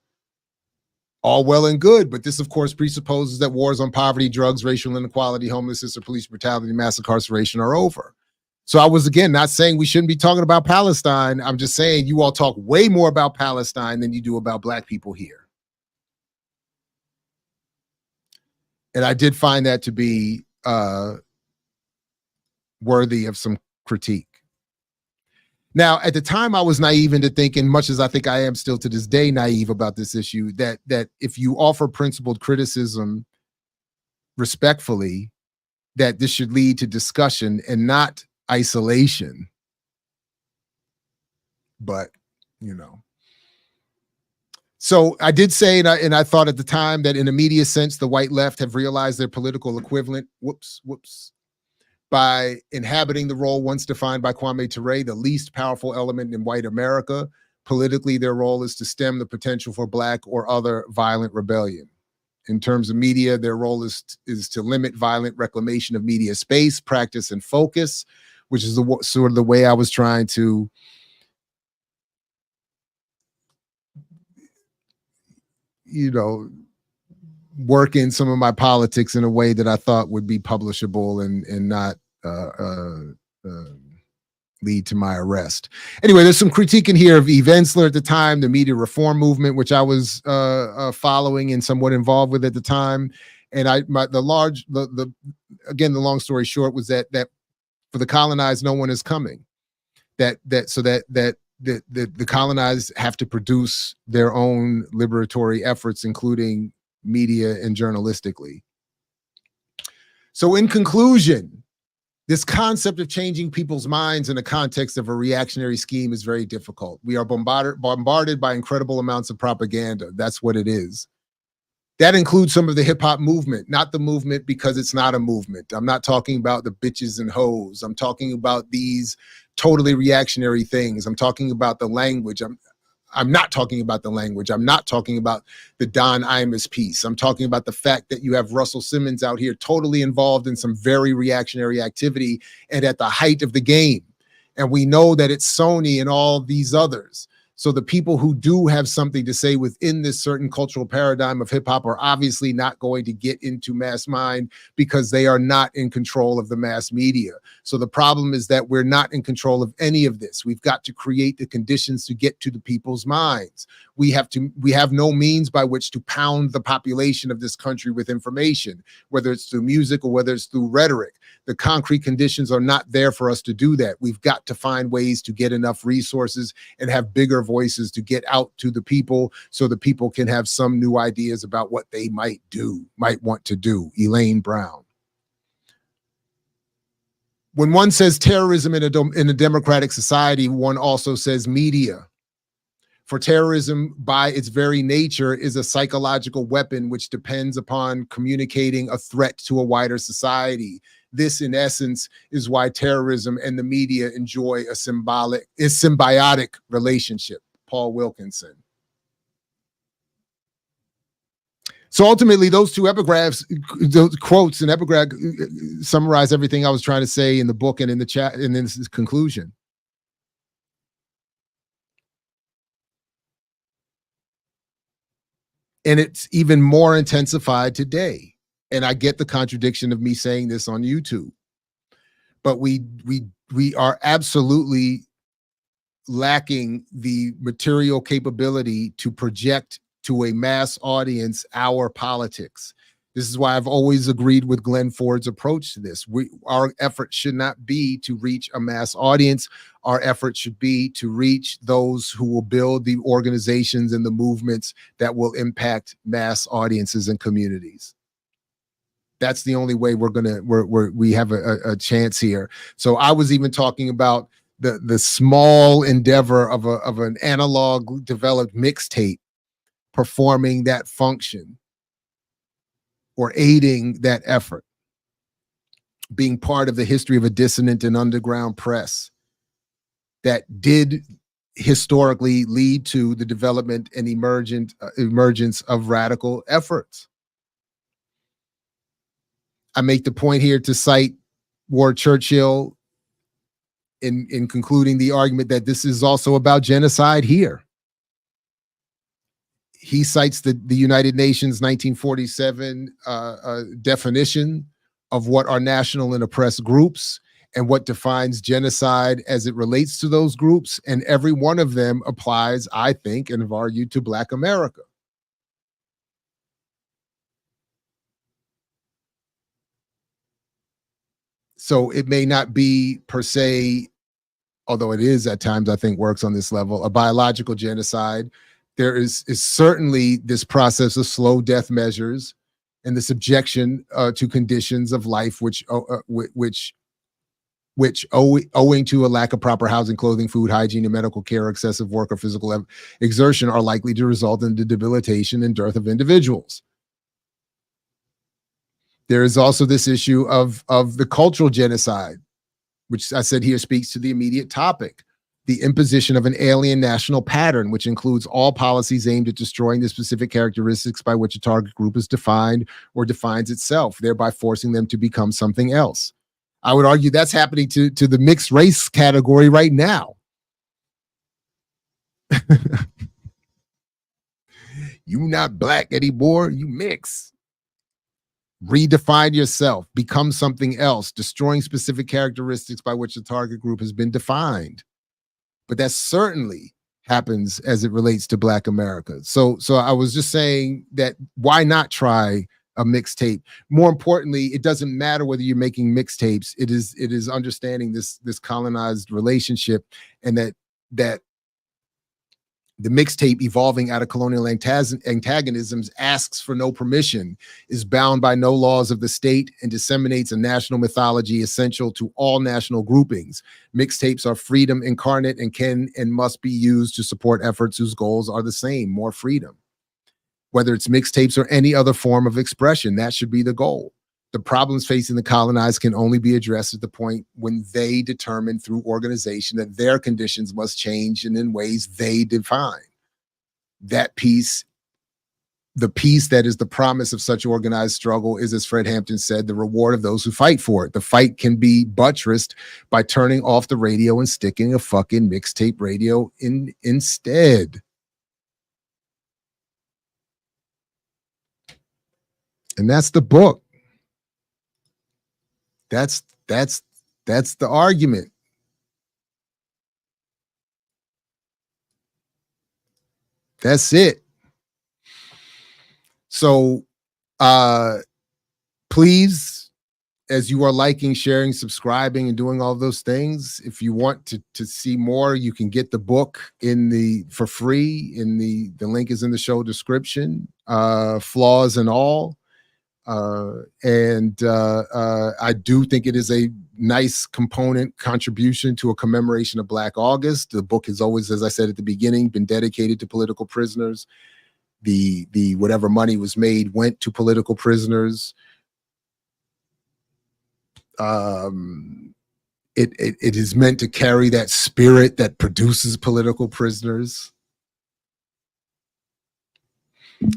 All well and good, but this, of course, presupposes that wars on poverty, drugs, racial inequality, homelessness, or police brutality, mass incarceration are over. So I was, again, not saying we shouldn't be talking about Palestine. I'm just saying you all talk way more about Palestine than you do about Black people here. And I did find that to be worthy of some critique. Now, at the time, I was naive into thinking, much as I think I am still to this day naive about this issue, that if you offer principled criticism respectfully, that this should lead to discussion and not isolation. But, you know. So I did say, and I thought at the time that in a media sense, the white left have realized their political equivalent, by inhabiting the role once defined by Kwame Ture, the least powerful element in white America. Politically, their role is to stem the potential for Black or other violent rebellion. In terms of media, their role is to limit violent reclamation of media space, practice, and focus, which is sort of the way I was trying to work in some of my politics in a way that I thought would be publishable and not lead to my arrest. Anyway, there's some critique in here of Eve Ensler at the time, the media reform movement, which I was following and somewhat involved with at the time. And the long story short was that for the colonized, no one is coming. The colonized have to produce their own liberatory efforts, including media and journalistically. So in conclusion, this concept of changing people's minds in the context of a reactionary scheme is very difficult. We are bombarded by incredible amounts of propaganda. That's what it is. That includes some of the hip hop movement, not the movement because it's not a movement. I'm not talking about the bitches and hoes. I'm talking about these totally reactionary things. I'm talking about the language. I'm not talking about the language. I'm not talking about the Don Imus piece. I'm talking about the fact that you have Russell Simmons out here totally involved in some very reactionary activity and at the height of the game. And we know that it's Sony and all these others. So the people who do have something to say within this certain cultural paradigm of hip hop are obviously not going to get into mass mind because they are not in control of the mass media. So the problem is that we're not in control of any of this. We've got to create the conditions to get to the people's minds. We have no means by which to pound the population of this country with information, whether it's through music or whether it's through rhetoric. The concrete conditions are not there for us to do that. We've got to find ways to get enough resources and have bigger voices to get out to the people so the people can have some new ideas about what they might want to do. Elaine Brown. When one says terrorism in a democratic society, one also says media. For terrorism, by its very nature, is a psychological weapon which depends upon communicating a threat to a wider society. This, in essence, is why terrorism and the media enjoy a symbiotic relationship. Paul Wilkinson. So ultimately, those two epigraphs, those quotes and epigraph summarize everything I was trying to say in the book and in the chat and in this conclusion. And it's even more intensified today. And I get the contradiction of me saying this on YouTube. But we are absolutely lacking the material capability to project to a mass audience our politics. This is why I've always agreed with Glenn Ford's approach to this. Our effort should not be to reach a mass audience. Our effort should be to reach those who will build the organizations and the movements that will impact mass audiences and communities. That's the only way we have a chance here. So I was even talking about the small endeavor of an analog developed mixtape performing that function or aiding that effort, being part of the history of a dissonant and underground press that did historically lead to the development and emergence of radical efforts. I make the point here to cite Ward Churchill in concluding the argument that this is also about genocide here. He cites the United Nations 1947 definition of what are national and oppressed groups and what defines genocide as it relates to those groups. And every one of them applies, I think, and have argued, to Black America. So it may not be per se, although it is at times, I think, works on this level, a biological genocide. There is certainly this process of slow death measures and the subjection to conditions of life, which owing to a lack of proper housing, clothing, food, hygiene, and medical care, excessive work, or physical exertion, are likely to result in the debilitation and dearth of individuals. There is also this issue of the cultural genocide, which I said here speaks to the immediate topic. The imposition of an alien national pattern, which includes all policies aimed at destroying the specific characteristics by which a target group is defined or defines itself, thereby forcing them to become something else. I would argue that's happening to the mixed race category right now. You not Black anymore, you mix. Redefine yourself, become something else, destroying specific characteristics by which the target group has been defined. But that certainly happens as it relates to Black America. So I was just saying that why not try a mixtape? More importantly, it doesn't matter whether you're making mixtapes. It is understanding this colonized relationship, and that the mixtape, evolving out of colonial antagonisms, asks for no permission, is bound by no laws of the state, and disseminates a national mythology essential to all national groupings. Mixtapes are freedom incarnate and can and must be used to support efforts whose goals are the same: more freedom. Whether it's mixtapes or any other form of expression, that should be the goal. The problems facing the colonized can only be addressed at the point when they determine through organization that their conditions must change and in ways they define. That peace, the peace that is the promise of such organized struggle, is, as Fred Hampton said, the reward of those who fight for it. The fight can be buttressed by turning off the radio and sticking a fucking mixtape radio instead. And that's the book. That's the argument. That's it. So please, as you are liking, sharing, subscribing, and doing all those things, if you want to see more, you can get the book for free. The link is in the show description. Flaws and all. I do think it is a nice contribution to a commemoration of Black August. The book has always, as I said at the beginning, been dedicated to political prisoners. The whatever money was made went to political prisoners. It is meant to carry that spirit that produces political prisoners.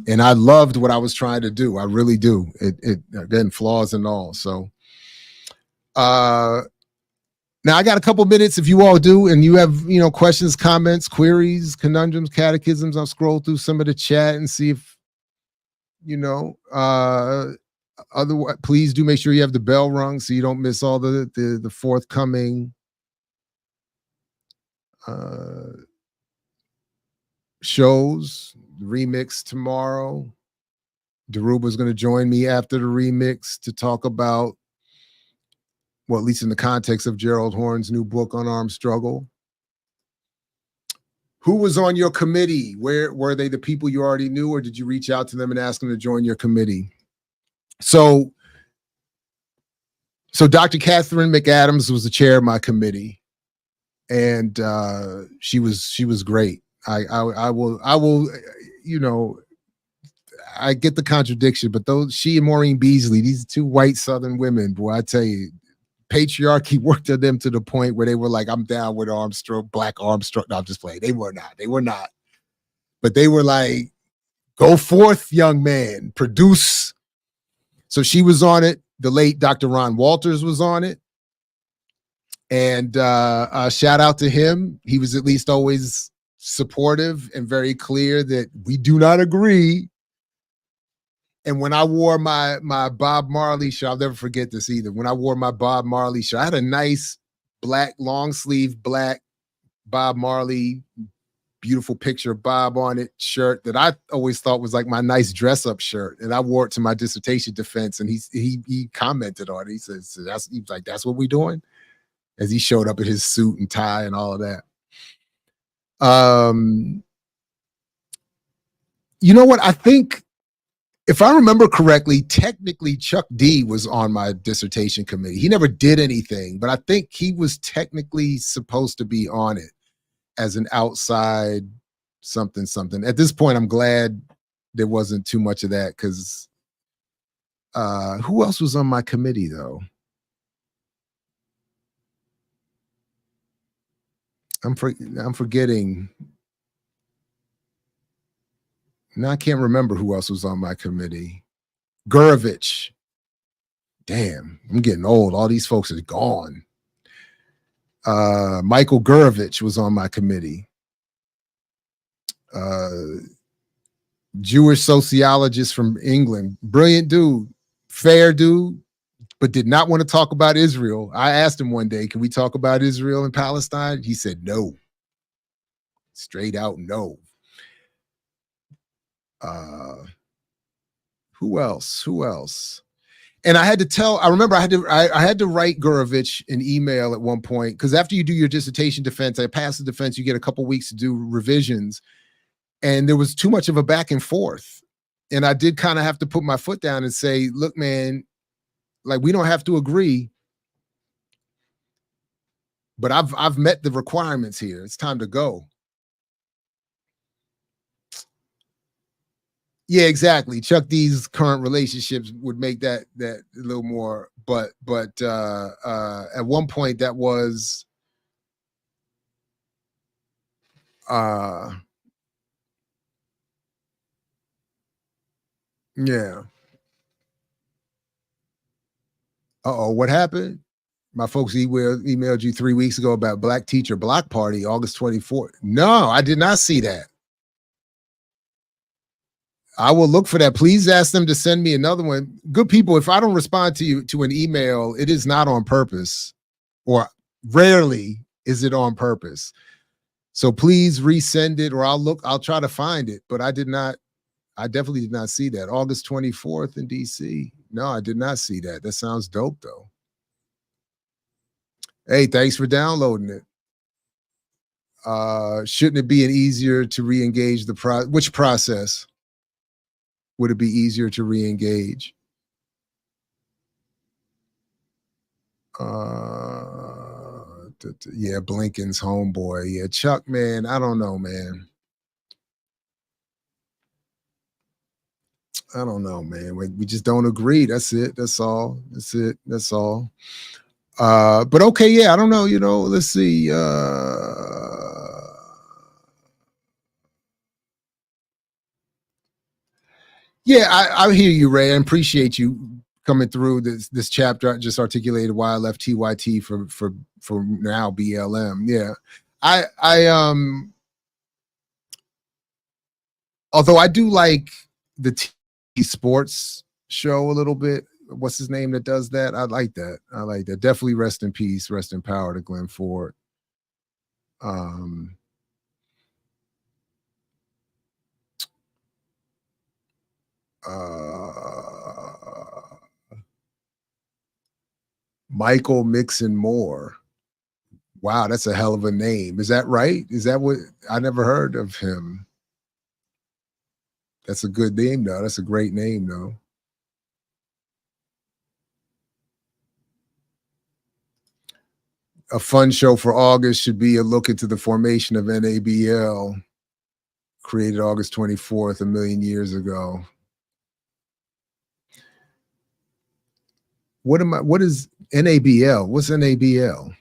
And I loved what I was trying to do. I really do. It again, flaws and all. So now I got a couple minutes if you all do, and you have, questions, comments, queries, conundrums, catechisms. I'll scroll through some of the chat and see if, otherwise, please do make sure you have the bell rung so you don't miss all the forthcoming shows. The remix tomorrow. Daruba's going to join me after the remix to talk about, well, at least in the context of Gerald Horne's new book, Unarmed Struggle. Who was on your committee? Where were they? The people you already knew, or did you reach out to them and ask them to join your committee? So Dr. Catherine McAdams was the chair of my committee, and she was great. I will, I get the contradiction, but she and Maureen Beasley, these two white Southern women, boy, I tell you, patriarchy worked on them to the point where they were like, I'm down with Black Armstrong. No, I'm just playing. They were not. But they were like, go forth, young man, produce. So she was on it. The late Dr. Ron Walters was on it. And shout out to him. He was at least always supportive and very clear that we do not agree. And when I wore my Bob Marley shirt, I'll never forget this either. When I wore my Bob Marley shirt, I had a nice black, long sleeve, black Bob Marley, beautiful picture of Bob on it shirt that I always thought was like my nice dress up shirt. And I wore it to my dissertation defense, and he commented on it. He says, he was like, that's what we doing? As he showed up in his suit and tie and all of that. You know what? I think, if I remember correctly, technically Chuck D was on my dissertation committee. He never did anything, but I think he was technically supposed to be on it as an outside something. At this point, I'm glad there wasn't too much of that, because who else was on my committee though? I'm forgetting. Now I can't remember who else was on my committee. Gurevich. Damn, I'm getting old. All these folks are gone. Michael Gurevich was on my committee. Jewish sociologist from England. Brilliant dude. Fair dude, but did not want to talk about Israel. I asked him one day, can we talk about Israel and Palestine? He said no. Straight out no. Who else? And I remember I had to write Gurevich an email at one point, because after you do your dissertation defense, I pass the defense, you get a couple weeks to do revisions. And there was too much of a back and forth. And I did kind of have to put my foot down and say, look, man, like, we don't have to agree, but I've met the requirements here. It's time to go. Yeah, exactly. Chuck D's current relationships would make that a little more, but at one point that was yeah. Uh-oh, what happened? My folks emailed you 3 weeks ago about Black Teacher Block Party, August 24th. No, I did not see that. I will look for that. Please ask them to send me another one. Good people, if I don't respond to you to an email, it is not on purpose, or rarely is it on purpose. So please resend it, or I'll try to find it. But I definitely did not see that. August 24th in DC. No, I did not see that. That sounds dope though. Hey, thanks for downloading it. Shouldn't it be easier to re-engage which process? Would it be easier to re-engage? Yeah, Blinken's homeboy. Yeah, Chuck, man, I don't know, man. I don't know, man. We just don't agree. That's it. That's all. That's it. That's all. But okay, yeah, I don't know, let's see. Yeah, I hear you, Ray. I appreciate you coming through this chapter. I just articulated why I left TYT for now BLM. Yeah. Although I do like the T Sports show a little bit. What's his name that does that? I like that. Definitely rest in peace, rest in power to Glenn Ford. Michael Mixon Moore. Wow, that's a hell of a name. Is that right? Is that what? I never heard of him. That's a good name, though. That's a great name, though. A fun show for August should be a look into the formation of NABL, created August 24th, a million years ago. What is NABL? What's NABL?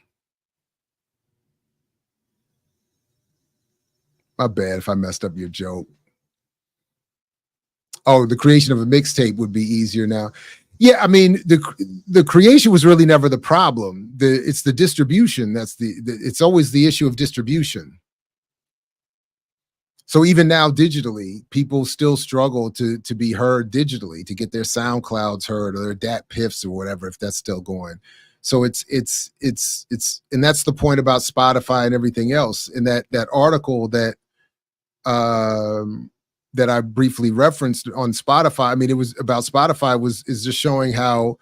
My bad if I messed up your joke. Oh, the creation of a mixtape would be easier now. Yeah, I mean, the creation was really never the problem. It's the distribution. It's always the issue of distribution. So even now digitally, people still struggle to be heard digitally, to get their SoundClouds heard or their DAT Piffs or whatever, if that's still going. So it's and that's the point about Spotify and everything else. In that article that that I briefly referenced on Spotify, I mean, it was about Spotify is just showing how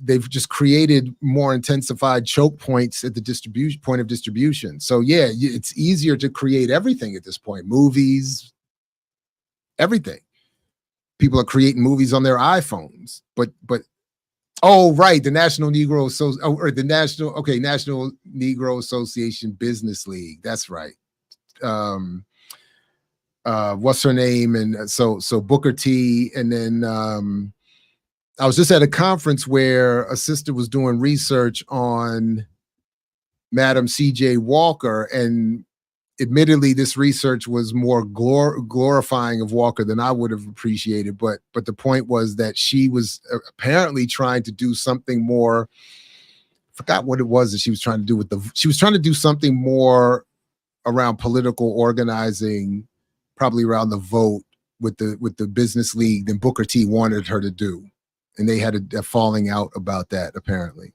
they've just created more intensified choke points at the point of distribution. So yeah, it's easier to create everything at this point, movies, everything. People are creating movies on their iPhones, but oh, right, the National Negro National Negro Association Business League. That's right. What's her name? And so Booker T, and then I was just at a conference where a sister was doing research on Madam C.J. Walker, and admittedly, this research was more glorifying of Walker than I would have appreciated. But the point was that she was apparently trying to do something more. I forgot what it was that she was trying to do she was trying to do something more around political organizing, probably around the vote with the business league than Booker T wanted her to do. And they had a falling out about that, apparently.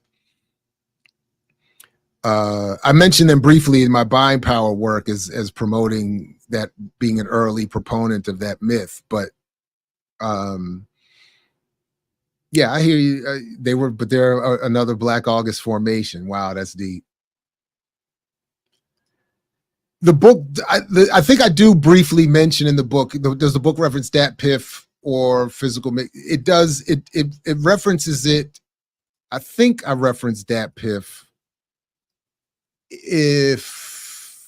I mentioned them briefly in my buying power work as promoting that, being an early proponent of that myth. But yeah, I hear you. They're another Black August formation. Wow, that's deep. The book, I think I do briefly mention in the book, does the book reference Dat Piff or physical mix? It does. It references it. I think I referenced Dat Piff. If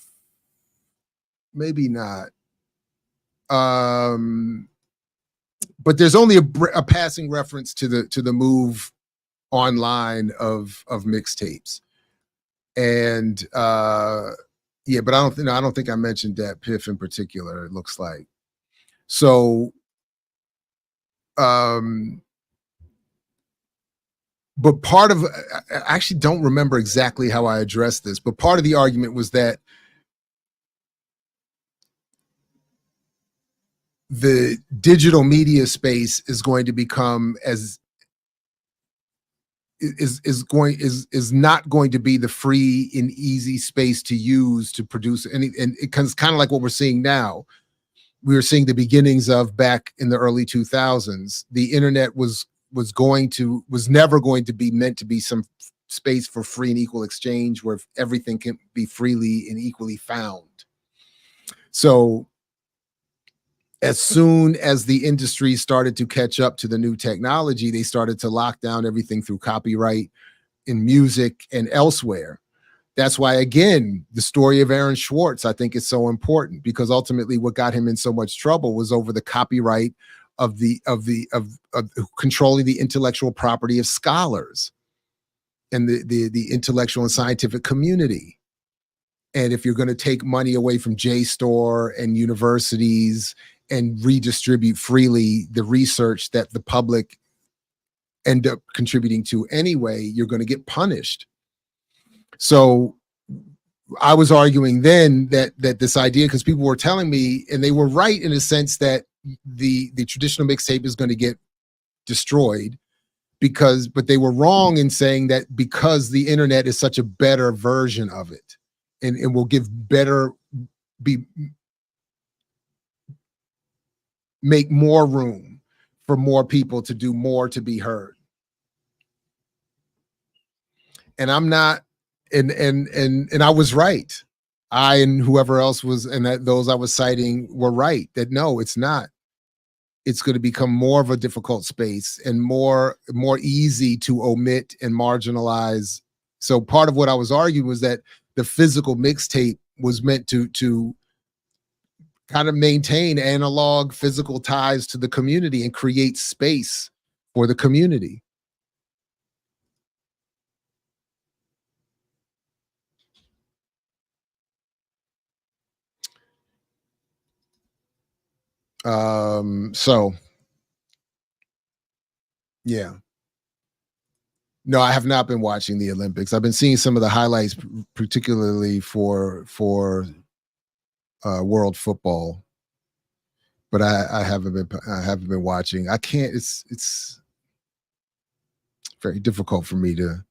maybe not. But there's only a passing reference to the move online of mixtapes. And yeah, but I don't think I mentioned Dat Piff in particular, it looks like. So but part of, I actually don't remember exactly how I addressed this, but part of the argument was that the digital media space is going to become is not going to be the free and easy space to use to produce any, and it's kind of like what we're seeing now. We were seeing the beginnings of back in the early 2000s. The internet was never going to be meant to be some space for free and equal exchange where everything can be freely and equally found. So as soon as the industry started to catch up to the new technology, they started to lock down everything through copyright in music and elsewhere. That's why, again, the story of Aaron Swartz, I think, is so important, because ultimately what got him in so much trouble was over the copyright of controlling the intellectual property of scholars and the intellectual and scientific community. And if you're going to take money away from JSTOR and universities and redistribute freely the research that the public end up contributing to anyway, you're going to get punished. So I was arguing then that this idea, because people were telling me, and they were right in a sense, that the traditional mixtape is going to get destroyed, but they were wrong in saying that because the internet is such a better version of it, and will make more room for more people to do more to be heard. And I'm not, and I was right. I and whoever else was, and those I was citing were right, that no, it's not. It's going to become more of a difficult space and more easy to omit and marginalize. So part of what I was arguing was that the physical mixtape was meant to kind of maintain analog physical ties to the community and create space for the community. So yeah. No, I have not been watching the Olympics. I've been seeing some of the highlights, particularly for world football, but I haven't been watching. I can't. It's very difficult for me to.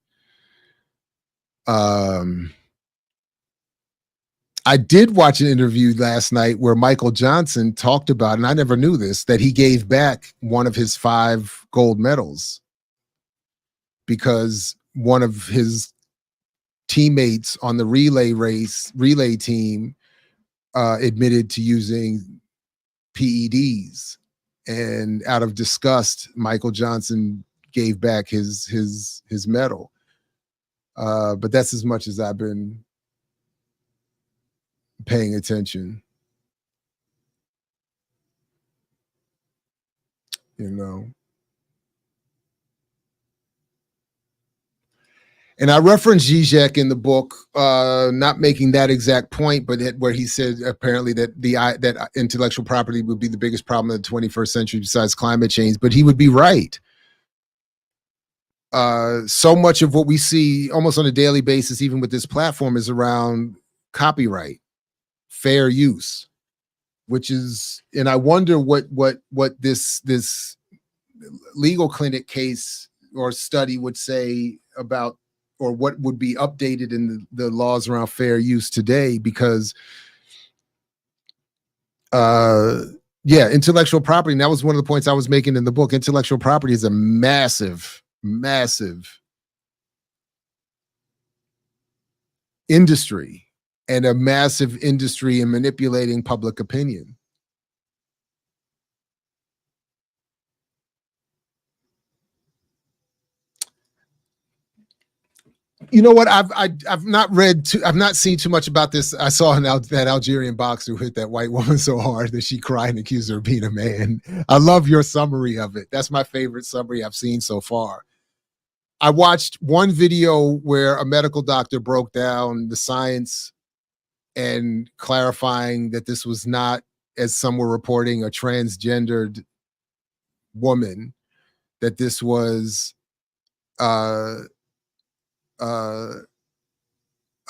I did watch an interview last night where Michael Johnson talked about, and I never knew this, that he gave back one of his 5 gold medals because one of his teammates on the relay team admitted to using PEDs, and out of disgust, Michael Johnson gave back his medal. But that's as much as I've been paying attention, you know. And I referenced Zizek in the book, not making that exact point, but where he said apparently that that intellectual property would be the biggest problem of the 21st century besides climate change. But he would be right. So much of what we see almost on a daily basis, even with this platform, is around copyright, fair use, which is, and I wonder what this legal clinic case or study would say about, or what would be updated in the laws around fair use today, because intellectual property, and that was one of the points I was making in the book. Intellectual property is a massive industry, and a massive industry in manipulating public opinion. You know what? I've not seen too much about this. I saw that Algerian boxer who hit that white woman so hard that she cried and accused her of being a man. I love your summary of it. That's my favorite summary I've seen so far. I watched one video where a medical doctor broke down the science and clarifying that this was not, as some were reporting, a transgendered woman, that this was a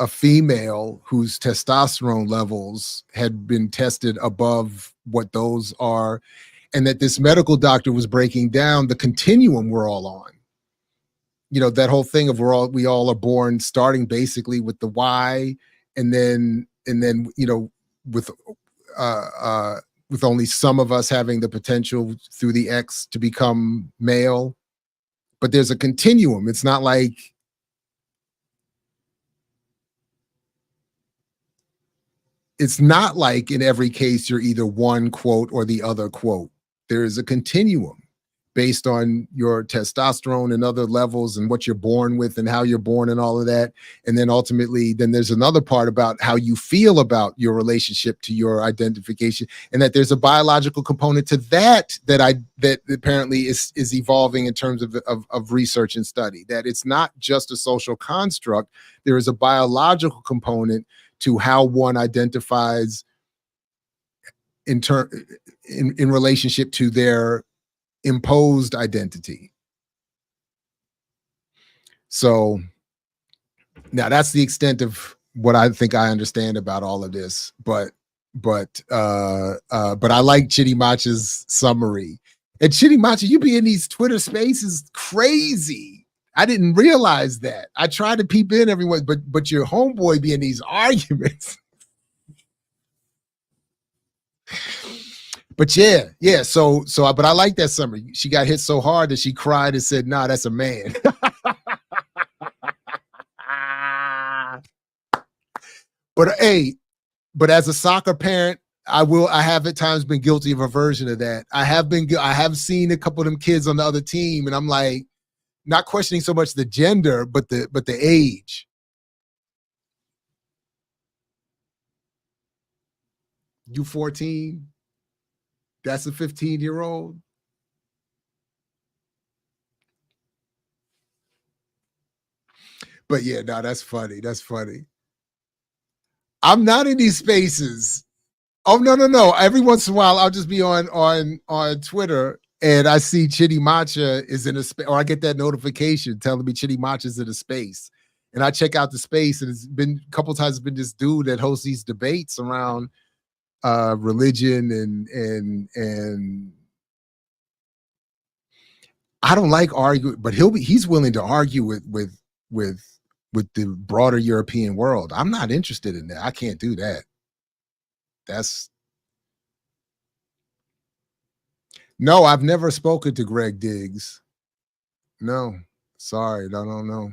female whose testosterone levels had been tested above what those are, and that this medical doctor was breaking down the continuum we're all on. You know, that whole thing of we all are born starting basically with the Y, and then you know, with only some of us having the potential through the X to become male. But there's a continuum. It's not like in every case you're either one quote or the other quote. There is a continuum based on your testosterone and other levels and what you're born with and how you're born and all of that. And then ultimately, then there's another part about how you feel about your relationship to your identification, and that there's a biological component to that apparently is evolving in terms of research and study, that it's not just a social construct. There is a biological component to how one identifies in relationship to their imposed identity. So now that's the extent of what I think I understand about all of this. But I like Chitty Matcha's summary. And Chitty Matcha, you be in these Twitter spaces crazy. I didn't realize that. I try to peep in everyone, but your homeboy be in these arguments. But yeah. So, but I like that summary. She got hit so hard that she cried and said, "Nah, that's a man." But as a soccer parent, I have at times been guilty of a version of that. I have seen a couple of them kids on the other team, and I'm like, not questioning so much the gender, but the age. You 14? That's a 15-year-old. But yeah, no, that's funny. That's funny. I'm not in these spaces. Oh, no. Every once in a while, I'll just be on Twitter and I see Chitty Matcha is in a space, or I get that notification telling me Chitty Matcha is in a space. And I check out the space, and it's been a couple times, it's been this dude that hosts these debates around religion and I don't like arguing, but he's willing to argue with the broader European world. I'm not interested in that. I can't do that. No, I've never spoken to Greg Diggs. No, sorry, I don't know.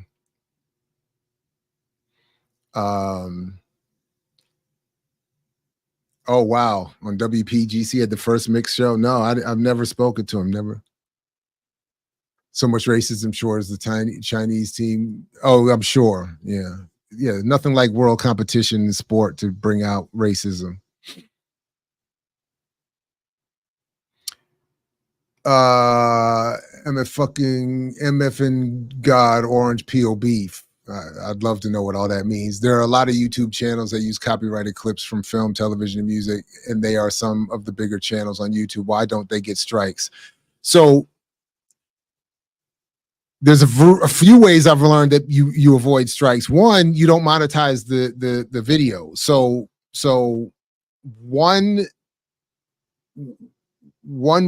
Oh wow, on WPGC at the first mix show. No, I've never spoken to him. Never. So much racism, sure, as the Chinese team. Oh, I'm sure. Yeah, nothing like world competition in sport to bring out racism. MF and God Orange POB. I'd love to know what all that means. There are a lot of YouTube channels that use copyrighted clips from film, television, and music, and they are some of the bigger channels on YouTube. Why don't they get strikes? So there's a few ways I've learned that you avoid strikes. One, you don't monetize the video. So one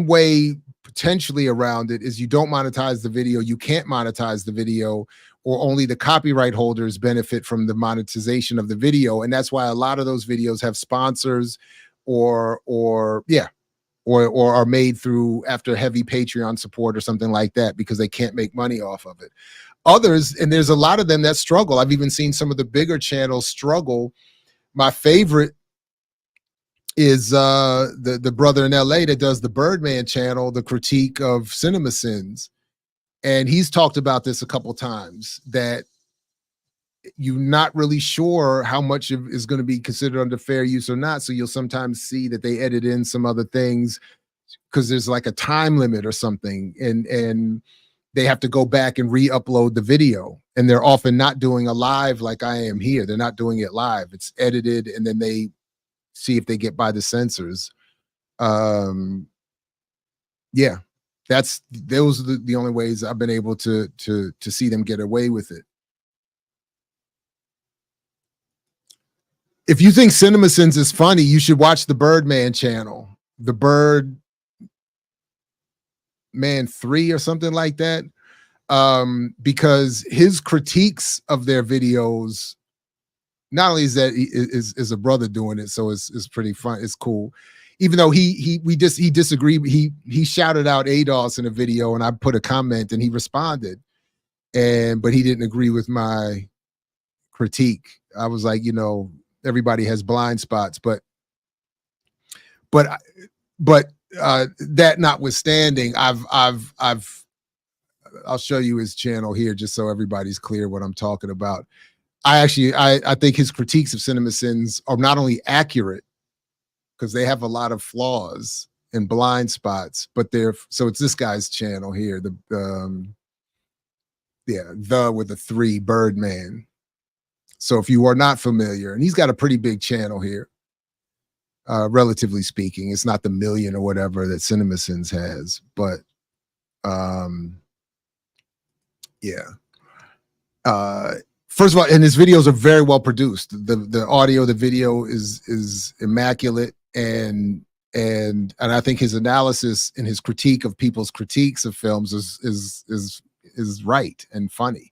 way potentially around it is you don't monetize the video. You can't monetize the video, or only the copyright holders benefit from the monetization of the video. And that's why a lot of those videos have sponsors or are made through after heavy Patreon support or something like that, because they can't make money off of it. Others, and there's a lot of them that struggle. I've even seen some of the bigger channels struggle. My favorite is the brother in LA that does the Birdman channel, the critique of cinema sins. And he's talked about this a couple times, that you're not really sure how much is going to be considered under fair use or not. So you'll sometimes see that they edit in some other things because there's like a time limit or something, and they have to go back and re-upload the video. And they're often not doing a live like I am here. They're not doing it live. It's edited, and then they see if they get by the censors. Yeah, those are the only ways I've been able to see them get away with it. If you think CinemaSins is funny, you should watch the Birdman channel, the Birdman 3 or something like that, because his critiques of their videos, not only is that is a brother doing it, so it's pretty fun, it's cool. Even though he disagreed, he shouted out ADOS in a video, and I put a comment and he responded, but he didn't agree with my critique. I was like, everybody has blind spots, but that notwithstanding, I'll show you his channel here just so everybody's clear what I'm talking about. I think his critiques of CinemaSins are not only accurate, because they have a lot of flaws and blind spots, but so it's this guy's channel here, the with the 3 Birdman. So if you are not familiar, and he's got a pretty big channel here, relatively speaking, it's not the million or whatever that CinemaSins has, but first of all, and his videos are very well produced. The audio, the video is immaculate, and I think his analysis and his critique of people's critiques of films is right and funny.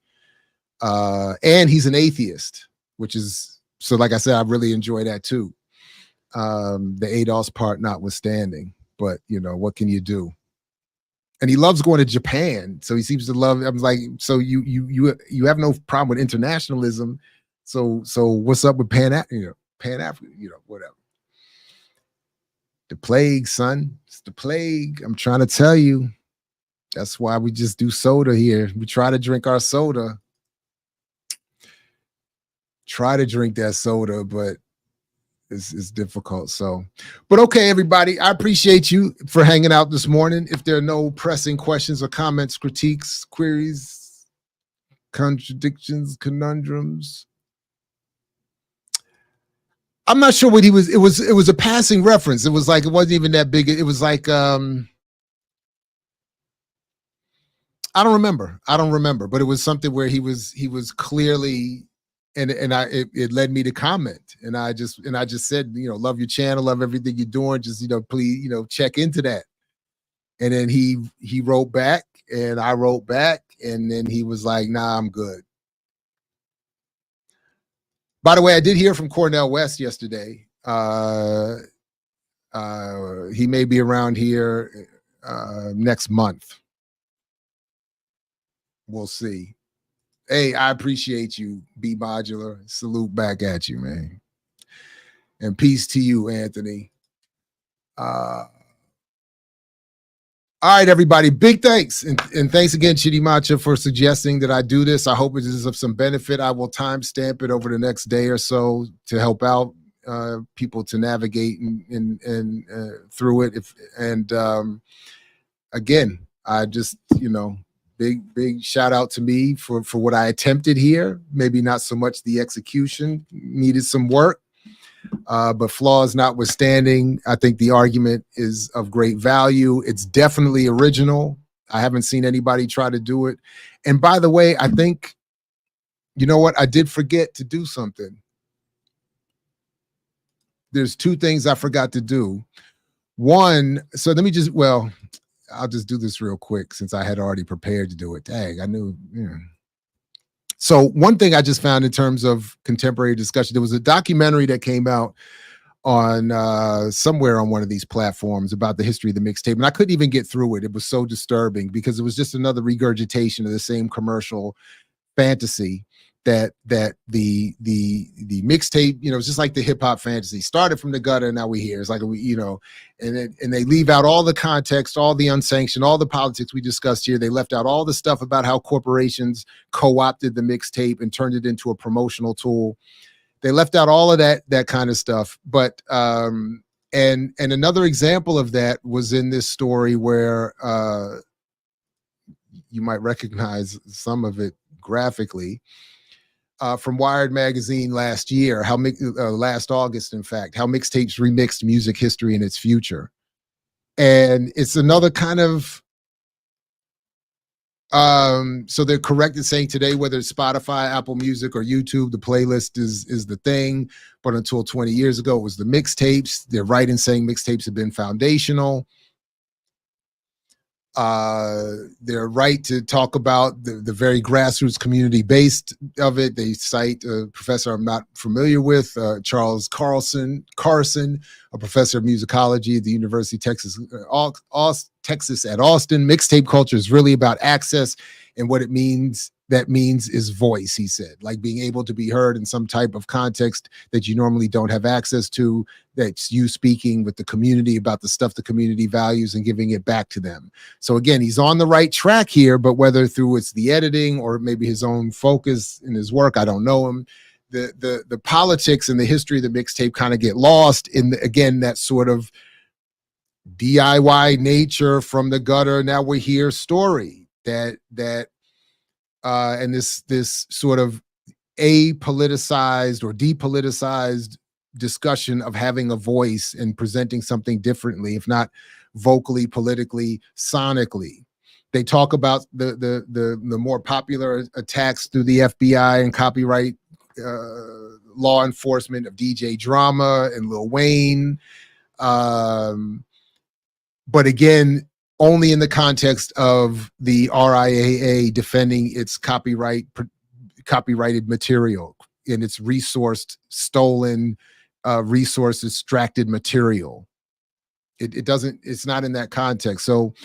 And he's an atheist, which is, so like I said, I really enjoy that too. The ADOS part notwithstanding, but what can you do? And he loves going to Japan, so he seems to love. I'm like, so you have no problem with internationalism, so what's up with Pan Africa, whatever. The plague, son, it's the plague. I'm trying to tell you. That's why we just do soda here. We try to drink our soda. Try to drink that soda, but it's difficult. So, but okay, everybody, I appreciate you for hanging out this morning. If there are no pressing questions or comments, critiques, queries, contradictions, conundrums, I'm not sure what he was. It was a passing reference. It was like, it wasn't even that big. It was like, I don't remember, but it was something where he was clearly it led me to comment, and I just said, love your channel, love everything you're doing, just please check into that. And then he wrote back, and I wrote back, and then he was like, nah, I'm good. By the way, I did hear from Cornell West yesterday. He may be around here next month. We'll see. Hey, I appreciate you, B Modular. Salute back at you, man. And peace to you, Anthony. All right, everybody. Big thanks. And thanks again, Chidi Macha, for suggesting that I do this. I hope it is of some benefit. I will timestamp it over the next day or so to help out people to navigate and through it. Again, I just, big shout out to me for what I attempted here. Maybe not so much the execution, needed some work. But flaws notwithstanding, I think the argument is of great value. It's definitely original. I haven't seen anybody try to do it. And by the way, I think, you know what? I did forget to do something. There's two things I forgot to do. One, so let me just, I'll just do this real quick since I had already prepared to do it. Dang, I knew. Yeah. So one thing I just found in terms of contemporary discussion, there was a documentary that came out on somewhere on one of these platforms about the history of the mixtape, and I couldn't even get through it. It was so disturbing because it was just another regurgitation of the same commercial fantasy that the mixtape, it's just like the hip hop fantasy started from the gutter, and now we here. It's like and they leave out all the context, all the unsanctioned, all the politics we discussed here. They left out all the stuff about how corporations co-opted the mixtape and turned it into a promotional tool. They left out all of that kind of stuff. But and another example of that was in this story where you might recognize some of it graphically. From Wired magazine last year, last August, in fact, how mixtapes remixed music history and its future. And it's another kind of, so they're correct in saying today, whether it's Spotify, Apple Music, or YouTube, the playlist is the thing. But until 20 years ago, it was the mixtapes. They're right in saying mixtapes have been foundational. They're right to talk about the very grassroots community based of it. They cite a professor I'm not familiar with, Charles Carson, a professor of musicology at the University of Texas, Texas at Austin. Mixtape culture is really about access, and what it means. That means is voice, he said, like being able to be heard in some type of context that you normally don't have access to. That's you speaking with the community about the stuff the community values and giving it back to them. So again, he's on the right track here, but whether through it's the editing or maybe his own focus in his work, I don't know him. The politics and the history of the mixtape kind of get lost in again, that sort of DIY nature from the gutter. Now we're here story and this sort of apoliticized or depoliticized discussion of having a voice and presenting something differently, if not vocally, politically, sonically. They talk about the more popular attacks through the FBI and copyright law enforcement of DJ Drama and Lil Wayne. But again, only in the context of the RIAA defending its copyrighted material and its resourced, stolen, resource extracted material. It's not in that context. So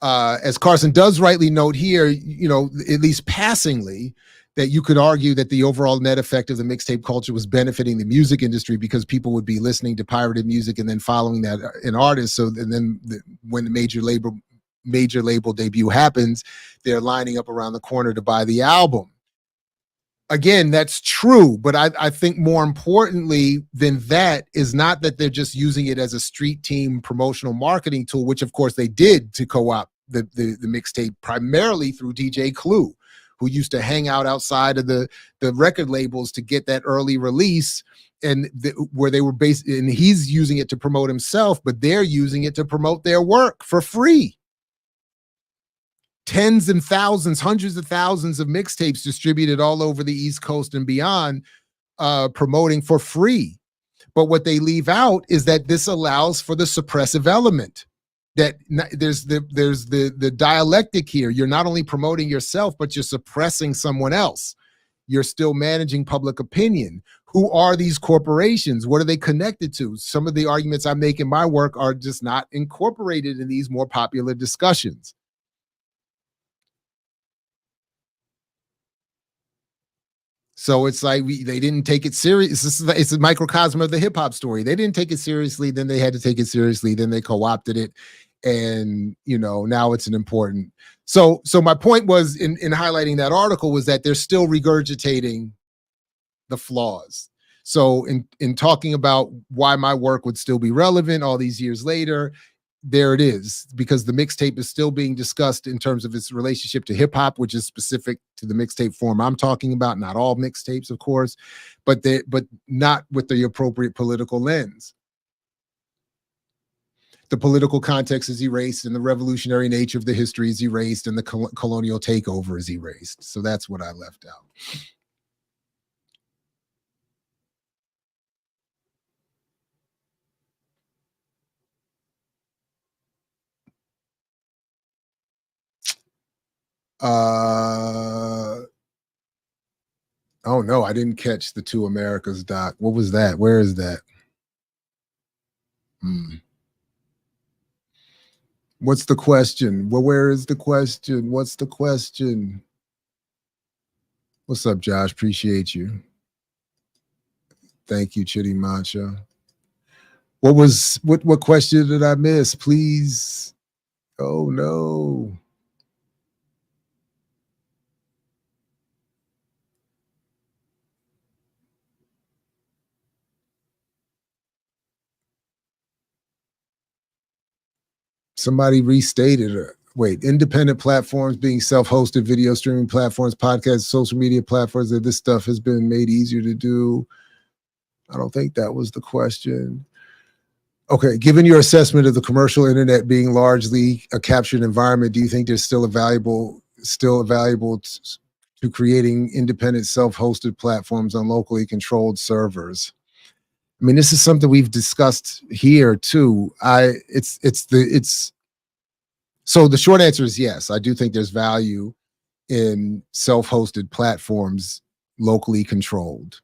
as Carson does rightly note here, at least passingly, that you could argue that the overall net effect of the mixtape culture was benefiting the music industry because people would be listening to pirated music and then following that an artist. So and then when the major label debut happens, they're lining up around the corner to buy the album. Again, that's true, but I think more importantly than that is not that they're just using it as a street team promotional marketing tool, which of course they did to co-opt the mixtape primarily through DJ Clue, who used to hang out outside of the record labels to get that early release, and where they were based, and he's using it to promote himself, but they're using it to promote their work for free. tens and thousands, hundreds of thousands of mixtapes distributed all over the East Coast and beyond, promoting for free. But what they leave out is that this allows for the suppressive element. That there's the dialectic here. You're not only promoting yourself, but you're suppressing someone else. You're still managing public opinion. Who are these corporations? What are they connected to? Some of the arguments I make in my work are just not incorporated in these more popular discussions. So it's like they didn't take it serious. It's a microcosm of the hip hop story. They didn't take it seriously, then they had to take it seriously, then they co-opted it, and now it's an important. So my point was in highlighting that article was that they're still regurgitating the flaws. So in talking about why my work would still be relevant all these years later, there it is, because the mixtape is still being discussed in terms of its relationship to hip hop, which is specific to the mixtape form I'm talking about. Not all mixtapes, of course, but not with the appropriate political lens. The political context is erased, and the revolutionary nature of the history is erased, and the colonial takeover is erased. So that's what I left out. Oh no, I didn't catch the Two Americas doc. What was that? Where is that? What's the question? Well, where is the question? What's the question? What's up, Josh? Appreciate you. Thank you, Chitty Mancha. What question did I miss? Please. Oh no. Somebody restated it. Wait, independent platforms being self-hosted video streaming platforms, podcasts, social media platforms, that this stuff has been made easier to do. I don't think that was the question. Okay, given your assessment of the commercial internet being largely a captured environment, do you think there's still a valuable to creating independent self-hosted platforms on locally controlled servers? I mean, this is something we've discussed here too. So the short answer is yes. I do think there's value in self-hosted platforms, locally controlled.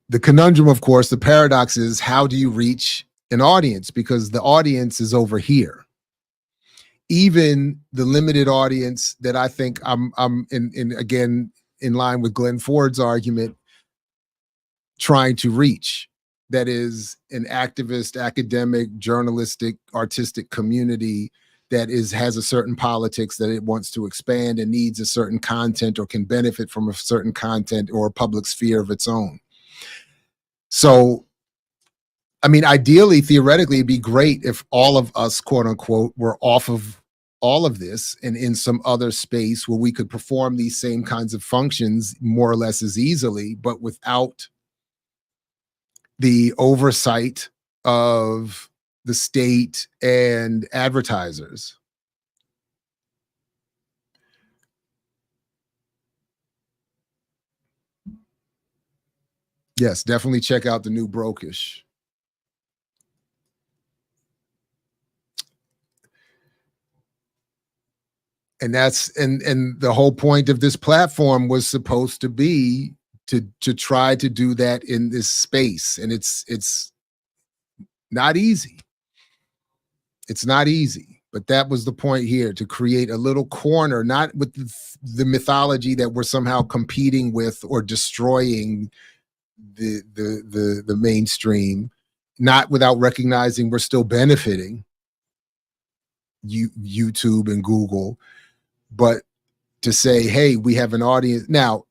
The conundrum, of course, the paradox is, how do you reach an audience? Because the audience is over here. Even the limited audience that I think I'm again in line with Glenn Ford's argument, trying to reach, that is an activist, academic, journalistic, artistic community that has a certain politics that it wants to expand and needs a certain content or can benefit from a certain content or a public sphere of its own. So, I mean, ideally, theoretically, it'd be great if all of us, quote unquote, were off of all of this and in some other space where we could perform these same kinds of functions more or less as easily, but without the oversight of the state and advertisers. Yes, definitely check out the new Brokish. And that's and the whole point of this platform was supposed to be to try to do that in this space. And it's not easy. It's not easy. But that was the point here, to create a little corner, not with the mythology that we're somehow competing with or destroying the mainstream, not without recognizing we're still benefiting YouTube and Google, but to say, hey, we have an audience. Now,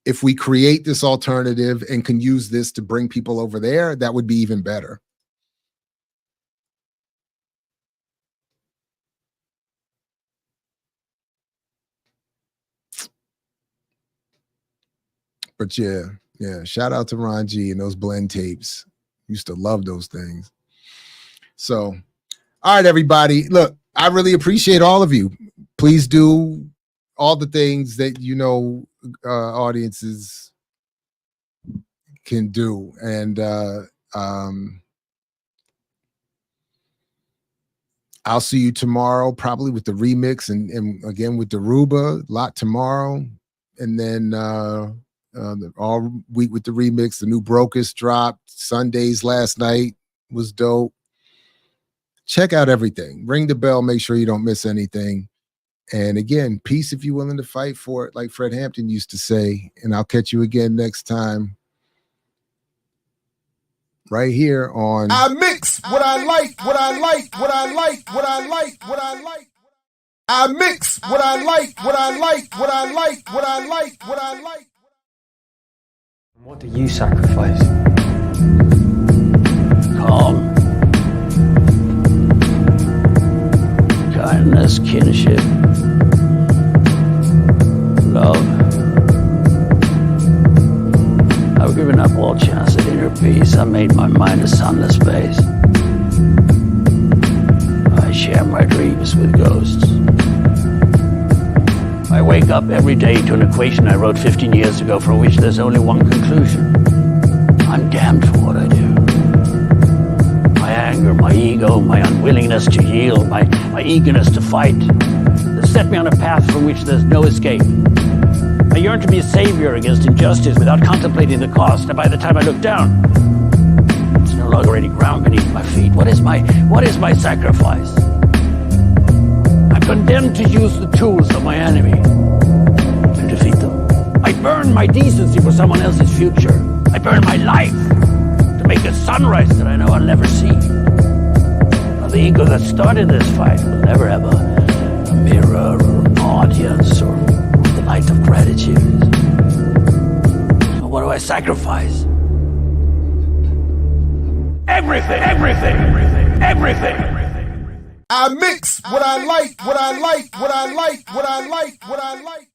if we create this alternative and can use this to bring people over there, that would be even better. But yeah, shout out to Ron G and those blend tapes. Used to love those things. So, All right, everybody. Look, I really appreciate all of you. Please do all the things that audiences can do. And I'll see you tomorrow, probably with the remix and again with the Ruba, a lot tomorrow. And then all week with the remix. The new Brocus dropped. Sundays last night was dope. Check out everything. Ring the bell. Make sure you don't miss anything. And again, peace if you're willing to fight for it, like Fred Hampton used to say. And I'll catch you again next time. Right here on I mix what I like, what I like, what I like, what I like, what I like. I mix what I like, what I like, what I like, what I like, what I like. What do you sacrifice? Calm, kindness, kinship, love. I've given up all chance at inner peace. I made my mind a sunless space. I share my dreams with ghosts. I wake up every day to an equation I wrote 15 years ago for which there's only one conclusion. I'm damned for what I do. My anger, my ego, my unwillingness to yield, my eagerness to fight, they set me on a path from which there's no escape. I yearn to be a savior against injustice without contemplating the cost, and by the time I look down, there's no longer any ground beneath my feet. What is my sacrifice? I'm condemned to use the tools of my enemy to defeat them. I burn my decency for someone else's future. I burn my life to make a sunrise that I know I'll never see. Now, the ego that started this fight will never have a mirror or an audience or the light of gratitude. So what do I sacrifice? Everything, everything, everything, everything. I mix what I like, what I like, what I like, what I like, what I like.